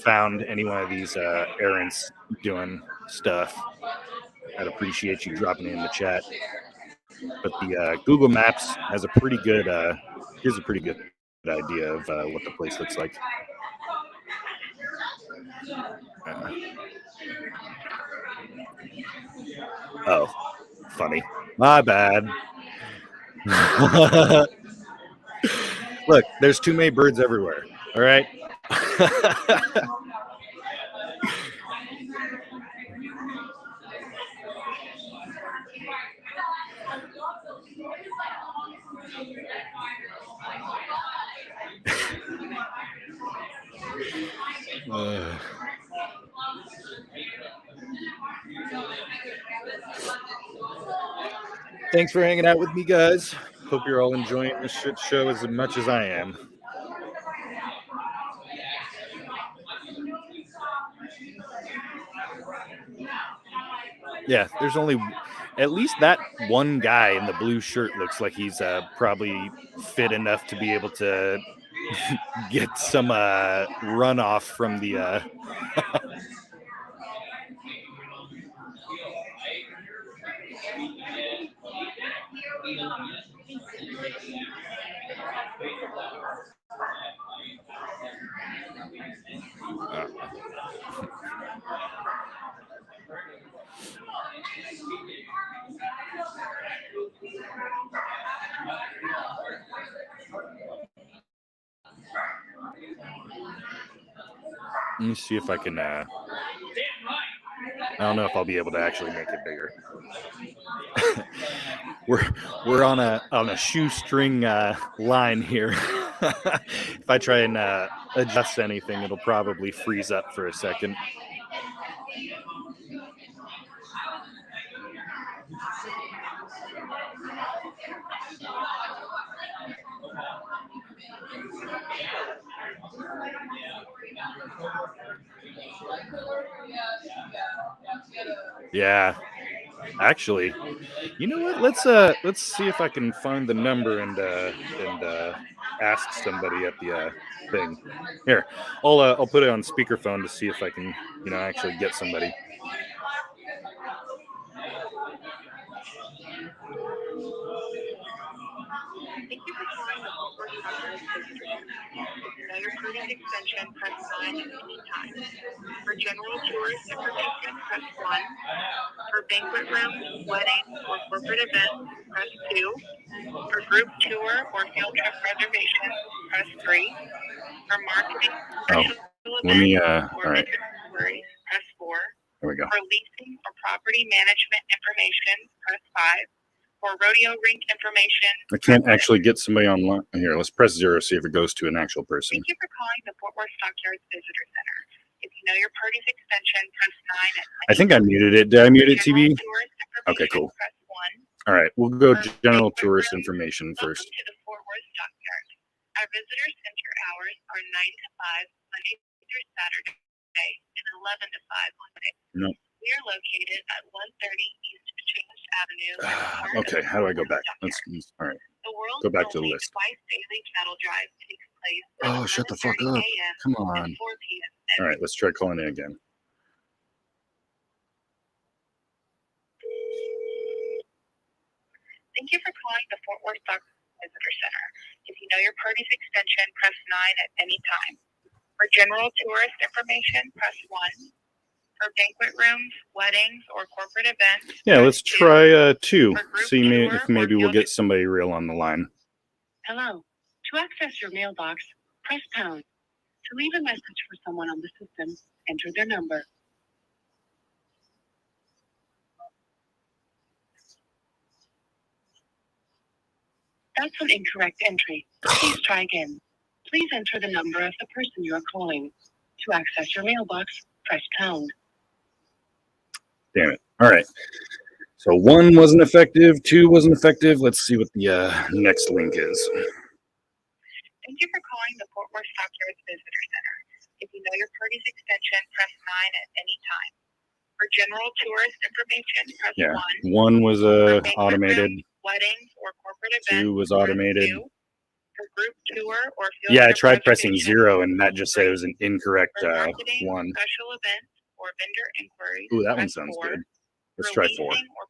found any one of these errands doing stuff. I'd appreciate you dropping it in the chat. But the Google Maps has gives a pretty good idea of what the place looks like. Oh, funny. My bad. Look, there's too many birds everywhere. All right. Thanks for hanging out with me, guys. Hope you're all enjoying this shit show as much as I am. Yeah, there's only at least that one guy in the blue shirt looks like he's probably fit enough to be able to get some runoff from the let me see if I can I don't know if I'll be able to actually make it bigger. we're on a shoestring line here. If I try and adjust anything, it'll probably freeze up for a second. Yeah, actually, you know what? Let's see if I can find the number and ask somebody at the thing. Here, I'll put it on speakerphone to see if I can actually get somebody. calling the Fort Worth Stockeyard Visitor Center. If you know your party's extension, press 9 at any time. For general tourist information, press 1. For banquet rooms, weddings, or corporate events, press 2. For group tour or field trip reservations, press 3. For marketing, special Let me, events, or all right, vendor inquiries, press 4. there we go. For leasing or property management information, press 5. For rodeo rink information, I can't actually get somebody online. Here, let's press 0, see if it goes to an actual person. thank you for calling the Fort Worth Stockyards Visitor Center. If you know your party's extension, press 9 at I think I muted it. Did I mute it, general TB? tourist Okay, information, cool. press 1. All right, we'll go For general banquet tourist rooms, information first. Welcome to the Fort Worth Stockyard. Our visitor center hours are 9 to 5, Monday through Saturday, and 11 to 5 Monday. Nope. We are located at 130 East Change Avenue. at the heart of Okay, the how do I go Fort back? Worth Let's, Stockyard. all right. The world's go back to the only list. twice daily cattle drive takes place at Oh, shut the fuck 11:30 up. a.m. Come and on. 4 p.m. All right, let's try calling in again. Thank you for calling the Fort Worth Stockyards Visitor Center. If you know your party's extension, press 9 at any time. For general tourist information, press 1. For banquet rooms, weddings, or corporate events, Yeah, press let's 2. try 2. For group See tour if or maybe we'll field get somebody real on the line. Hello. To access your mailbox, press pound. To leave a message for someone on the system, enter their number. That's an incorrect entry. Please try again. Please enter the number of the person you are calling. To access your mailbox, press pound. Damn it. All right. So 1 wasn't effective, 2 wasn't effective. Let's see what the next link is. Thank you for calling the Fort Worth Stockyards Visitor Center. If you know your party's extension, press 9 at any time. For general tourist information, press Yeah, 1. 1 was For banquet automated. rooms, weddings, or corporate events, 2 was press automated. 2. For group tour or field Yeah, I trip tried pressing reservations, 0 and that just said it was an incorrect for marketing, 1. special events, or vendor inquiries, Ooh, that one press sounds 4. good. Let's For try 4. leasing or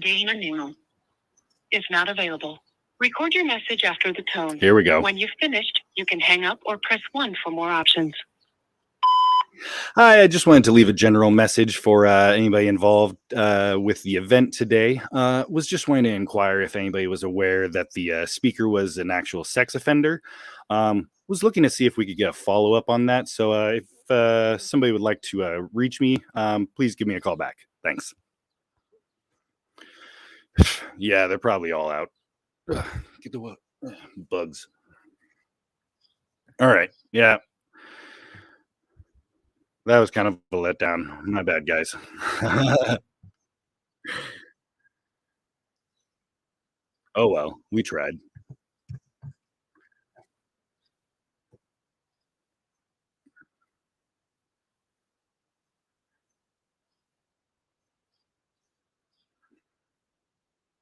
Dana Newell is not available. Record your message after the tone. Here we go. When you've finished, you can hang up or press 1 for more options. Hi, I just wanted to leave a general message for anybody involved with the event today. Was just wanting to inquire if anybody was aware that the speaker was an actual sex offender. Was looking to see if we could get a follow-up on that. So if somebody would like to reach me, please give me a call back. Thanks. Yeah, they're probably all out. Get the what? Bugs. All right. Yeah. That was kind of a letdown. My bad, guys. Oh, well, we tried.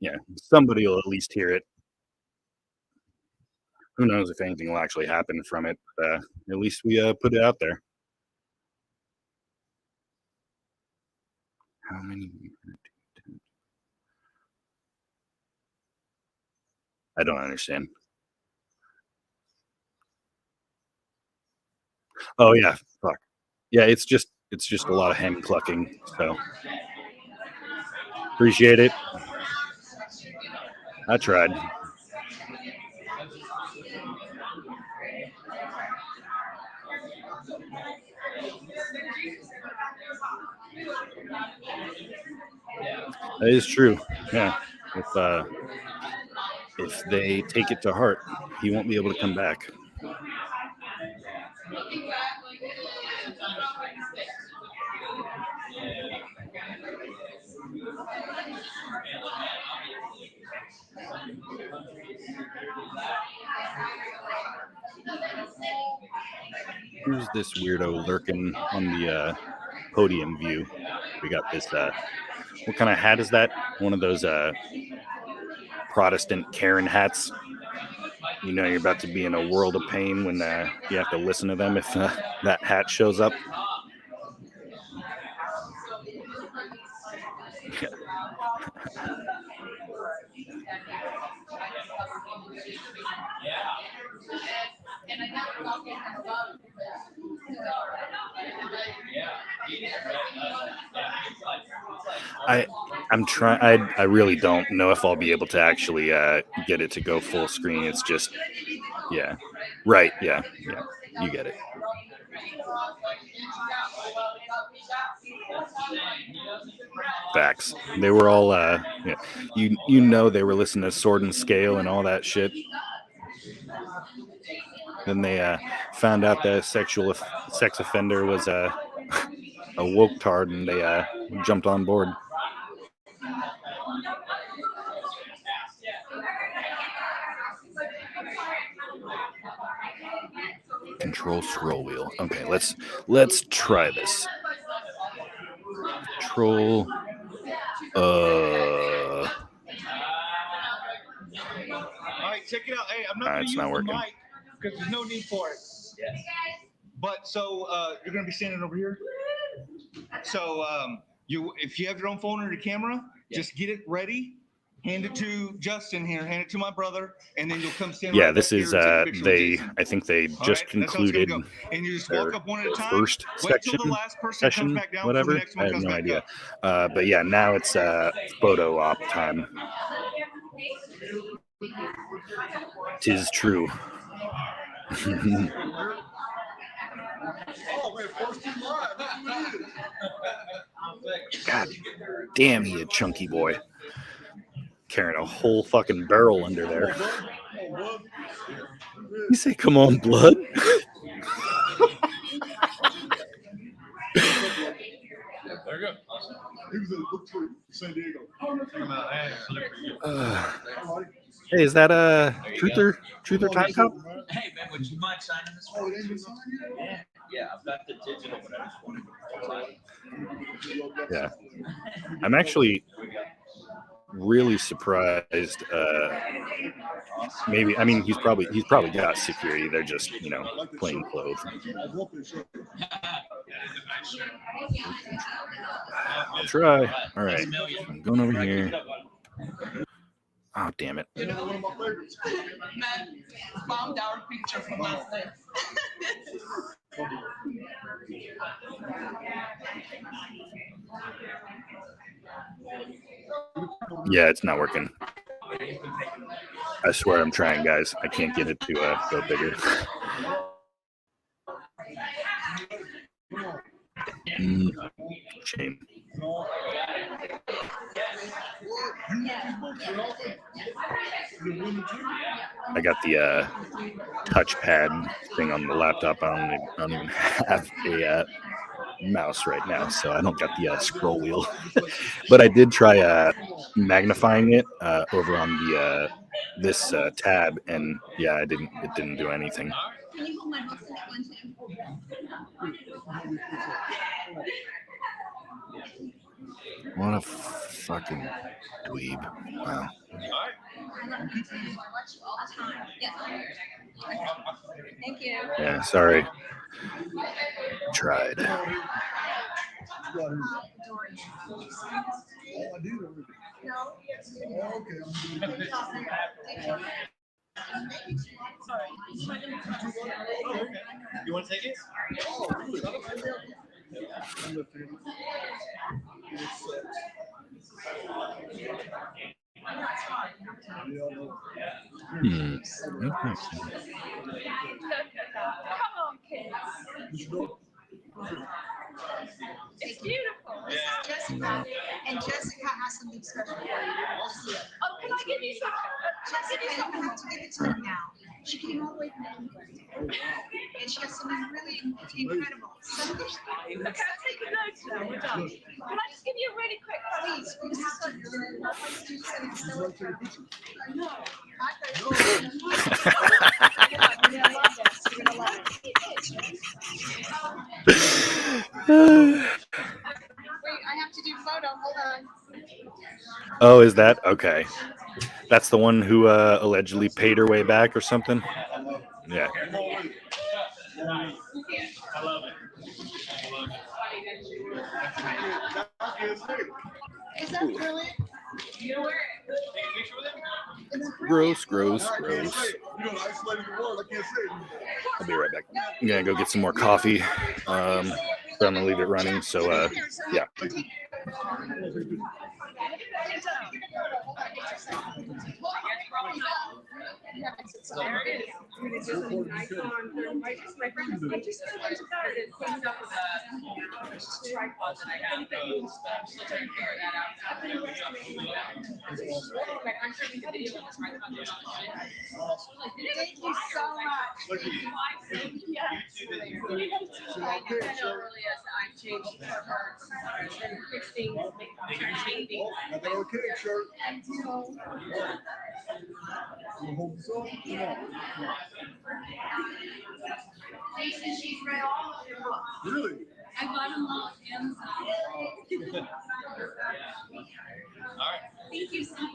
Yeah, somebody will at least hear it. Who knows if anything will actually happen from it. At least we put it out there. How many? I don't understand. Oh yeah, fuck. Yeah, it's just a lot of hen clucking. So appreciate it. I tried. That is true. Yeah. If they take it to heart, he won't be able to come back. Who's this weirdo lurking on the podium view? We got this. What kind of hat is that? One of those Protestant Karen hats. you know you're about to be in a world of pain when you have to listen to them if that hat shows up. I'm trying. I really don't know if I'll be able to actually get it to go full screen. It's just, yeah, right, yeah. You get it. Facts. They were all, you know, they were listening to Sword and Scale and all that shit. Then they found out that sex offender was a woke tard, and they jumped on board. Control scroll wheel. Okay, let's try this. Control. All right, check it out. Hey, I'm not going to use the mic because there's no need for it. But so you're going to be standing over here. So if you have your own phone or your camera, just get it ready. Hand it to Justin here. Hand it to my brother, and then you'll come stand. Yeah, right this is I think they just concluded and you just walk up one at a time. First Wait till the last person comes back down. Whatever. The next one I have comes no back idea. up. But yeah, now it's photo op time. 'Tis true. God damn, he a chunky boy. Carrying a whole fucking barrel under there. You say, come on, blood? There you go. He was in the book tree, San Diego. Hey, is that a Truther Time Cop? Hey man, would you mind signing this one? Yeah, I've got the digital, but I just wanted to. Yeah. I'm actually really surprised. Maybe, I mean, he's probably got security. They're just, plain clothes. I'll try. All right, I'm going over here. Oh, damn it. Man, found our picture from last night. Yeah, it's not working. I swear I'm trying, guys. I can't get it to go bigger. Shame. I got the touchpad thing on the laptop. I don't even have a mouse right now, so I don't got the scroll wheel. But I did try magnifying it over on the this tab, and yeah, it didn't do anything. Can you hold my books in one too? What a fucking dweeb. Wow. Thank you. Yeah, sorry. Tried. You want to take it? Come on, kids. It's beautiful. Jessica, and Jessica has something special for you. Oh, can I give you some? Jessica, you don't have to give it to her now. She came all the way from England. And she has something really incredible. Something Okay, I'll take a note now. We're done. Can I just give you a really quick please, we have to do something. I know. Wait, I have to do photo. Hold on. Oh, is that okay? That's the one who allegedly paid her way back or something. Yeah. Is that really? Gross, gross, gross. I'll be right back. I'm gonna go get some more coffee. But I'm gonna leave it running. So yeah. Thank you so much. Jason, she's read all of your books. Really? I bought them all Amazon. Thank you so much. You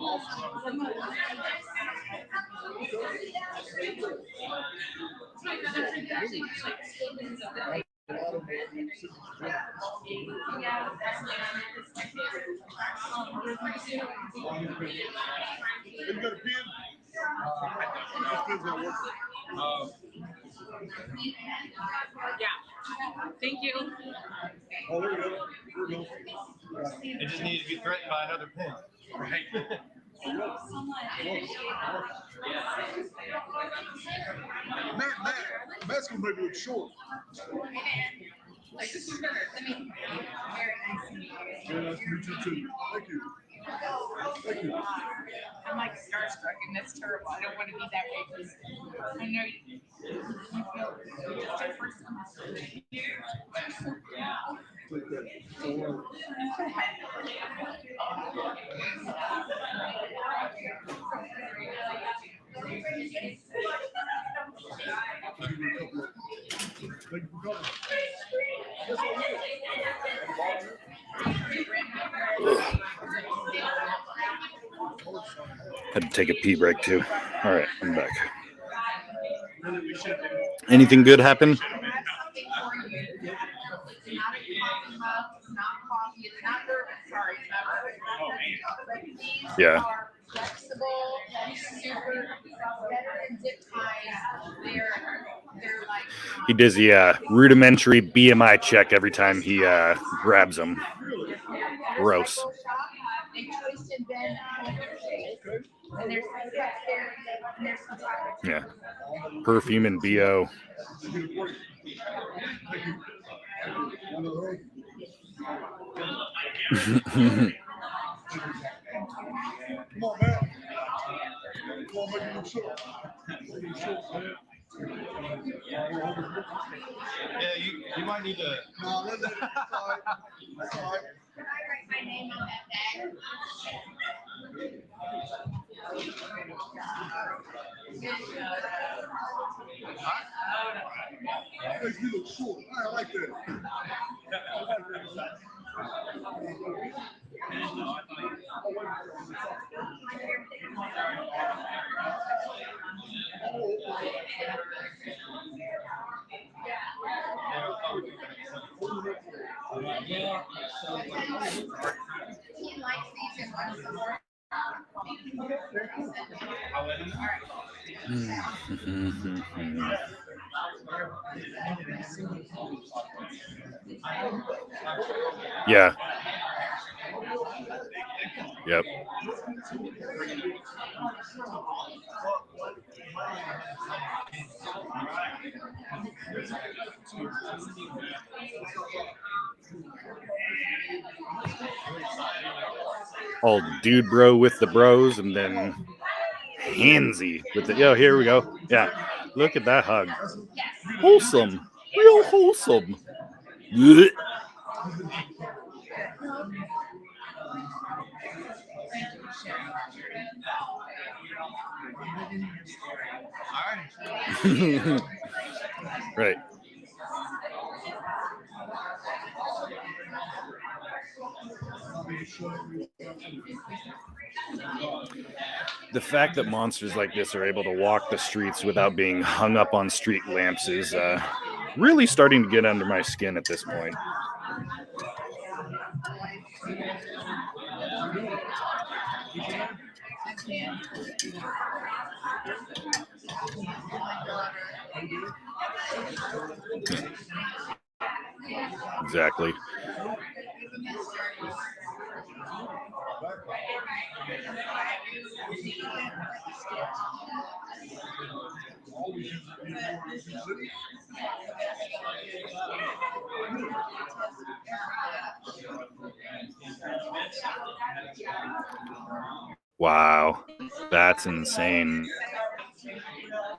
got a pen? This pen's not working. Thank you. Oh, there we go. There we go. It just needed to be threatened by another pen. Right. Matt's gonna make me look short. Like, this is her. I mean, very nice to meet you. Very nice to meet you too. Thank you. Thank you. I'm like starstruck and that's terrible. I don't want to be that way because I know you feel it's your first time. Take that. Don't worry. Thank you for coming. Had to take a pee break too. All right, I'm back. Anything good happen? Yeah. Flexible, super better than zip ties. They're like He does the rudimentary BMI check every time he grabs them. Gross. They twisted Ben and there's Yeah. Perfume and BO. Come on, man. Come on, make it look short. Make it look short, man. Yeah, you might need to. No, that's all right. That's all right. Can I write my name on that bag? Makes me look short. I like that. He likes these in one store. Yeah. Yep. All dude bro with the bros, and then handsy with the here we go. Yeah. Look at that hug. Wholesome. Real wholesome. Blech. Right. the fact that monsters like this are able to walk the streets without being hung up on street lamps is really starting to get under my skin at this point. Exactly. Wow, that's insane.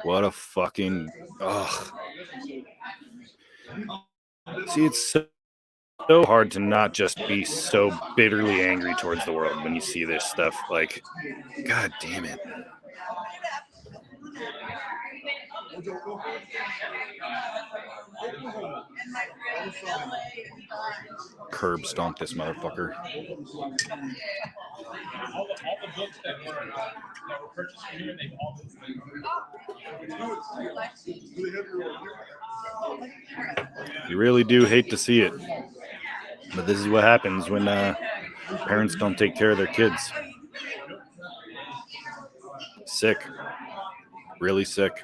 What a fucking ugh. See, it's so hard to not just be so bitterly angry towards the world when you see this stuff. Like, god damn it. Curb stomp this motherfucker. All the books that were purchased for you, they've all been. You really do hate to see it. But this is what happens when parents don't take care of their kids. Sick. Really sick.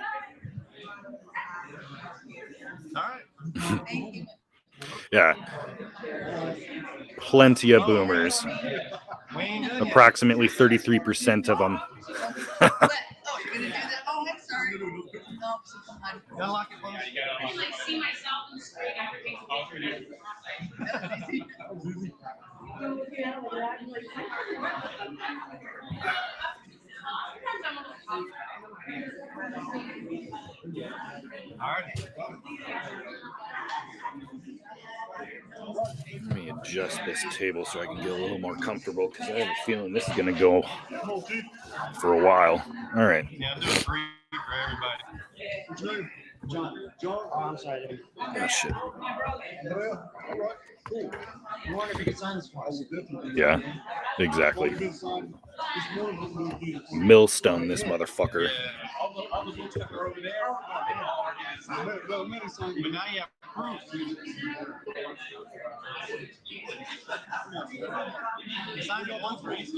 All right. Yeah. Plenty of boomers. Approximately 33% of them. I see myself in the street Let me adjust this table so I can get a little more comfortable because I have a feeling this is going to go for a while. All right. Yeah, I'm doing free for everybody. John, oh, I'm sorry. Oh, shit. Cool. You want to sign this for us? Yeah, exactly. Millstone this motherfucker. Yeah, all the books that were over there. But now you have proof. Sign your one for each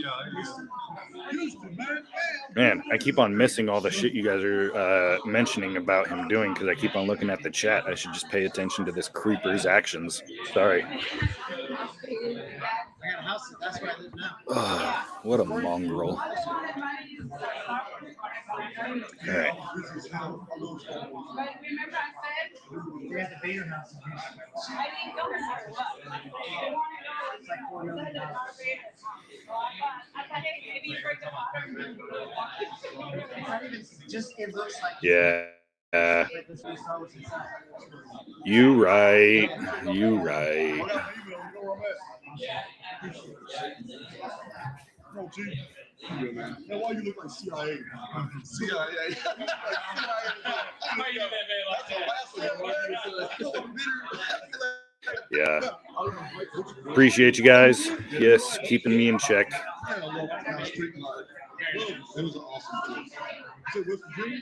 Man, I keep on missing all the shit you guys are mentioning about him doing because I keep on looking at the chat. I should just pay attention to this creeper's actions. Sorry. Ugh, what a mongrel. All right. We're at the Bader House. It's like $4 million. Just it looks like. Yeah. You right. You right. No, G. Yeah, man. Now, why you look like CIA? CIA. Yeah. Appreciate you guys. Yes, keeping me in check. It was an awesome trip. So, West Virginia?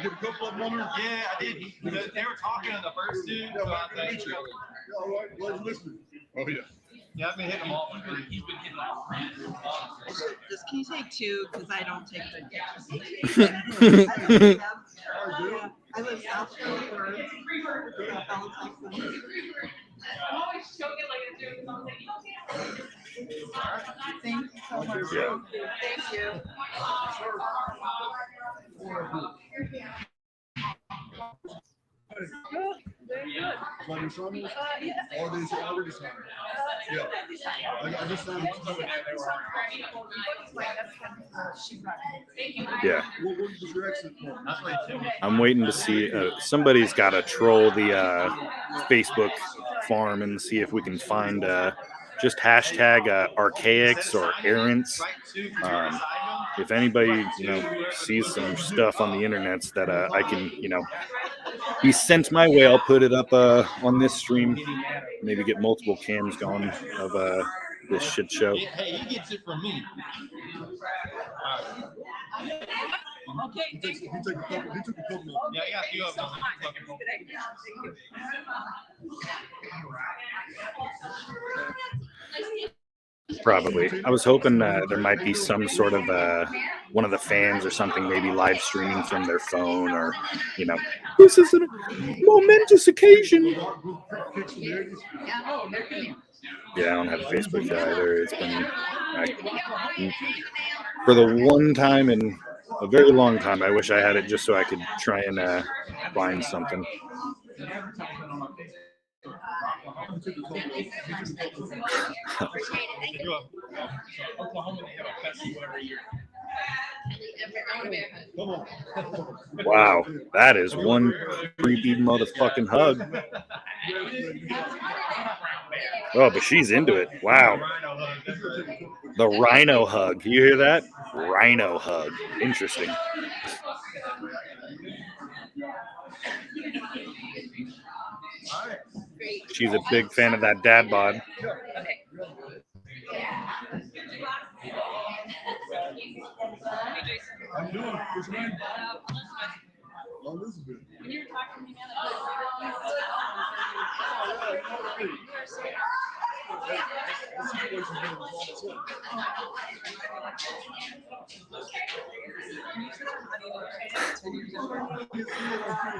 Get a couple of them on there? Yeah, I did. They were talking in the first two. Yeah, About man, that. you. All right, glad you're listening. Oh, yeah. Yeah, I've been hitting them all for free. Just can you take two? Because I don't take the I live South Philly or Thank you so much. Yeah. Thank you. Like you signed this? Or did you already sign it? Yeah. I just signed it. Yeah. What was your exit for? I'm waiting to see. Somebody's got to troll the Facebook farm and see if we can find just hashtag Archaix or Archaix. if anybody sees some stuff on the internet that I can be sent my way, I'll put it up on this stream. Maybe get multiple cams going of this shit show. Hey, he gets it from me. Okay, thank you. He took a couple. Yeah, I got a few of them. Probably. I was hoping there might be some sort of one of the fans or something, maybe live streaming from their phone, or this is a momentous occasion. Yeah, I don't have Facebook either. It's been for the one time in a very long time. I wish I had it just so I could try and find something. Oklahoma, they have a festival every year. Wow, that is one creepy motherfucking hug. Oh, but she's into it. Wow. The rhino hug. You hear that? Rhino hug. Interesting. She's a big fan of that dad bod. How you doing? What's your name? Elizabeth. When you were talking to me,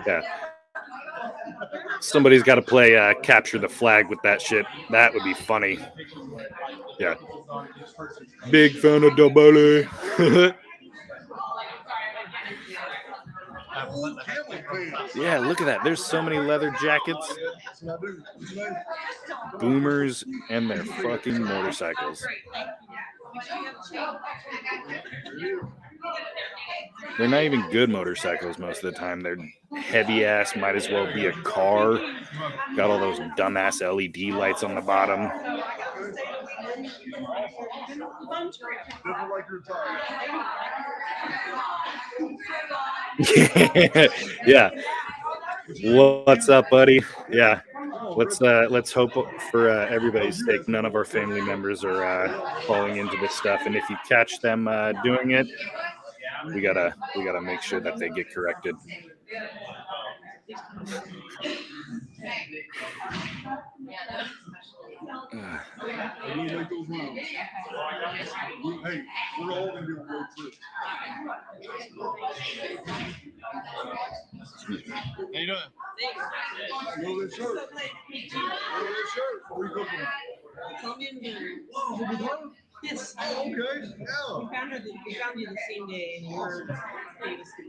Yeah. Somebody's got to play capture the flag with that shit. That would be funny. Yeah. Big fan of double. Yeah, look at that. There's so many leather jackets. Boomers and their fucking motorcycles. They're not even good motorcycles most of the time. They're heavy ass, might as well be a car. Got all those dumbass LED lights on the bottom. Yeah. What's up, buddy? Yeah. Let's hope for everybody's sake none of our family members are falling into this stuff, and if you catch them doing it, we gotta make sure that they get corrected. Hey, we're all gonna be on road trip. How you doing? Know that shirt? Know that shirt? Where you come from? Whoa, from Missouri? Yes. Oh, okay, yeah. We found you the same day and you were famous. I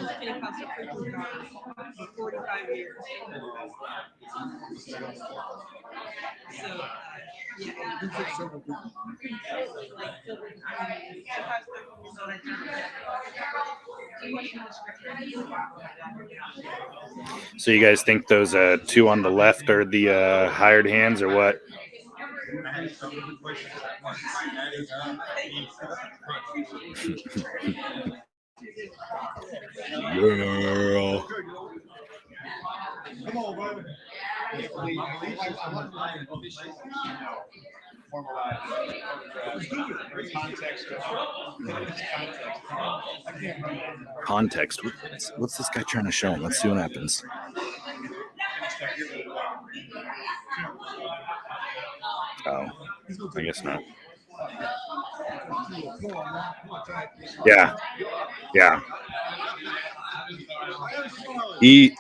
was Pentecostal preacher's daughter for 45 years. So, yeah. You took several people. So you guys think those two on the left are the hired hands or what? Girl. Come on, baby. Context. What's this guy trying to show him? Let's see what happens. Oh, I guess not. Yeah. He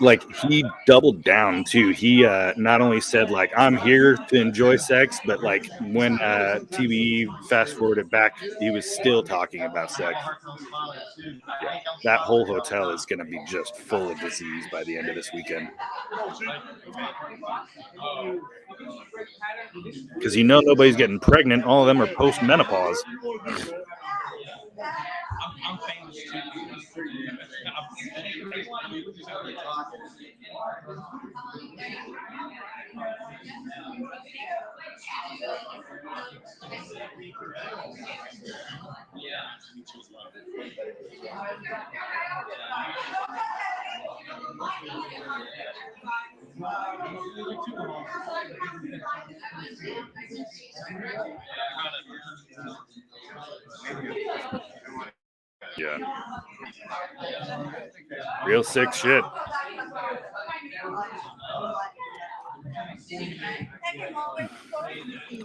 doubled down too. He not only said like I'm here to enjoy sex, but like when TV fast forwarded back, he was still talking about sex. Yeah. That whole hotel is going to be just full of disease by the end of this weekend. Because nobody's getting pregnant. All of them are post-menopause. I'm famous too. Yeah. Real sick shit.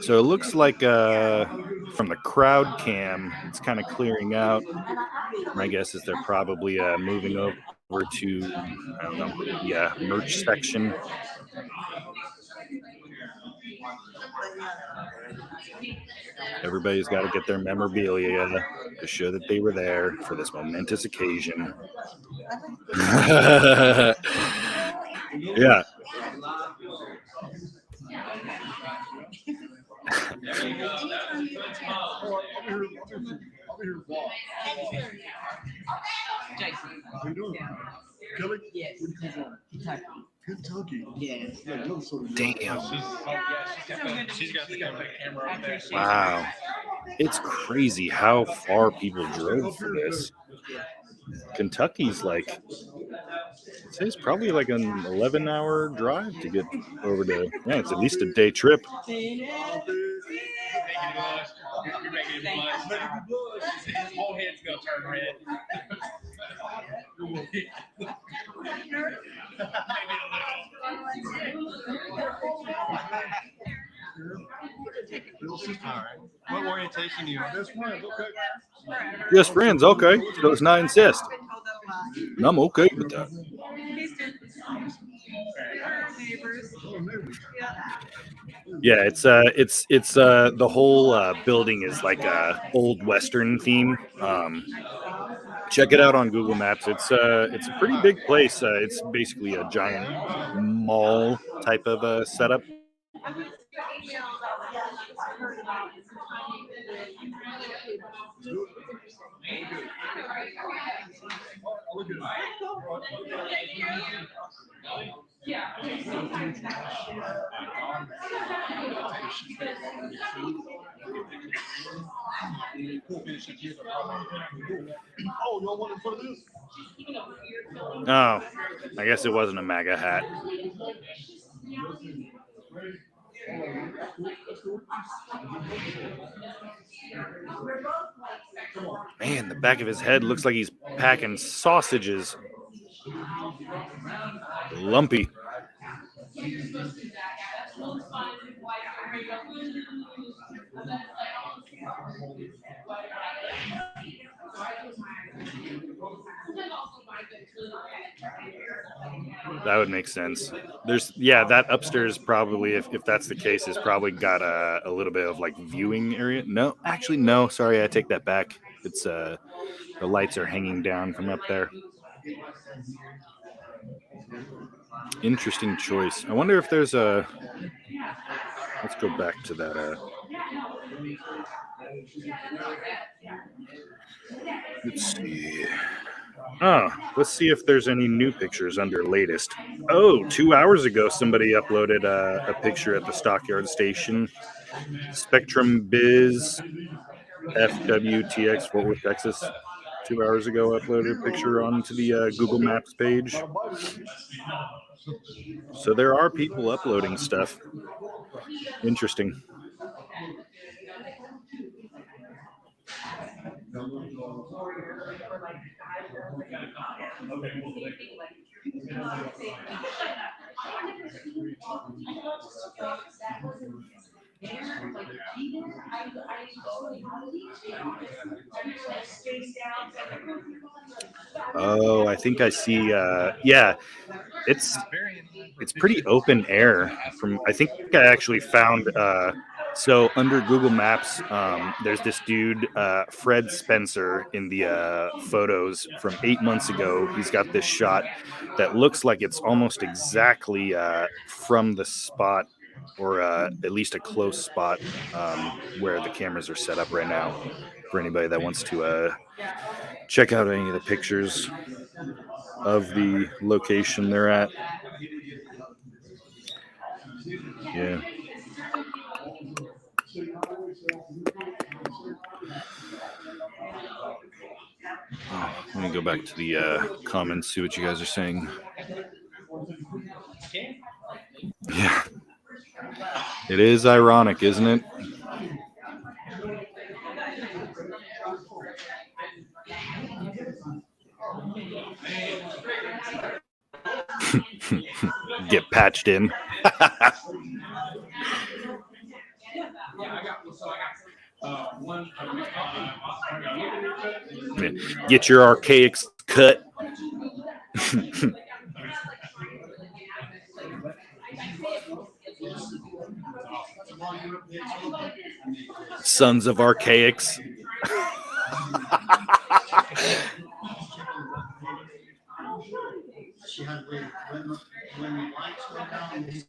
So it looks like from the crowd cam, it's kind of clearing out. My guess is they're probably moving over to, I don't know, merch section. Everybody's got to get their memorabilia to show that they were there for this momentous occasion. Yeah. How you doing? Kelly? Yes. Where you come from? Kentucky. Yes. Yeah, another sort of. Damn. She's got the camera up there. Wow. It's crazy how far people drove for this. Kentucky's like, I'd say it's probably like an 11-hour drive to get over to, yeah, it's at least a day trip. You're making it blush. His whole head's gonna turn red. All right. What orientation do you want? That's right. Okay. Just friends, okay. So it's not incest. And I'm okay with that. Yeah, it's the whole building is like a old Western theme. Check it out on Google Maps. It's a pretty big place. It's basically a giant mall type of setup. Oh, y'all want for this? Oh, I guess it wasn't a MAGA hat. Man, the back of his head looks like he's packing sausages. Lumpy. That would make sense. That upstairs probably, if that's the case, has probably got a little bit of like viewing area. No, actually, no. Sorry, I take that back. It's the lights are hanging down from up there. Interesting choice. I wonder if there's a. Let's go back to that. Let's see. Let's see if there's any new pictures under latest. Oh, 2 hours ago, somebody uploaded a picture at the Stockyard Station. Spectrum Biz FWTX, Fort Worth, Texas. 2 hours ago, uploaded a picture onto the Google Maps page. So there are people uploading stuff. Interesting. Oh, I think I see. Yeah, it's pretty open air. I think I actually found. So under Google Maps, there's this dude, Fred Spencer, in the photos from 8 months ago. He's got this shot that looks like it's almost exactly from the spot, or at least a close spot where the cameras are set up right now. For anybody that wants to check out any of the pictures of the location they're at. Yeah. Let me go back to the comments, see what you guys are saying. Yeah. It is ironic, isn't it? Get patched in. Get your Archaix cut. Sons of Archaix. When the lights go down, these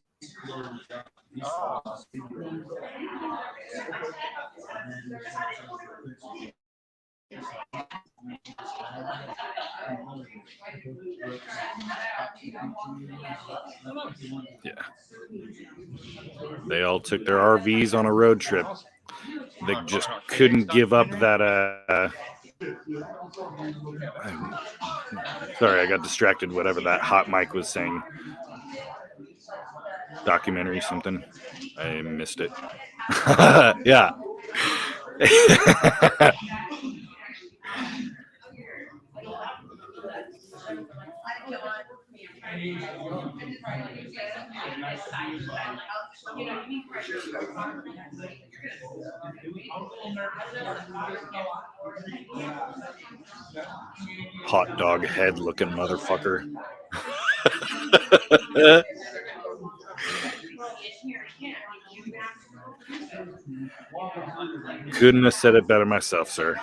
Yeah. They all took their RVs on a road trip. They just couldn't give up that. Sorry, I got distracted. Whatever that hot mic was saying. Documentary something. I missed it. Yeah. Hot dog head looking motherfucker. Couldn't have said it better myself, sir.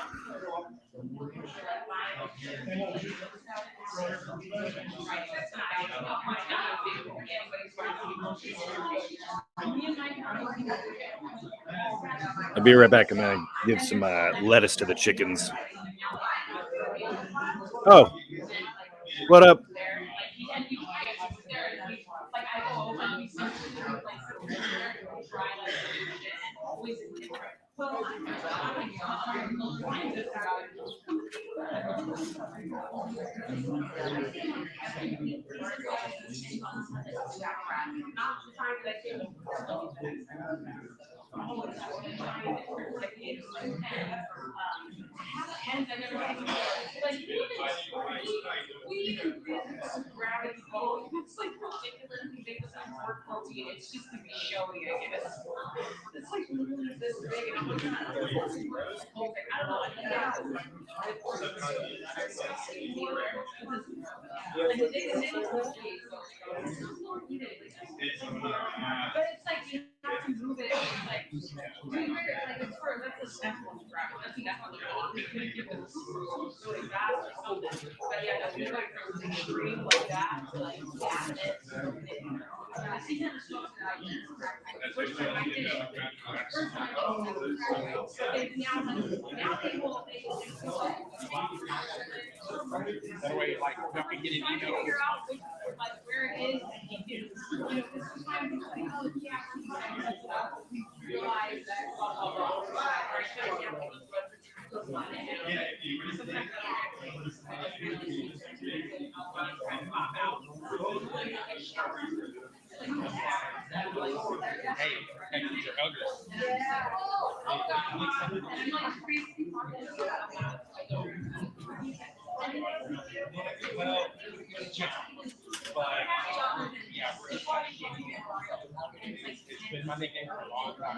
I'll be right back. I'm gonna give some lettuce to the chickens. Oh, what up? It's just gonna be showy, I guess. It's like literally this big. And I'm looking at it. I don't know. But it's like you have to move it. It's like it's for that's a step one grab. I think that's what they're gonna give us really fast or something. But yeah, that's like from the extreme like that to like that. I see kind of stuff that I use. First time I did it. First time I did it. So now they will. That way, like, you can get an Trying to email. figure out which, like where it is and you can, because sometimes it's like, oh yeah, we realize that blah blah blah. Right, so yeah, Hey, it's your elders. Well, but yeah, it's been my nickname for a long time.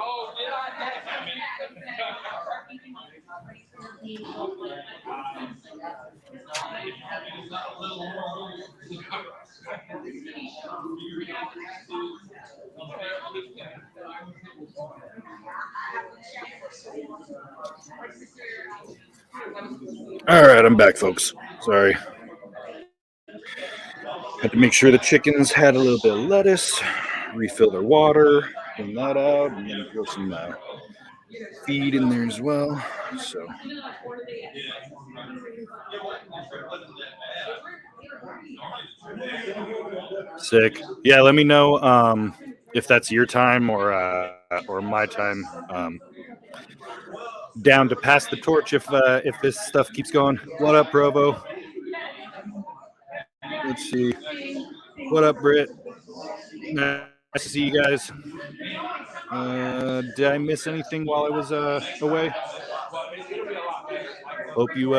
Oh, did I? All right, I'm back, folks. Sorry. Had to make sure the chickens had a little bit of lettuce, refill their water, clean that out, and then throw some feed in there as well. So sick. Yeah, let me know if that's your time or my time. Down to pass the torch if this stuff keeps going. What up, Provo? Let's see. What up, Britt? Nice to see you guys. Did I miss anything while I was away? Hope you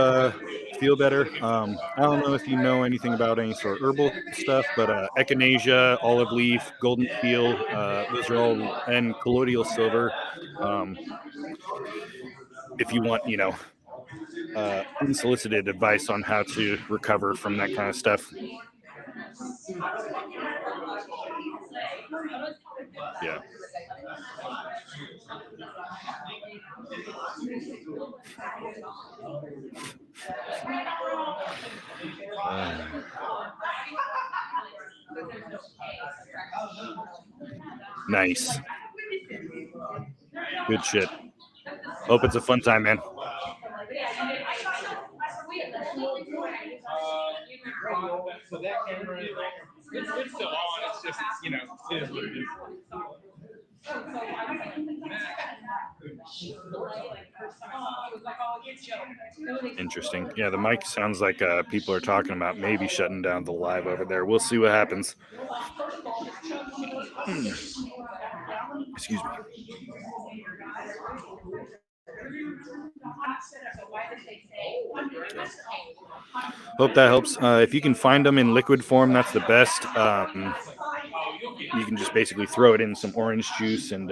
feel better. I don't know if you know anything about any sort of herbal stuff, but echinacea, olive leaf, golden peel, those are all, and colloidal silver. If you want, unsolicited advice on how to recover from that kind of stuff. Yeah. Nice. Good shit. Hope it's a fun time, man. So that camera, it's still on. It's just, it is what it is. Interesting. Yeah, the mic sounds like people are talking about maybe shutting down the live over there. We'll see what happens. Excuse me. Hope that helps. If you can find them in liquid form, that's the best. You can just basically throw it in some orange juice and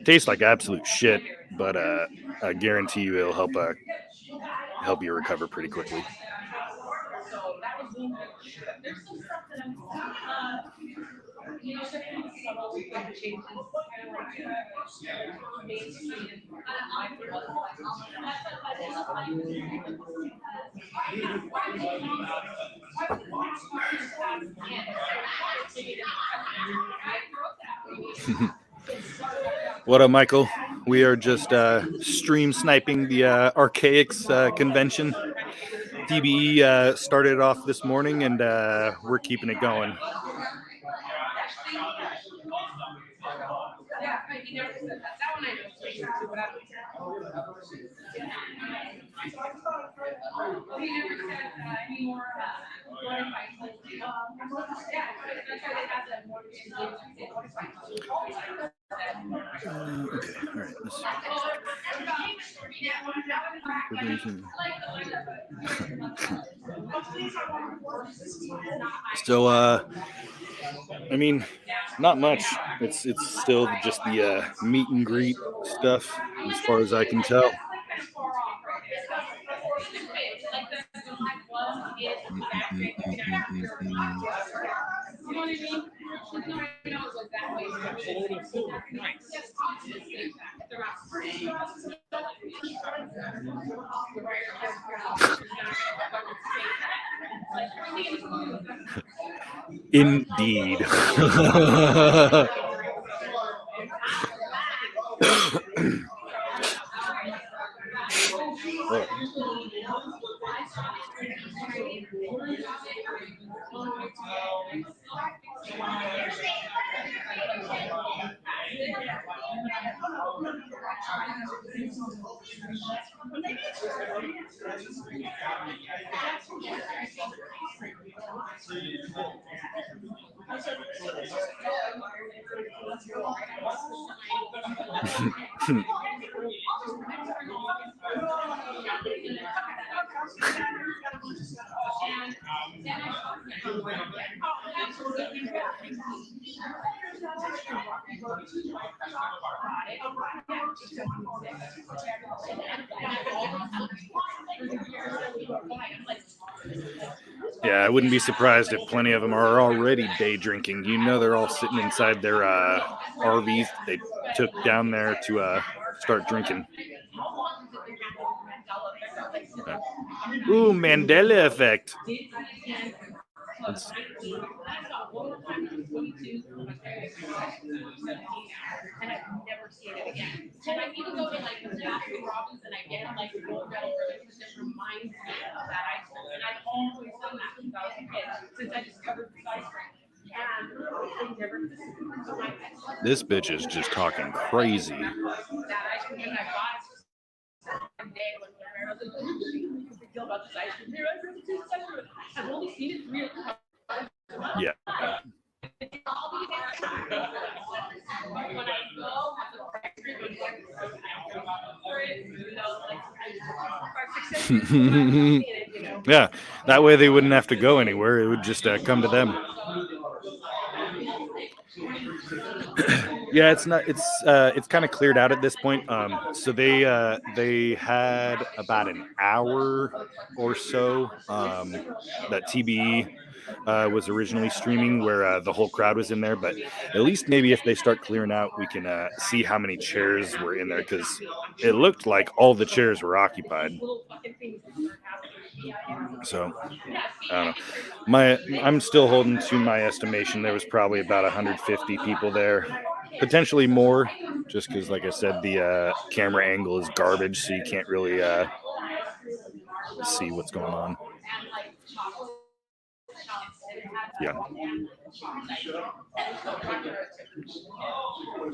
tastes like absolute shit, but I guarantee you it'll help you recover pretty quickly. What up, Michael? We are just stream sniping the Archaix convention. TBE started off this morning, and we're keeping it going. Okay, all right. Let's so, I mean, not much. It's still just the meet and greet stuff, as far as I can tell. Indeed. Oh. Yeah, wouldn't be surprised if plenty of them are already day drinking. You know, they're all sitting inside their RVs they took down there to start drinking. Ooh, Mandela effect. It's- And I've never seen it again. And I even go to like the Baskin Robbins and I get like gold medal burgers that reminds me of that ice cream. And I've always done that since I was a kid, since I discovered this ice cream. And they never disappeared. So my This bitch is just talking crazy. that ice cream and I bought it one day when I was like, "You big deal about this ice cream. Here, I've never seen this ice cream. I've only seen it 3 or 4 times." Yeah. Yeah, that way they wouldn't have to go anywhere. It would just come to them. Yeah, it's not. It's kind of cleared out at this point. So they had about an hour or so that TBE was originally streaming, where the whole crowd was in there. But at least maybe if they start clearing out, we can see how many chairs were in there, because it looked like all the chairs were occupied. So I don't know. I'm still holding to my estimation. There was probably about 150 people there, potentially more, just because, like I said, the camera angle is garbage, so you can't really see what's going on. Yeah. Why would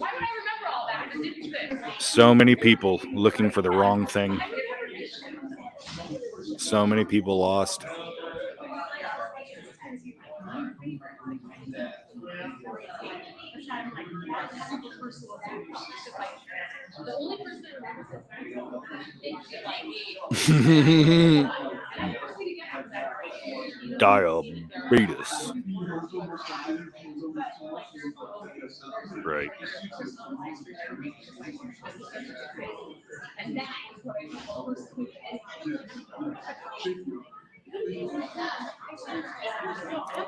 I remember all that? I just didn't fit. So many people looking for the wrong thing. So many people lost. Diabetes. Right.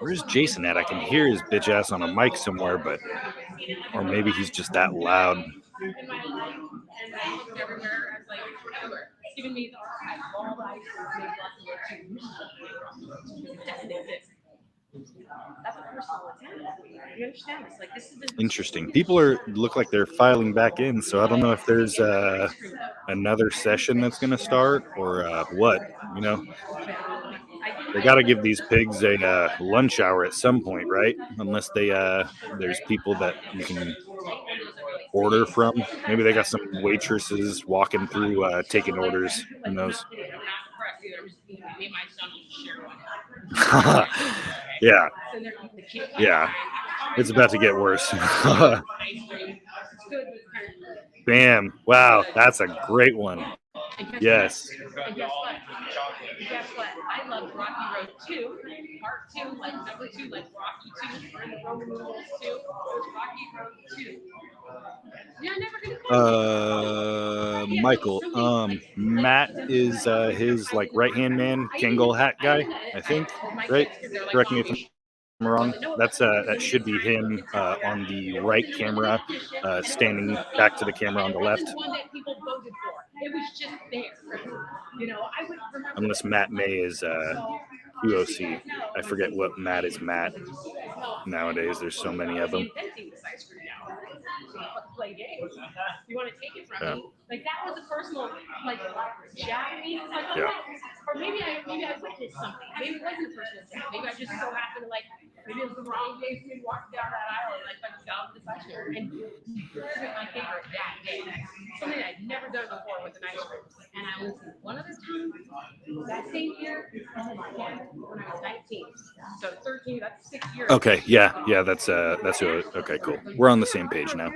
Where's Jason at? I can hear his bitch ass on a mic somewhere, but or maybe he's just that loud. In my life, and I looked everywhere. I was like, everywhere. Even me, the Archaix, all the ice cream made lots of That's a personal attack. You understand? It's like this is Interesting. People look like they're filing back in, so I don't know if there's another session that's going to start or what. You know, they got to give these pigs a lunch hour at some point, right? Unless there's people that you can order from. Maybe they got some waitresses walking through taking orders. Who knows? Yeah. Yeah. It's about to get worse. Bam. Wow. That's a great one. Yes. And guess what? Guess what? I love Rocky Road 2, part 2, like number 2, like Rocky 2, or in the Roman numerals 2. It's Rocky Road 2. You're never gonna Michael. Matt is his like right hand man, Kangol hat guy, I think. Right? Correct me if I'm wrong. That should be him on the right camera, standing back to the camera on the left. It was just there. You know, I would remember. Unless Matt May is QOC. I forget what Matt is Matt. Nowadays, there's so many of them. Play games. You want to take it from me? Like that was a personal, like jab me. Like, oh, Yeah. or maybe I witnessed something. Maybe it wasn't a personal jab. Maybe I just so happened to like. Maybe it was the wrong day for me to walk down that aisle and like fell the ice cream. And this is my favorite that day. Something I'd never done before with an ice cream. And I was one other time that same year and again when I was 19. So 13, that's 6 years. Okay, yeah, that's okay, cool. We're on the same page now.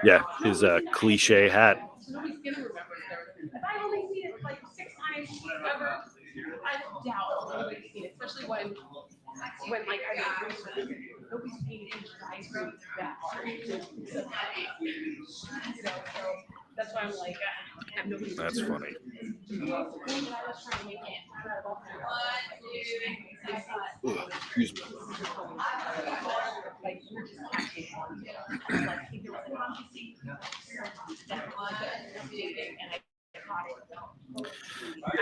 Yeah, his cliche hat. Nobody's gonna remember it. If I only see it like 6 times ever, I doubt nobody's seen it, especially when like I mean research. Nobody's paying attention to ice cream that. You know, so that's why I'm like, I have nobody. That's funny. Ugh, excuse me.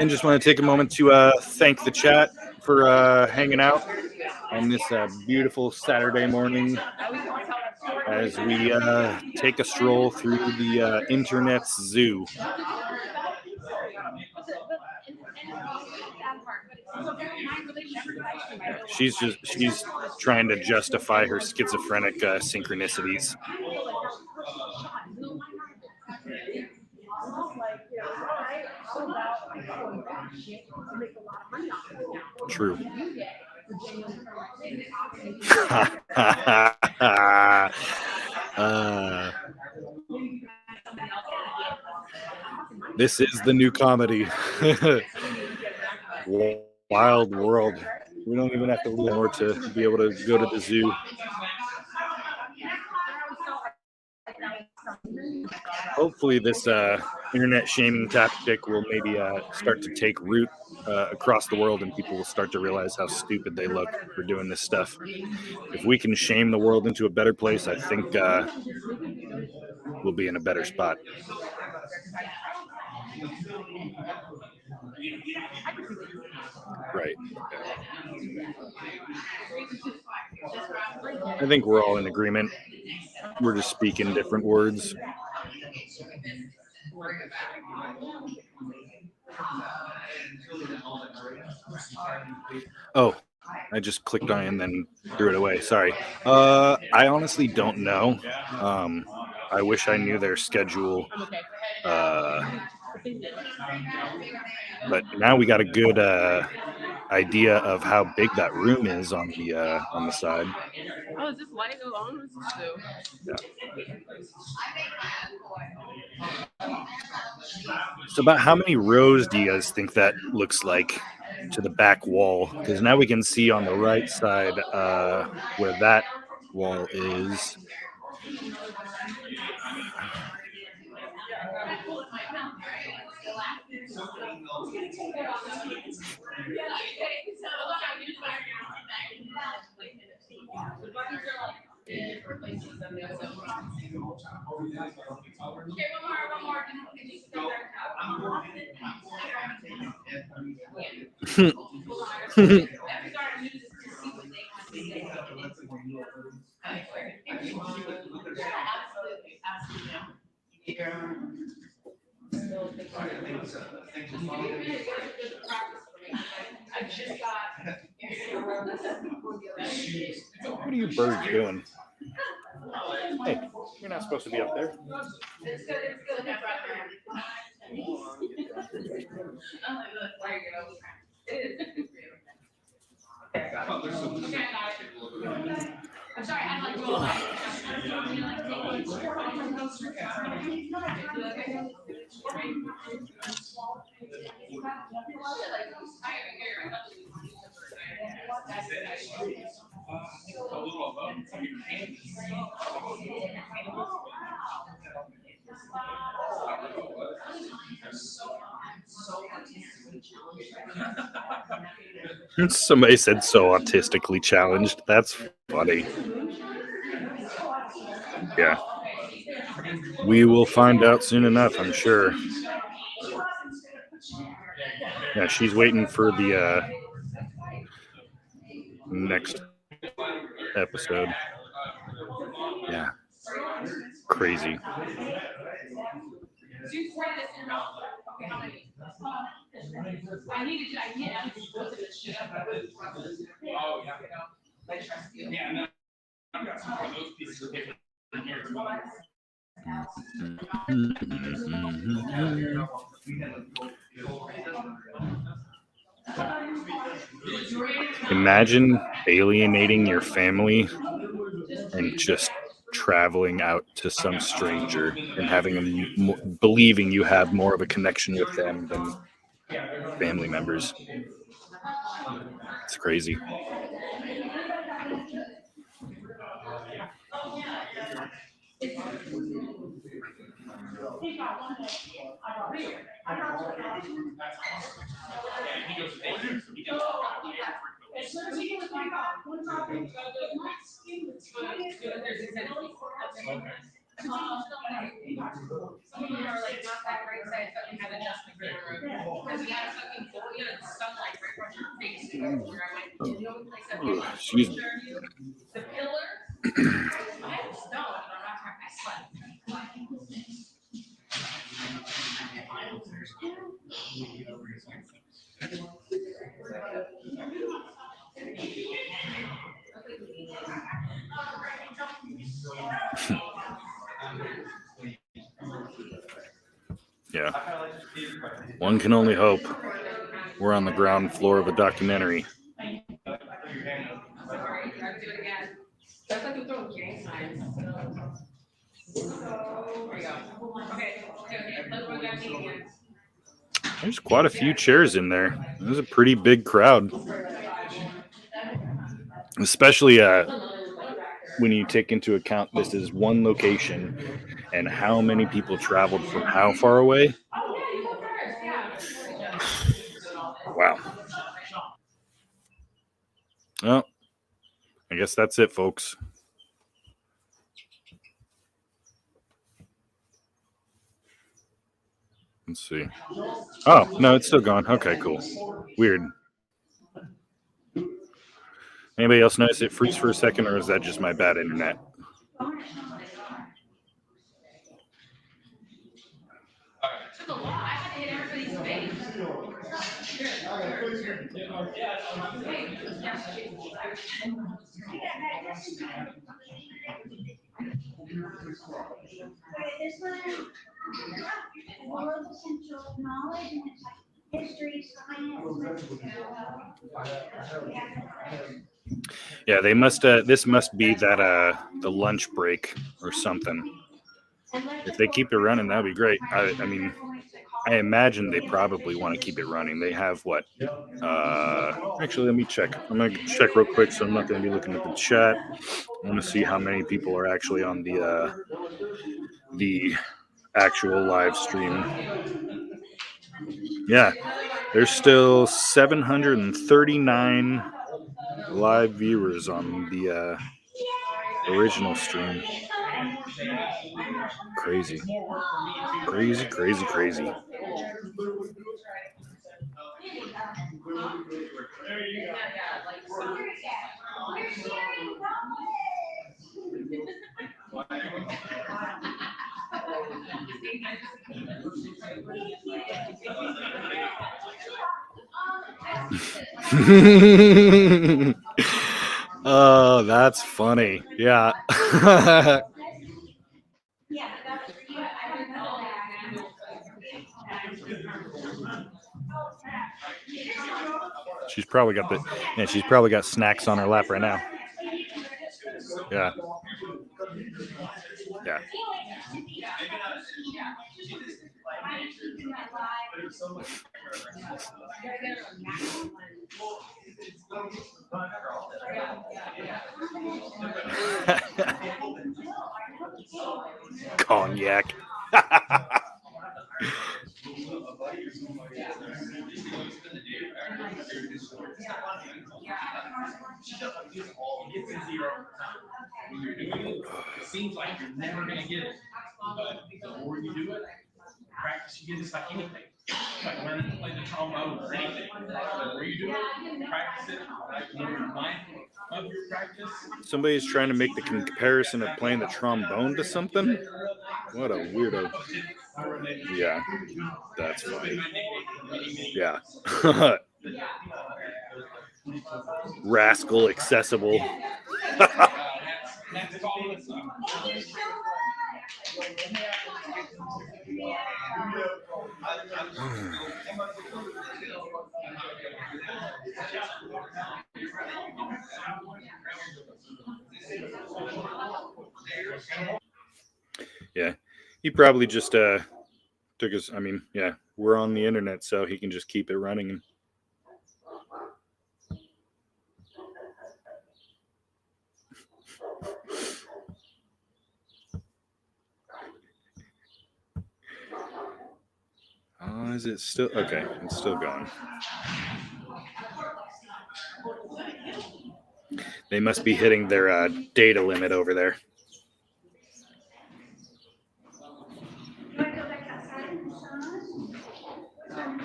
And just want to take a moment to thank the chat for hanging out on this beautiful Saturday morning as we take a stroll through the internet's zoo. She's trying to justify her schizophrenic synchronicities. True. This is the new comedy. Wild world. We don't even have to leave more to be able to go to the zoo. Hopefully this internet shaming tactic will maybe start to take root across the world, and people will start to realize how stupid they look for doing this stuff. If we can shame the world into a better place, I think we'll be in a better spot. Right. I think we're all in agreement. We're just speaking different words. Oh, I just clicked on it and then threw it away. Sorry. I honestly don't know. I wish I knew their schedule. But now we got a good idea of how big that room is on the side. Oh, is this light alone? Is this blue? So about how many rows do you guys think that looks like to the back wall? Because now we can see on the right side where that wall is. What are you birds doing? Hey, you're not supposed to be up there. I'm sorry, I like roll Somebody said so autistically challenged. That's funny. Yeah. We will find out soon enough, I'm sure. Yeah, she's waiting for the next episode. Yeah. Crazy. I needed to, I can't. Yeah, no. I've got some of those pieces of paper in here. Imagine alienating your family and just traveling out to some stranger and having them believing you have more of a connection with them than family members. It's crazy. As soon as he was like, one topic, some of them are like not that great size, but we have adjustment for because we had a fucking we had sunlight right across your face. Where I went, the only place I went, Excuse me. the pillar. I was stoned, and I'm not trying to sweat. Yeah. One can only hope. We're on the ground floor of a documentary. Sorry, I'll do it again. That's like a throw gang signs. There we go. Okay, let's go down again. There's quite a few chairs in there. There's a pretty big crowd. Especially when you take into account this is one location and how many people traveled from how far away. Wow. Well, I guess that's it, folks. Let's see. Oh, no, it's still gone. Okay, cool. Weird. Anybody else notice it freeze for a second, or is that just my bad internet? Yeah, they must. This must be that the lunch break or something. If they keep it running, that'd be great. I mean, I imagine they probably want to keep it running. They have what? Actually, let me check. I'm gonna check real quick, so I'm not gonna be looking at the chat. I want to see how many people are actually on the actual live stream. Yeah, there's still 739 live viewers on the original stream. Crazy. Crazy, crazy, crazy. Oh, that's funny. Yeah. She's probably got snacks on her lap right now. Yeah. Yeah. Cognac. It seems like you're never gonna get it, but the more you do it, practice, you get this like anything. Like learning to play the trombone or anything. The more you do it, practice it, the more you're mindful of your practice. Somebody's trying to make the comparison of playing the trombone to something. What a weirdo. Yeah, that's funny. Yeah. Rascal accessible. Yeah, he probably just took his. I mean, yeah, we're on the internet, so he can just keep it running. Why is it still okay? It's still going. They must be hitting their data limit over there. You want to go back outside in the sun?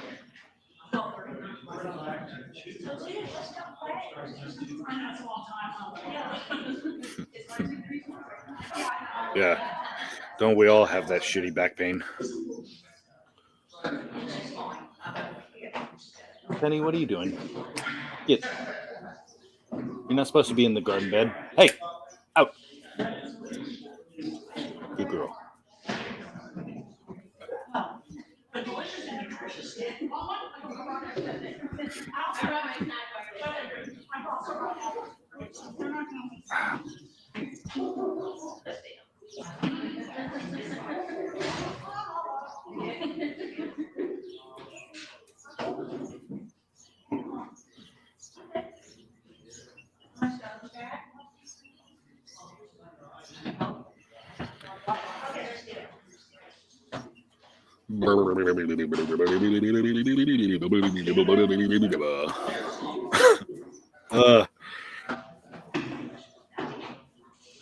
Yeah. Don't we all have that shitty back pain? Penny, what are you doing? Get. You're not supposed to be in the garden bed. Hey, out. Good girl.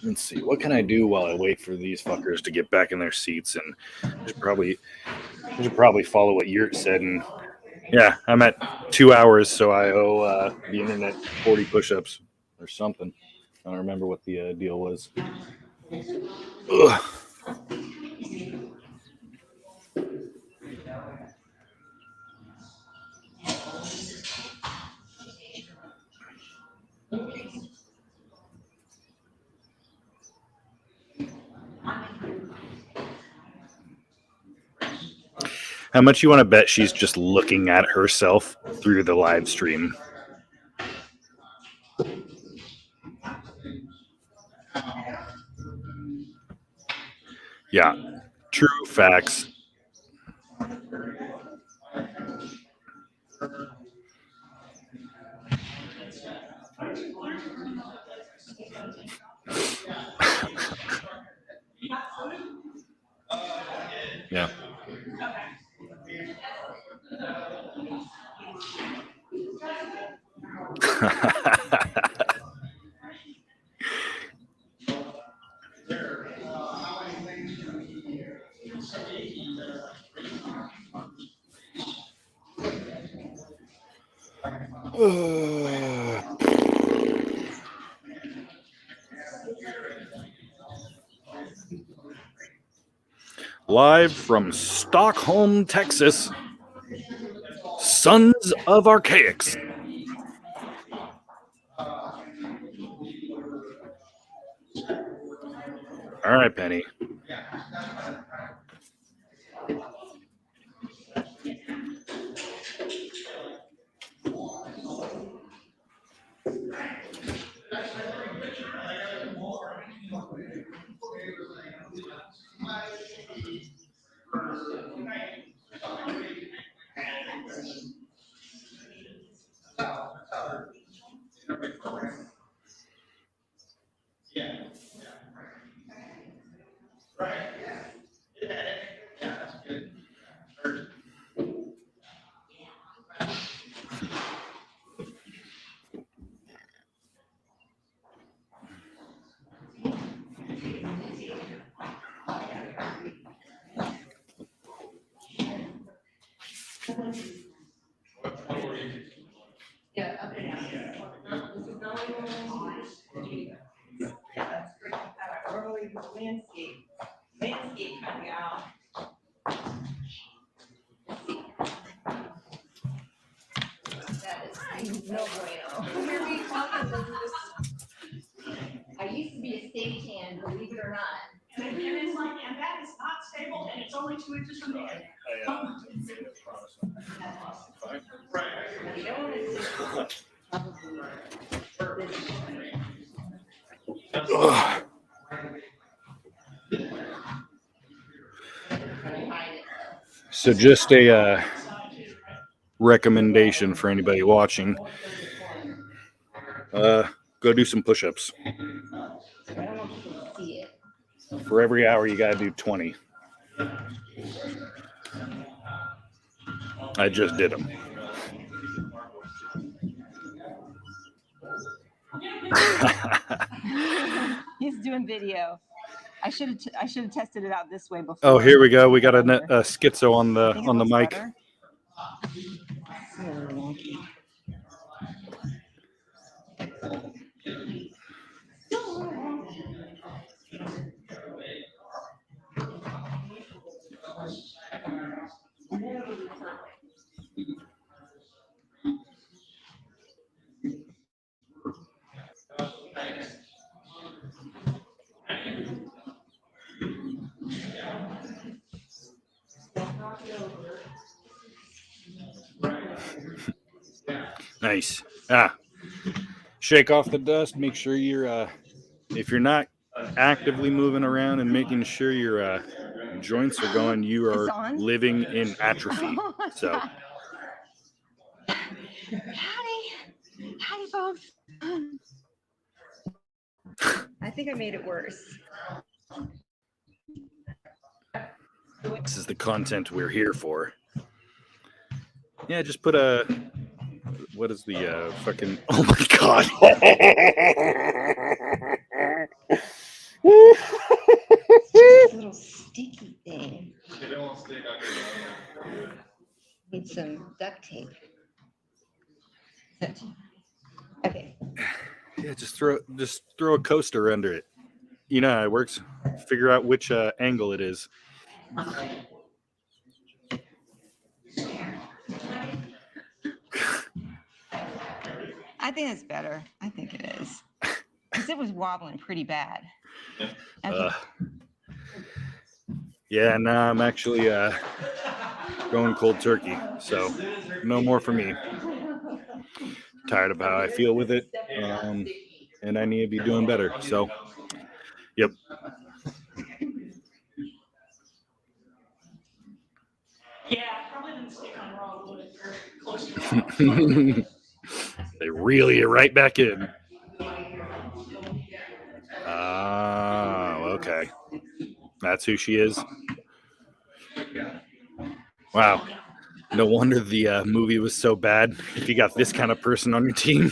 Let's see. What can I do while I wait for these fuckers to get back in their seats? And I should probably follow what Yurt said. And yeah, I'm at 2 hours, so I owe the internet 40 push-ups or something. I don't remember what the deal was. Ugh. How much you want to bet she's just looking at herself through the live stream? Yeah, true facts. Yeah. Live from Stockholm, Texas, Sons of Archaix. All right, Penny. Landscape coming out. That is no bueno. I used to be a stagehand, believe it or not. And it's like, and that is not stable, and it's only 2 inches from the edge. Ugh. So just a recommendation for anybody watching. Go do some push-ups. For every hour, you got to do 20. I just did them. He's doing video. I should have tested it out this way before. Oh, here we go. We got a schizo on I think it the looks mic. better. It's a little wonky. Nice. Shake off the dust. Make sure you're, if you're not actively moving around and making sure your joints are going, you are living in atrophy. So. Howdy, folks. I think I made it worse. This is the content we're here for. Yeah, just put what is the fucking, oh my god. This little sticky thing. Need some duct tape. Okay. Yeah, just throw a coaster under it. You know how it works. Figure out which angle it is. I think it's better. I think it is. Because it was wobbling pretty bad. Okay. Yeah, now I'm actually going cold turkey. So no more for me. Tired of how I feel with it. And I need to be doing better. So, yep. Yeah, probably didn't stick on raw wood or close to They reel you right back in. Oh, okay. That's who she is. Wow. No wonder the movie was so bad. If you got this kind of person on your team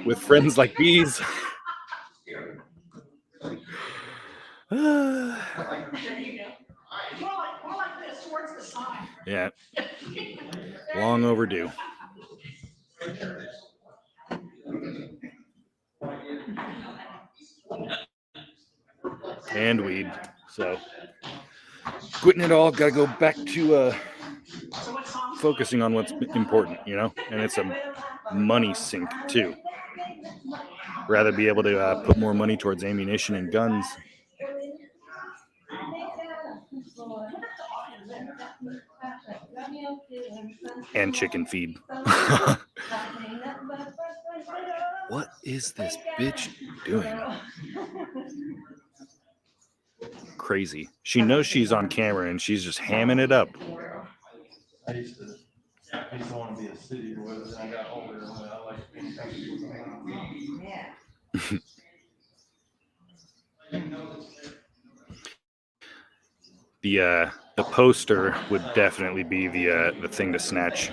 with friends like these. Yeah. Long overdue. And weed. So quitting it all, gotta go back to focusing on what's important, you know? And it's a money sink too. Rather be able to put more money towards ammunition and guns. And chicken feed. What is this bitch doing? Crazy. She knows she's on camera and she's just hamming it up. I used to want to be a city boy, but then I got older and I like being country. The poster would definitely be the thing to snatch.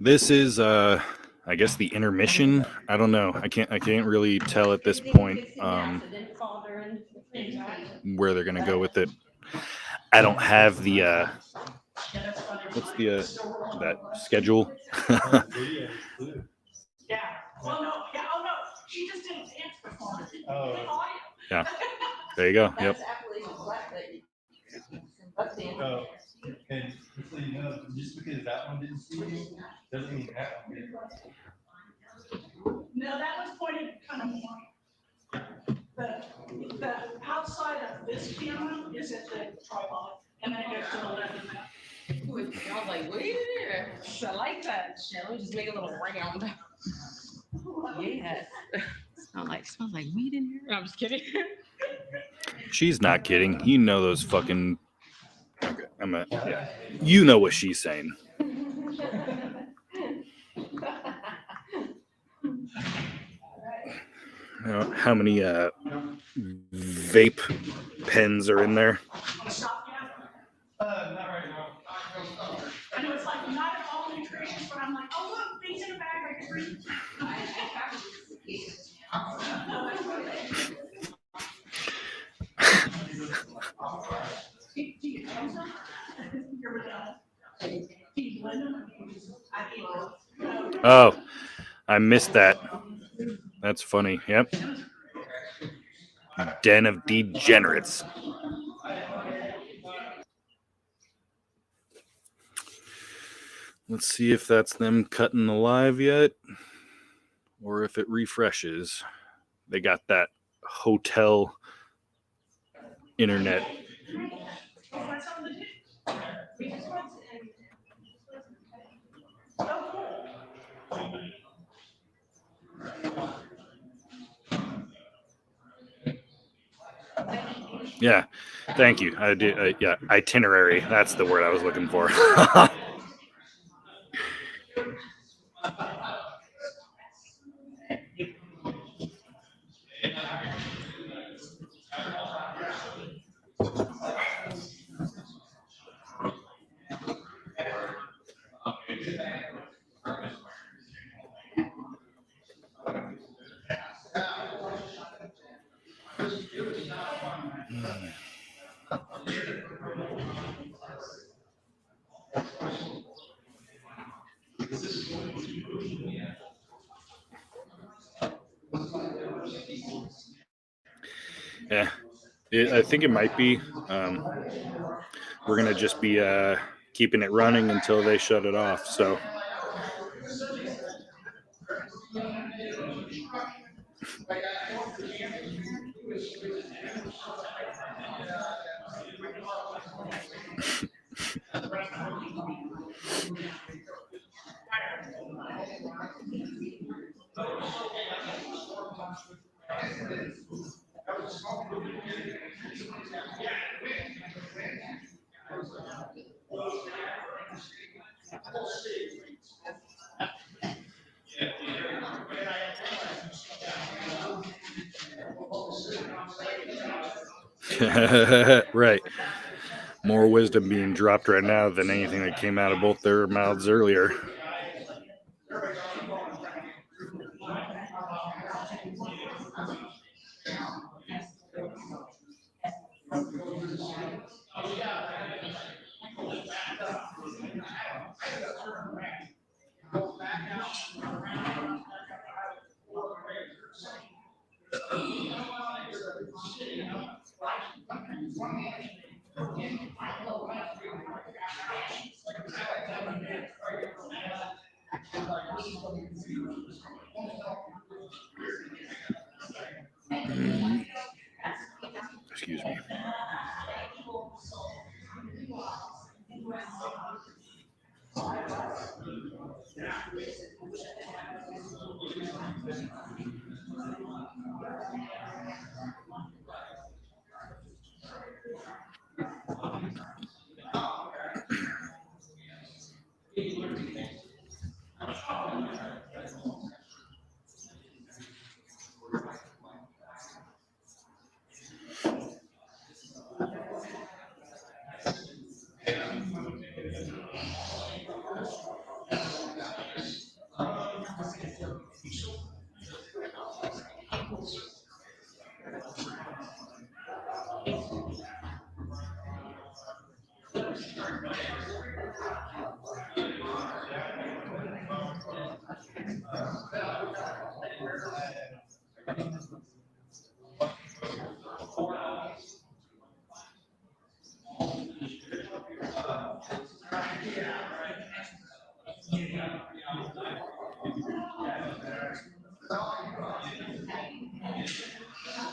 This is I guess the intermission. I don't know. I can't really tell at this point where they're gonna go with it. I don't have the what's the that schedule. Yeah. Well, no. Yeah. Oh no. She just did a dance performance. Oh. Yeah. There you go. Yep. Oh, and so you know, just because that one didn't see you doesn't mean that one did. No, that was pointed kind of more. The outside of this camera is at the tripod, and then it goes to the left of that. I was like, wait a minute. I like that. Let me just make a little round. Yes. Smells like weed in here. I'm just kidding. She's not kidding. You know those fucking. Okay, yeah. You know what she's saying. How many vape pens are in there? Not right now. I know it's like not at all nutritious, but I'm like, oh, look, things in a bag I can read. Oh, I missed that. That's funny. Yep. Den of Degenerates. Let's see if that's them cutting the live yet, or if it refreshes. They got that hotel internet. Yeah, thank you. I did. Yeah, itinerary. That's the word I was looking for. Yeah, I think it might be. We're gonna just be keeping it running until they shut it off. So. Right. More wisdom being dropped right now than anything that came out of both their mouths earlier. Excuse me.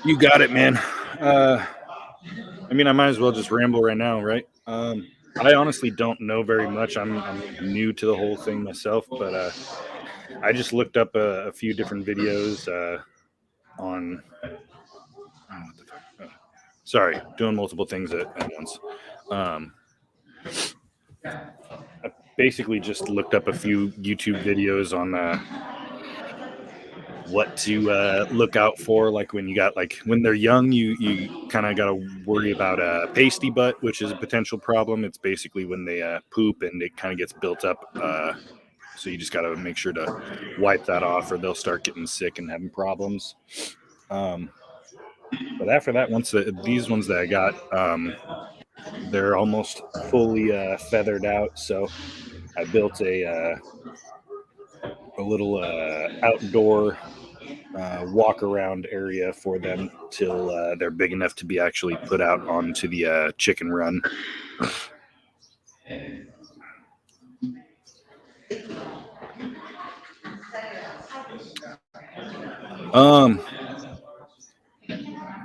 You got it, man. I mean, I might as well just ramble right now, right? I honestly don't know very much. I'm new to the whole thing myself, but I just looked up a few different videos on. Oh, what the fuck? Oh, sorry, doing multiple things at once. I basically just looked up a few YouTube videos on what to look out for. Like when when they're young, you kind of got to worry about pasty butt, which is a potential problem. It's basically when they poop and it kind of gets built up. So you just got to make sure to wipe that off, or they'll start getting sick and having problems. But after that, these ones that I got, they're almost fully feathered out. So I built a little outdoor walk around area for them till they're big enough to be actually put out onto the chicken run.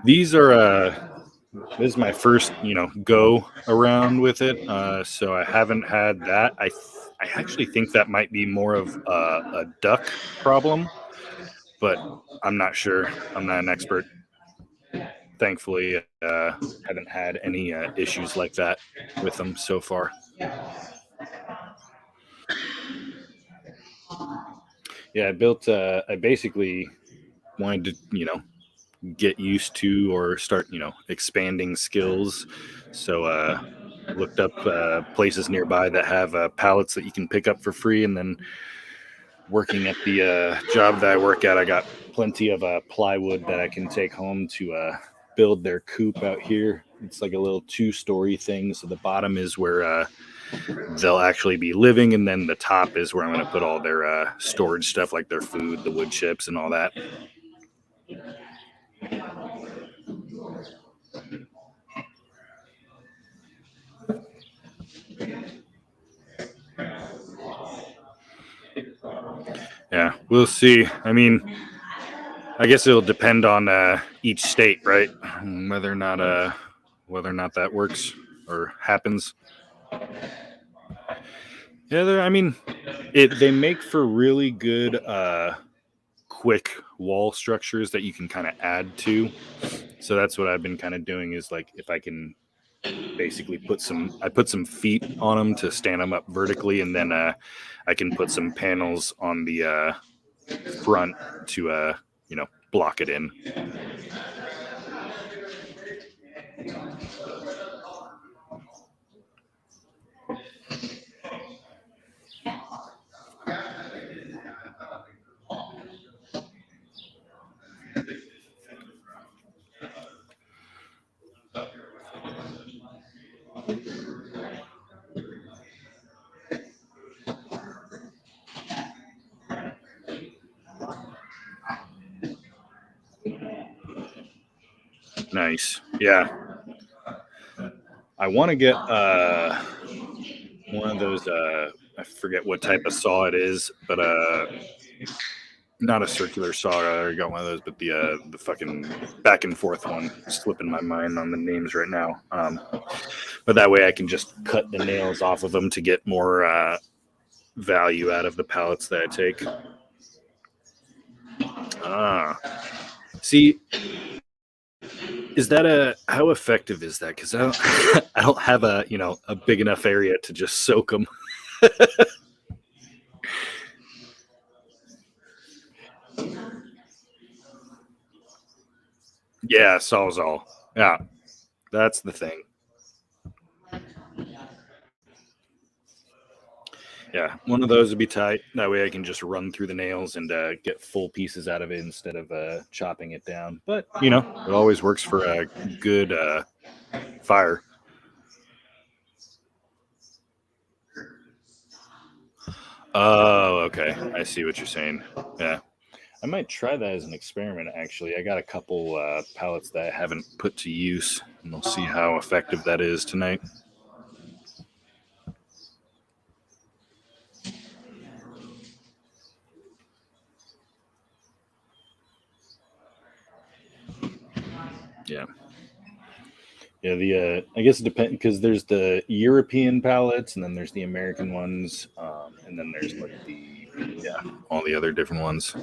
These are this is my first go around with it, so I haven't had that. I actually think that might be more of a duck problem, but I'm not sure. I'm not an expert. Thankfully, haven't had any issues like that with them so far. Yeah, I basically wanted to, get used to or start, expanding skills. So looked up places nearby that have pallets that you can pick up for free, and then working at the job that I work at, I got plenty of plywood that I can take home to build their coop out here. It's like a little 2-story thing. So the bottom is where they'll actually be living, and then the top is where I'm going to put all their storage stuff, like their food, the wood chips, and all that. Yeah, we'll see. I mean, I guess it'll depend on each state, right? Whether or not that works or happens. Yeah, I mean, they make for really good quick wall structures that you can kind of add to. So that's what I've been kind of doing, is like if I can basically put some feet on them to stand them up vertically, and then I can put some panels on the front to block it in. Nice. Yeah. I want to get one of those I forget what type of saw it is, but not a circular saw. I got one of those, but the fucking back and forth one. Slipping my mind on the names right now. But that way I can just cut the nails off of them to get more value out of the pallets that I take. See, is that how effective is that? Because I don't have a big enough area to just soak them. Yeah, Sawzall. Yeah, that's the thing. Yeah, one of those would be tight. That way I can just run through the nails and get full pieces out of it instead of chopping it down. But, it always works for a good fire. Oh, okay. I see what you're saying. Yeah. I might try that as an experiment, actually. I got a couple pallets that I haven't put to use, and we'll see how effective that is tonight. Yeah. Yeah, I guess it depends, because there's the European pallets, and then there's the American ones, and then there's like all the other different ones.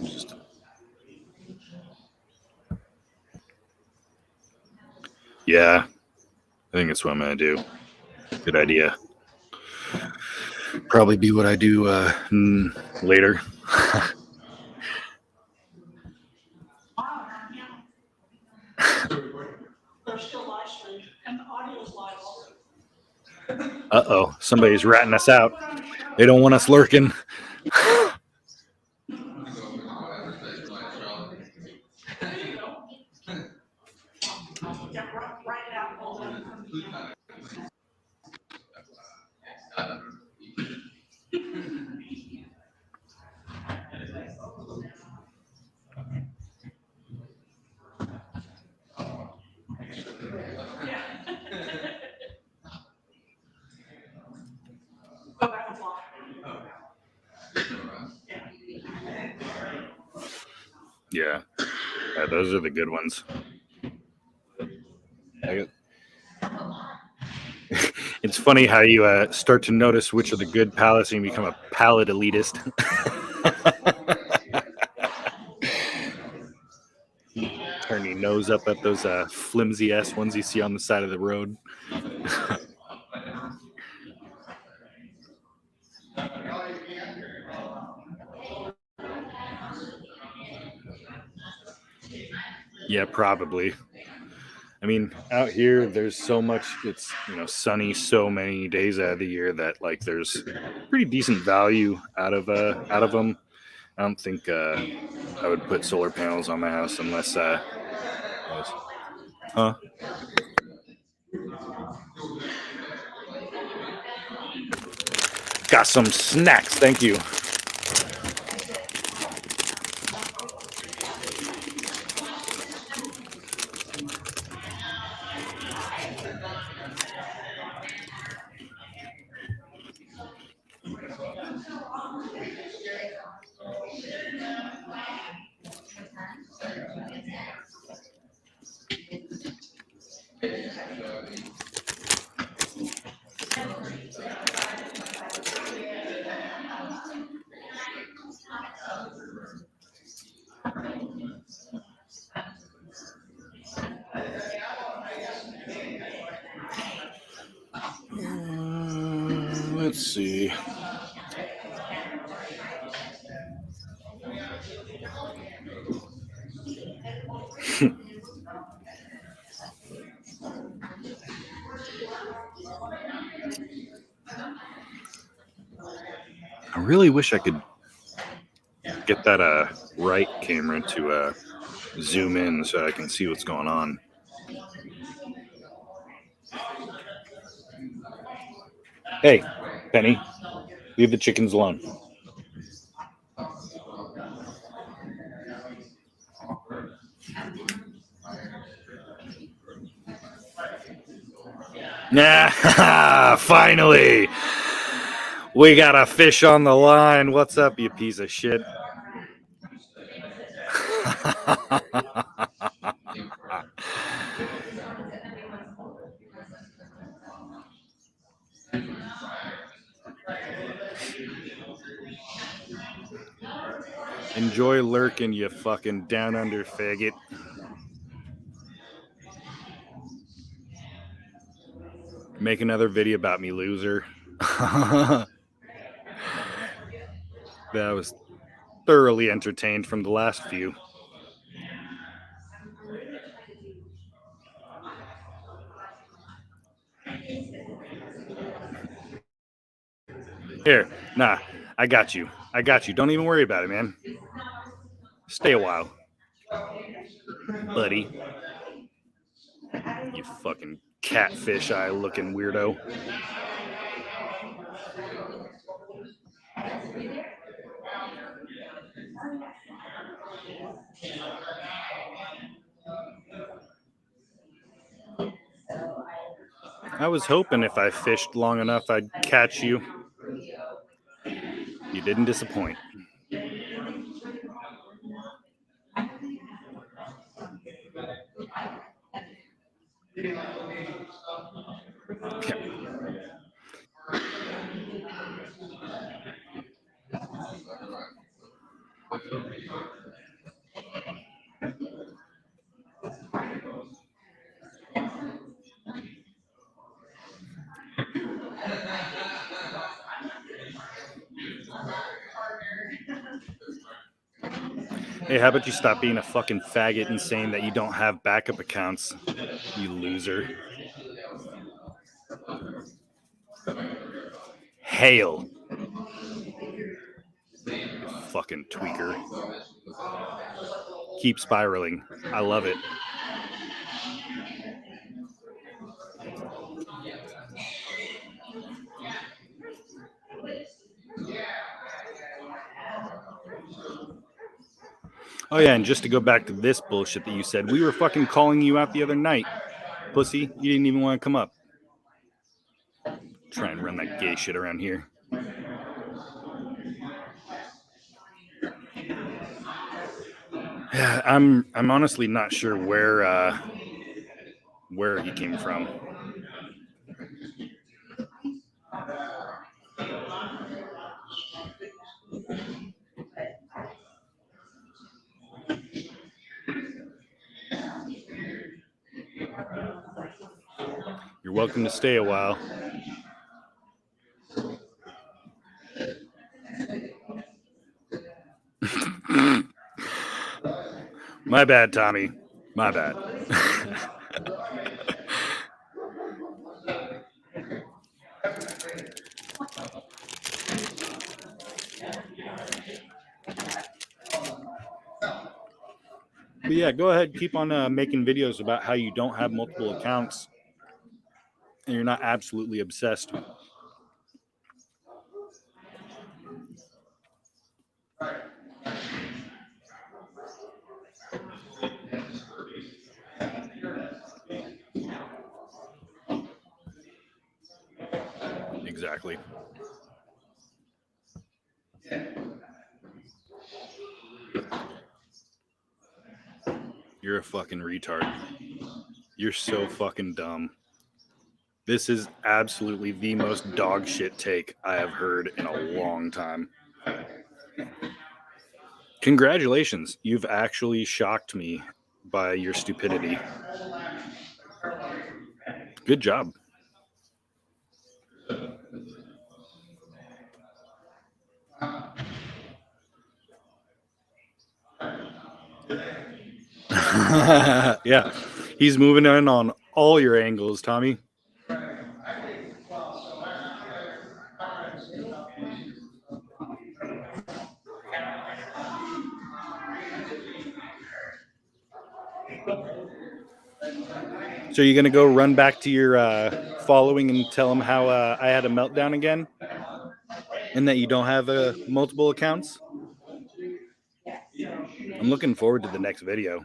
Yeah, I think that's what I'm gonna do. Good idea. Probably be what I do later. They're still live streamed and the audio's live also. Uh-oh, somebody's ratting us out. They don't want us lurking. Yeah, those are the good ones. It's funny how you start to notice which are the good palettes and you become a palette elitist. Turn your nose up at those flimsy ass ones you see on the side of the road. Yeah, probably. I mean, out here, there's so much. It's sunny so many days out of the year that like there's pretty decent value out of them. I don't think I would put solar panels on my house unless huh? Got some snacks, thank you. Let's see. I really wish I could get that right camera to zoom in so I can see what's going on. Hey, Penny, leave the chickens alone. Nah, finally! We got a fish on the line. What's up, you piece of shit? Enjoy lurking, you fucking down under faggot. Make another video about me, loser. That was thoroughly entertained from the last few. Here, nah, I got you. I got you. Don't even worry about it, man. Stay a while, buddy. You fucking catfish eye looking weirdo. I was hoping if I fished long enough I'd catch you. You didn't disappoint. Hey, how about you stop being a fucking faggot and saying that you don't have backup accounts, you loser. Hail. You fucking tweaker. Keep spiraling. I love it. Oh yeah, and just to go back to this bullshit that you said, we were fucking calling you out the other night. Pussy, you didn't even want to come up. Try and run that gay shit around here. Yeah, I'm honestly not sure where he came from. You're welcome to stay a while. My bad, Tommy. My bad. But yeah, go ahead. Keep on making videos about how you don't have multiple accounts and you're not absolutely obsessed. Exactly. You're a fucking retard. You're so fucking dumb. This is absolutely the most dog shit take I have heard in a long time. Congratulations. You've actually shocked me by your stupidity. Good job. Yeah, he's moving in on all your angles, Tommy. So you're gonna go run back to your following and tell them how I had a meltdown again, and that you don't have multiple accounts? I'm looking forward to the next video.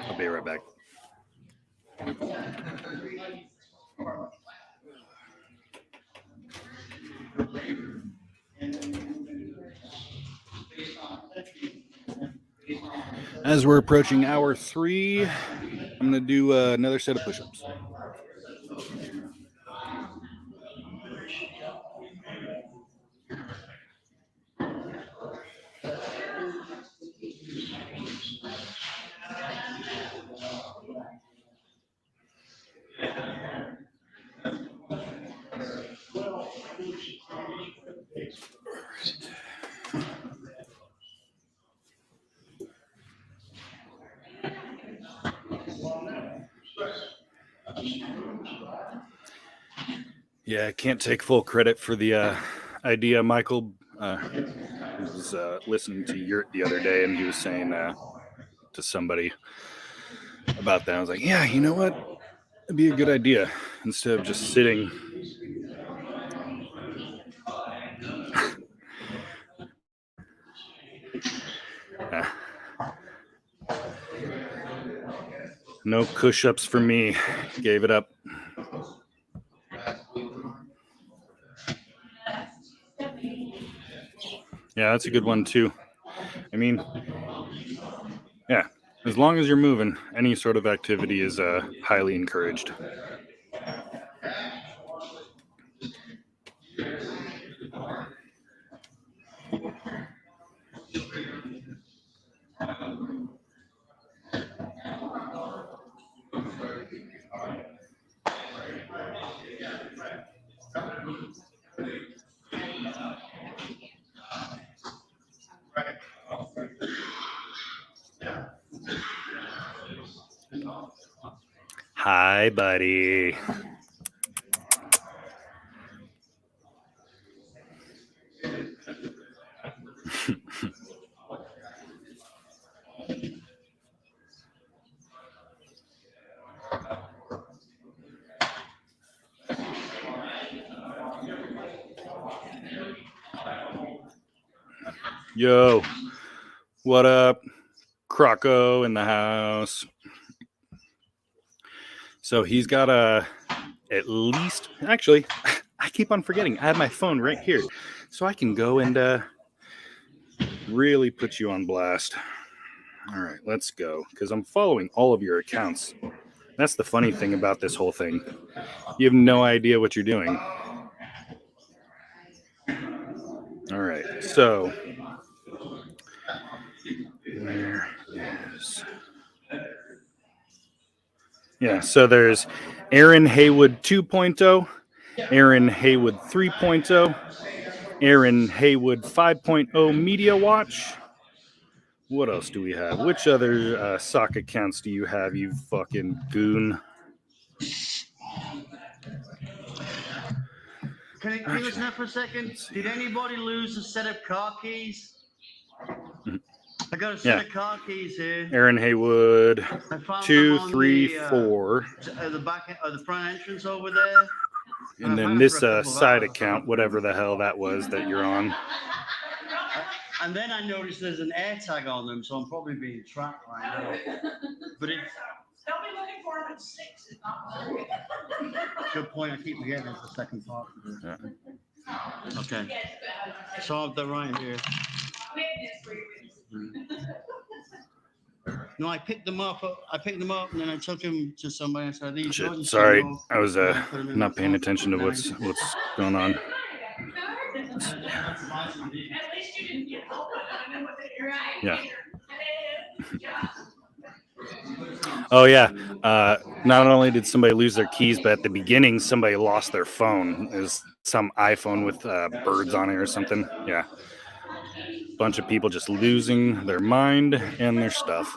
I'll be right back. As we're approaching hour 3, I'm going to do another set of push-ups. Yeah, I can't take full credit for the idea. Michael was listening to the other day, and he was saying to somebody about that. I was like, yeah, you know what? It'd be a good idea instead of just sitting. No push-ups for me. Gave it up. Yeah, that's a good one too. I mean, yeah, as long as you're moving, any sort of activity is highly encouraged. Hi, buddy. Yo, what up? Croco in the house. So he's got at least, actually, I keep on forgetting. I have my phone right here. So I can go and really put you on blast. All right, let's go. Because I'm following all of your accounts. That's the funny thing about this whole thing. You have no idea what you're doing. All right, so where is... Yeah, so there's Aaron Haywood 2.0, Aaron Haywood 3.0, Aaron Haywood 5.0 Media Watch. What else do we have? Which other sock accounts do you have, you fucking goon? Can you listen up for a second? Did anybody lose a set of car keys? I got a set of car keys here. Aaron Haywood I found 2, them on 3, the, 4. The back of the front entrance over there. And then this side account, whatever the hell that was that you're on. And then I noticed there's an air tag on them, so I'm probably being tracked right now. But it's Don't be looking for them at 6. good point. I keep forgetting it's the second part of it. Okay. So I've done right here. No, I picked them up. And then I took them to somebody and said, "These." Shit, sorry, I was not paying attention to what's going on. Yeah. Oh yeah. Not only did somebody lose their keys, but at the beginning somebody lost their phone. It was some iPhone with birds on it or something. Yeah. Bunch of people just losing their mind and their stuff.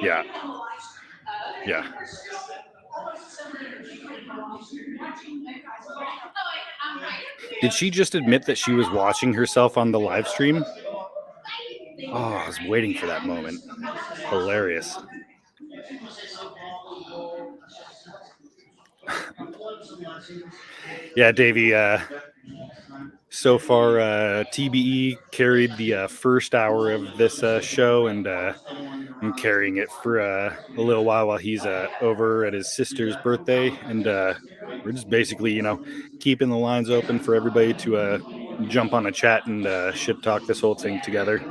Yeah. Yeah. Did she just admit that she was watching herself on the live stream? Oh, I was waiting for that moment. Hilarious. Yeah, Davey, so far, TBE carried the first hour of this show, and I'm carrying it for a little while he's over at his sister's birthday, and we're just basically, keeping the lines open for everybody to jump on a chat and shit talk this whole thing together.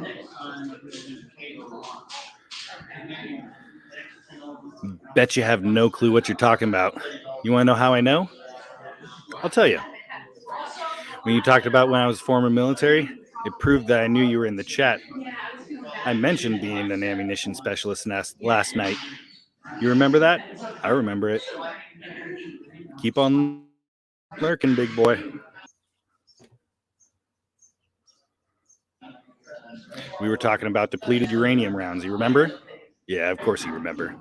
Bet you have no clue what you're talking about. You want to know how I know? I'll tell you. When you talked about when I was former military, it proved that I knew you were in the chat. I mentioned being an ammunition specialist last night. You remember that? I remember it. Keep on lurking, big boy. We were talking about depleted uranium rounds. You remember? Yeah, of course you remember.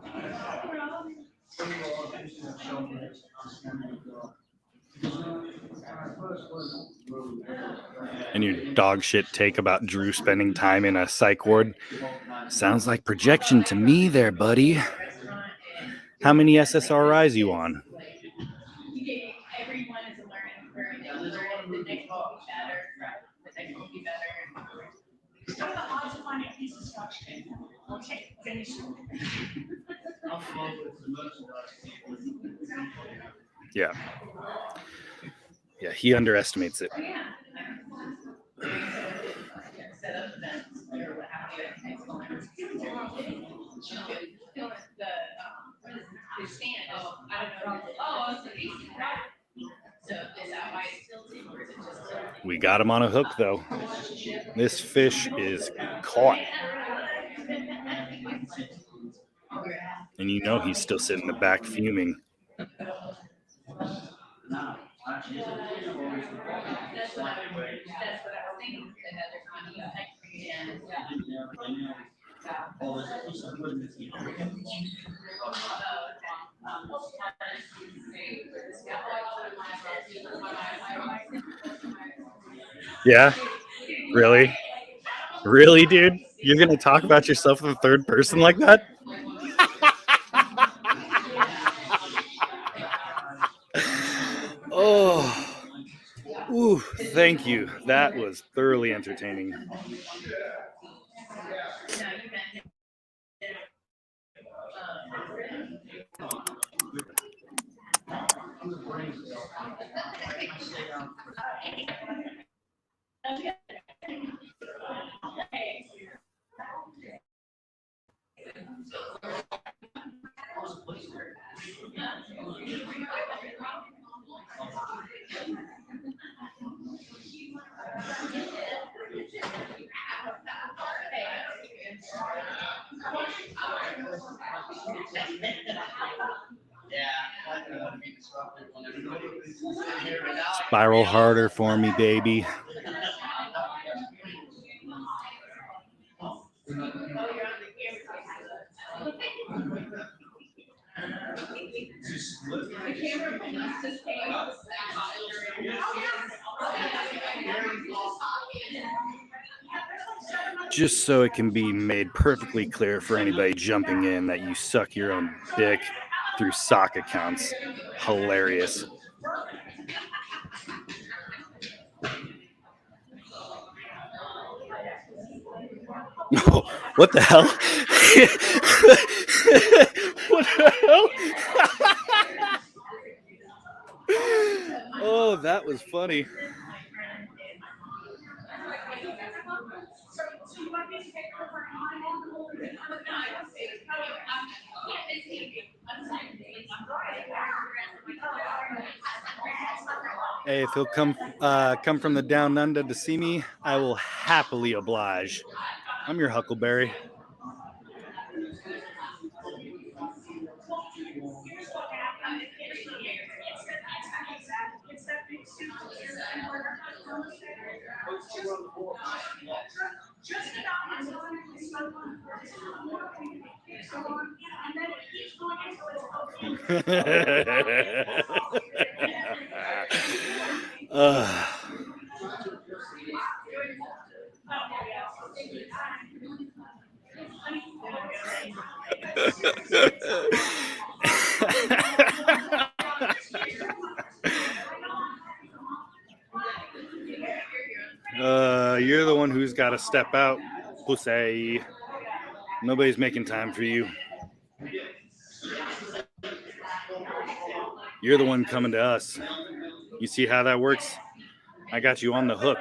And your dog shit take about Drew spending time in a psych ward. Sounds like projection to me there, buddy. How many SSRIs you on? Everyone is a learning curve. The next will be better. The next will be better. What are the odds of finding a piece of scotch tape? Okay, finish. Yeah. Yeah, he underestimates it. We got him on a hook, though. This fish is caught. And he's still sitting in the back fuming. That's what I was thinking. Yeah, really? Really, dude? You're going to talk about yourself in the third person like that? Oh, ooh, thank you. That was thoroughly entertaining. Spiral harder for me, baby. Just so it can be made perfectly clear for anybody jumping in that you suck your own dick through sock accounts. Hilarious. Oh, what the hell? What the hell? Oh, that was funny. Hey, if he'll come from the down under to see me, I will happily oblige. I'm your Huckleberry. You're the one who's got to step out, pussy. Nobody's making time for you. You're the one coming to us. You see how that works? I got you on the hook.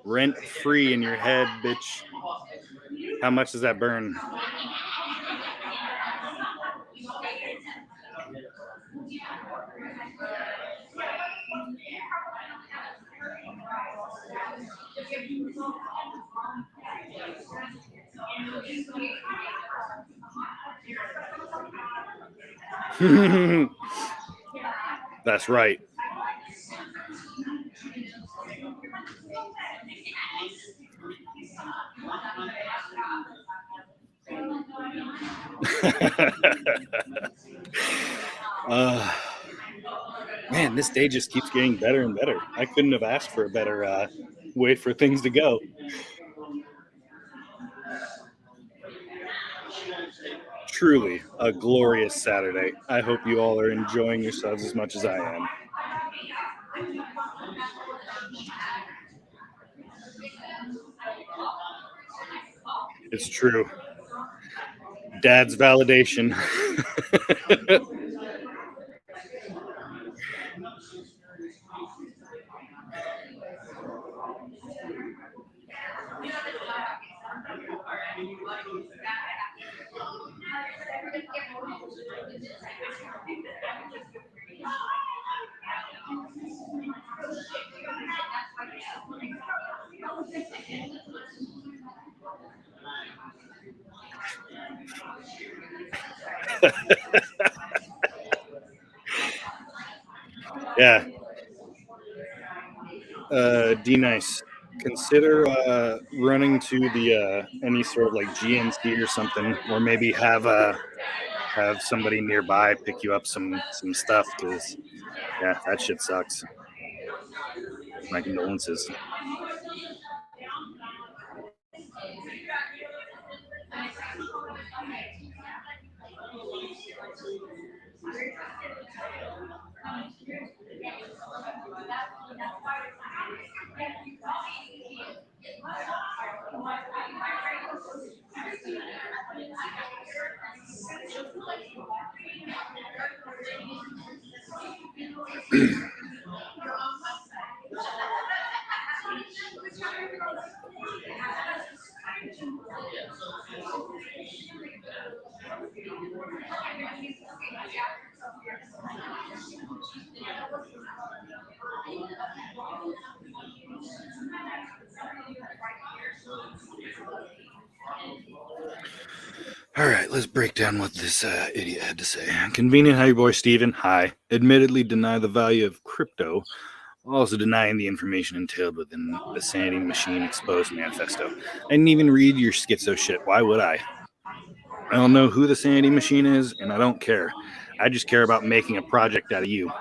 Rent free in your head, bitch. How much does that burn? That's right. Man, this day just keeps getting better and better. I couldn't have asked for a better way for things to go. Truly a glorious Saturday. I hope you all are enjoying yourselves as much as I am. It's true. Dad's validation. Yeah. D Nice. Consider running to the any sort of like GNC or something, or maybe have somebody nearby pick you up some stuff, because yeah, that shit sucks. My condolences. All right, let's break down what this idiot had to say. Convenient how your boy Steven, hi, admittedly deny the value of crypto, also denying the information entailed within the Sanity Machine Exposed manifesto. I didn't even read your schizo shit. Why would I? I don't know who the Sanity Machine is, and I don't care. I just care about making a project out of you.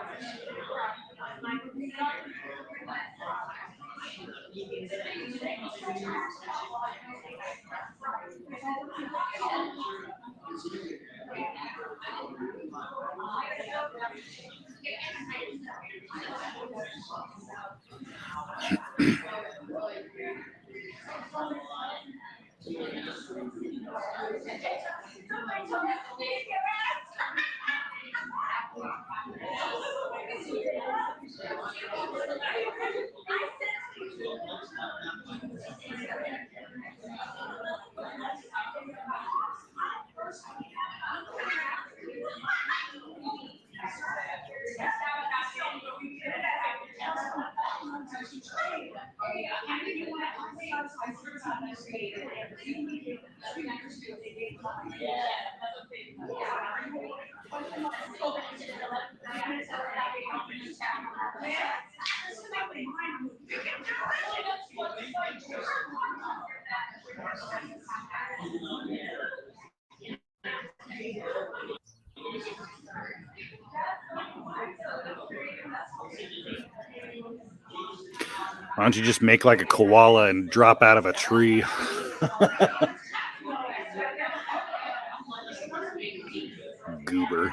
Why don't you just make like a koala and drop out of a tree? Goober.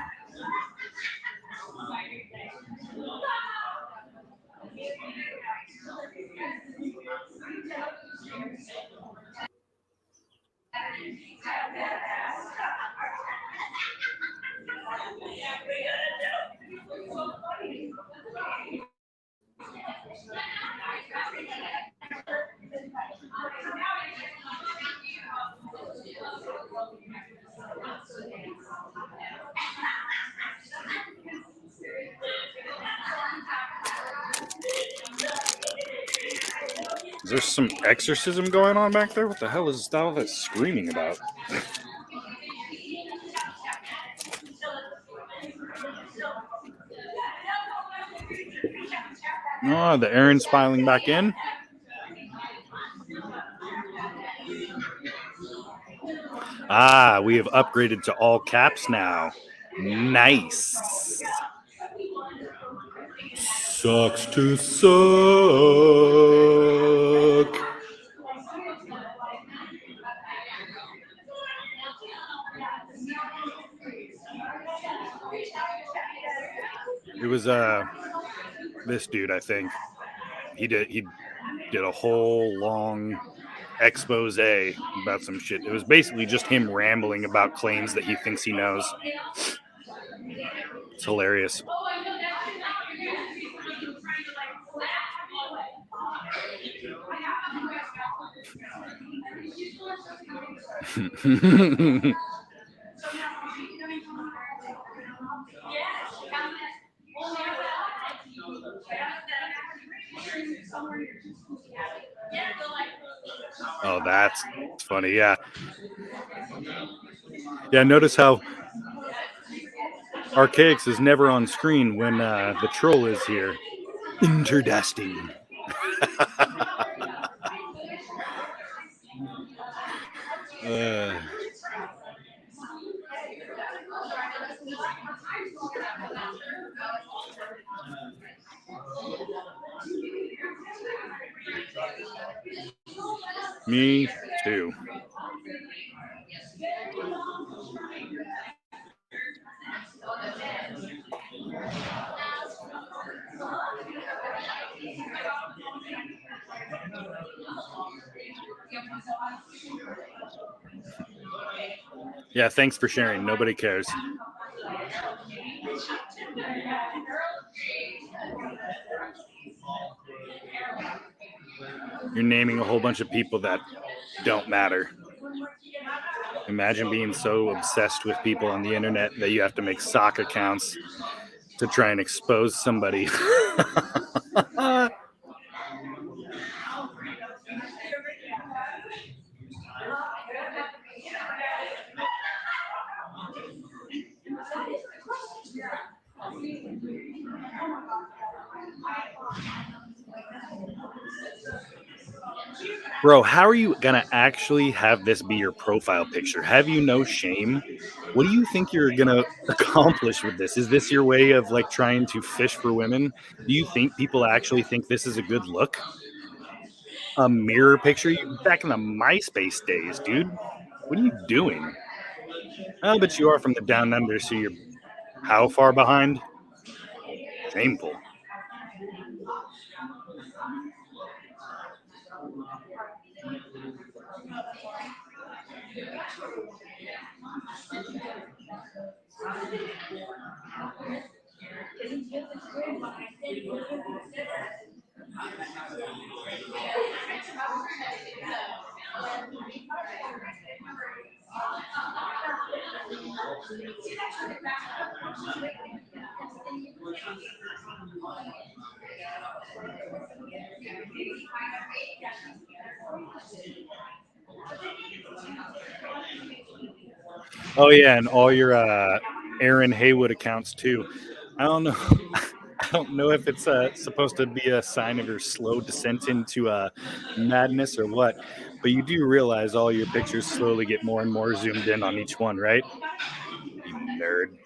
Is there some exorcism going on back there? What the hell is all that screaming about? Oh, the errand's filing back in? Ah, we have upgraded to all caps now. Nice. Sucks to suck. It was this dude, I think. He did a whole long expose about some shit. It was basically just him rambling about claims that he thinks he knows. It's hilarious. Oh, that's funny. Yeah. Yeah. Notice how Archaix is never on screen when the troll is here. Interdusting. Me too. Yeah, thanks for sharing. Nobody cares. You're naming a whole bunch of people that don't matter. Imagine being so obsessed with people on the internet that you have to make sock accounts to try and expose somebody. Bro, how are you gonna actually have this be your profile picture? Have you no shame? What do you think you're gonna accomplish with this? Is this your way of like trying to fish for women? Do you think people actually think this is a good look? A mirror picture? You back in the MySpace days, dude. What are you doing? Oh, but you are from the down under, so you're how far behind? Shameful. Oh yeah, and all your Aaron Haywood accounts too. I don't know. I don't know if it's supposed to be a sign of your slow descent into madness or what, but you do realize all your pictures slowly get more and more zoomed in on each one, right? You nerd.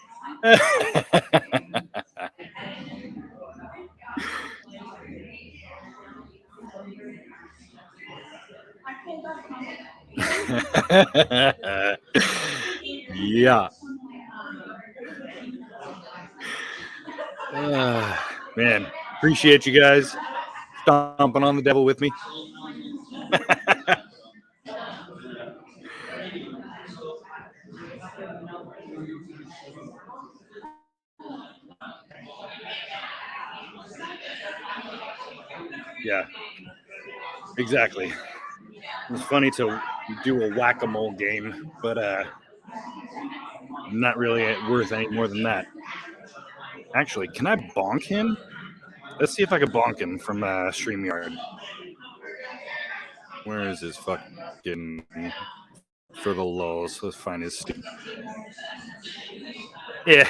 Yeah. Man, appreciate you guys stomping on the devil with me. Yeah, exactly. It's funny to do a whack-a-mole game, but not really worth any more than that. Actually, can I bonk him? Let's see if I can bonk him from StreamYard. Where is his fucking for the lulz? Let's find his Steam. Yeah.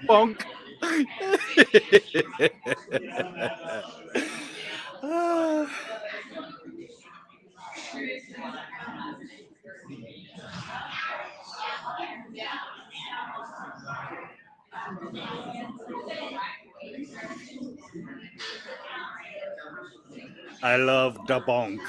Bonk. I love the bonk.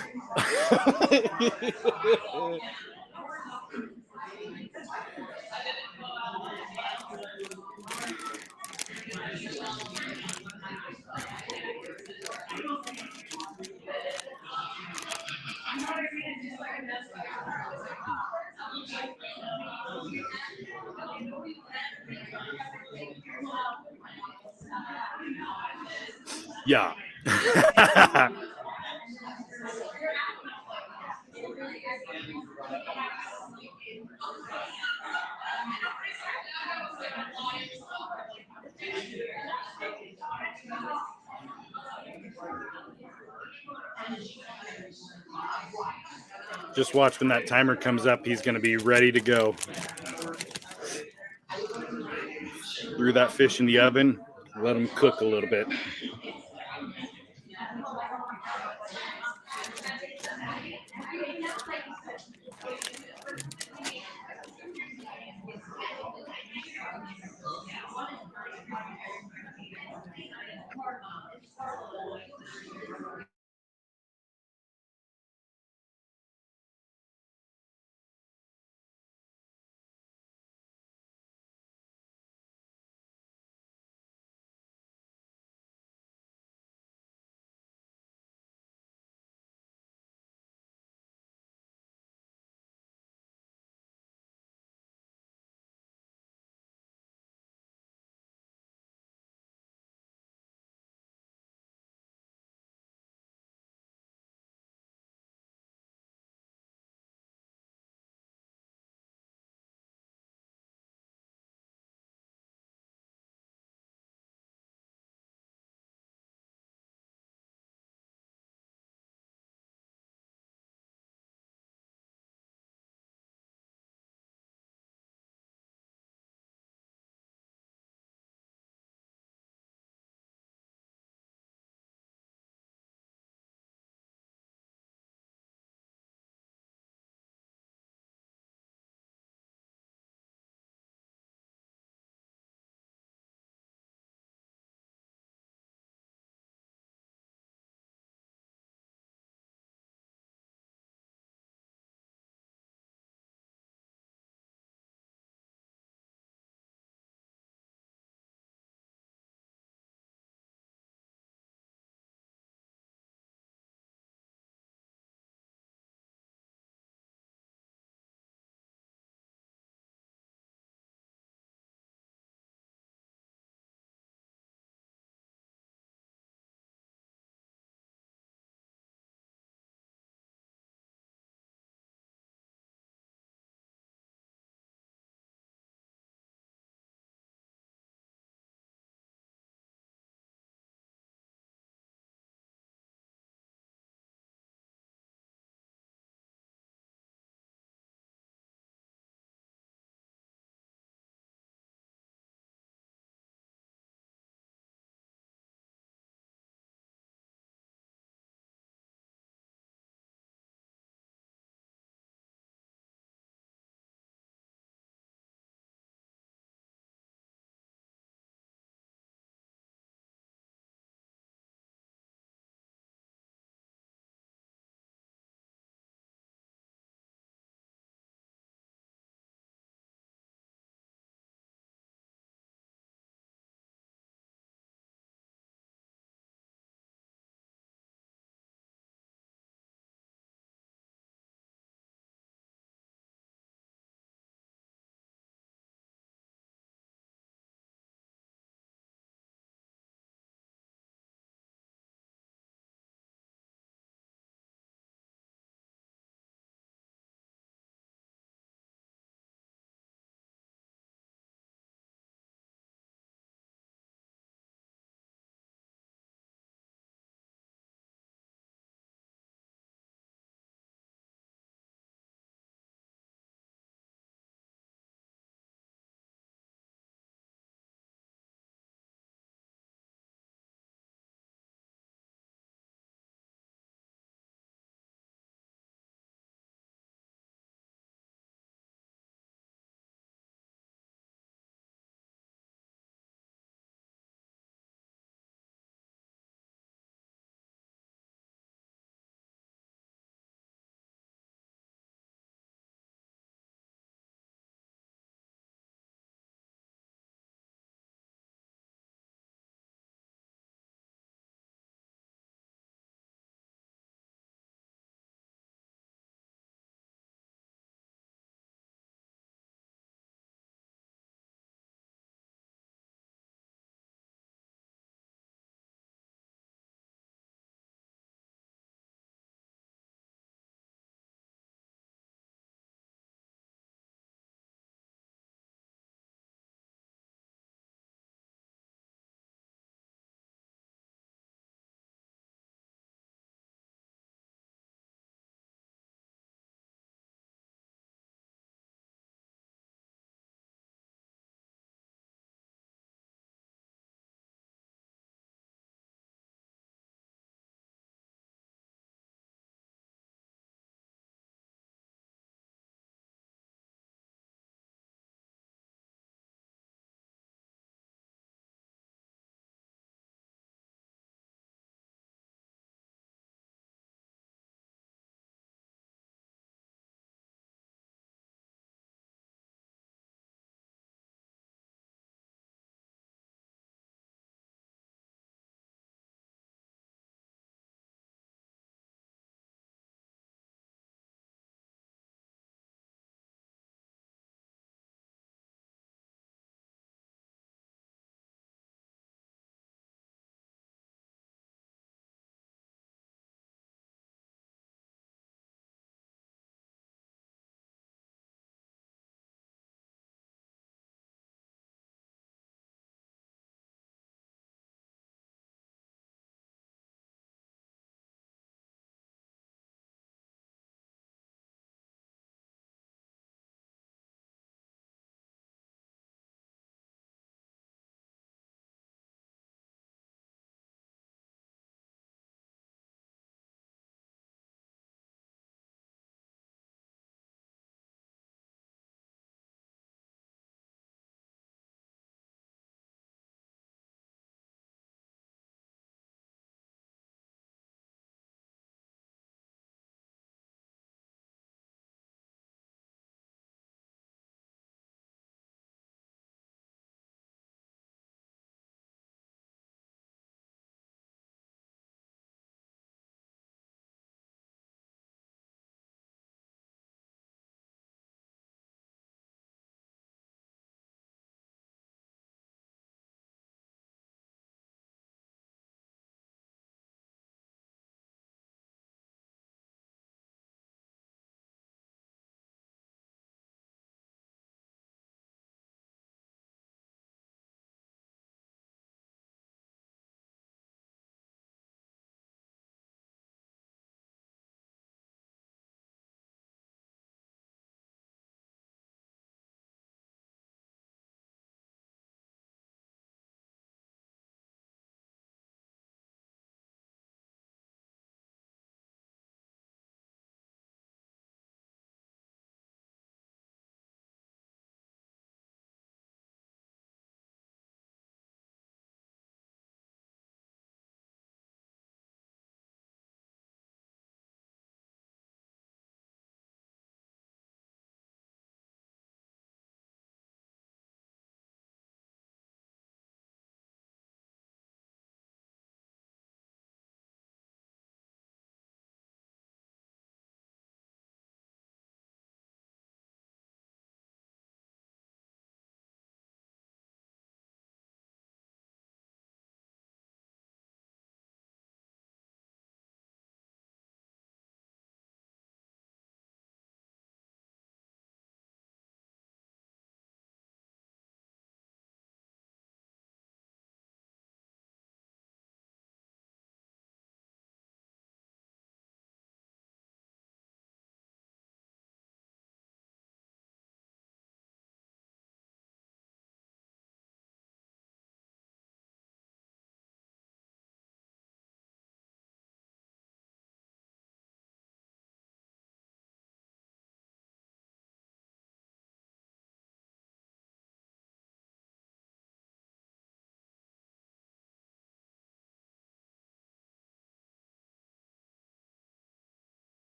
Yeah. Just watch when that timer comes up. He's going to be ready to go. threw that fish in the oven, let them cook a little bit.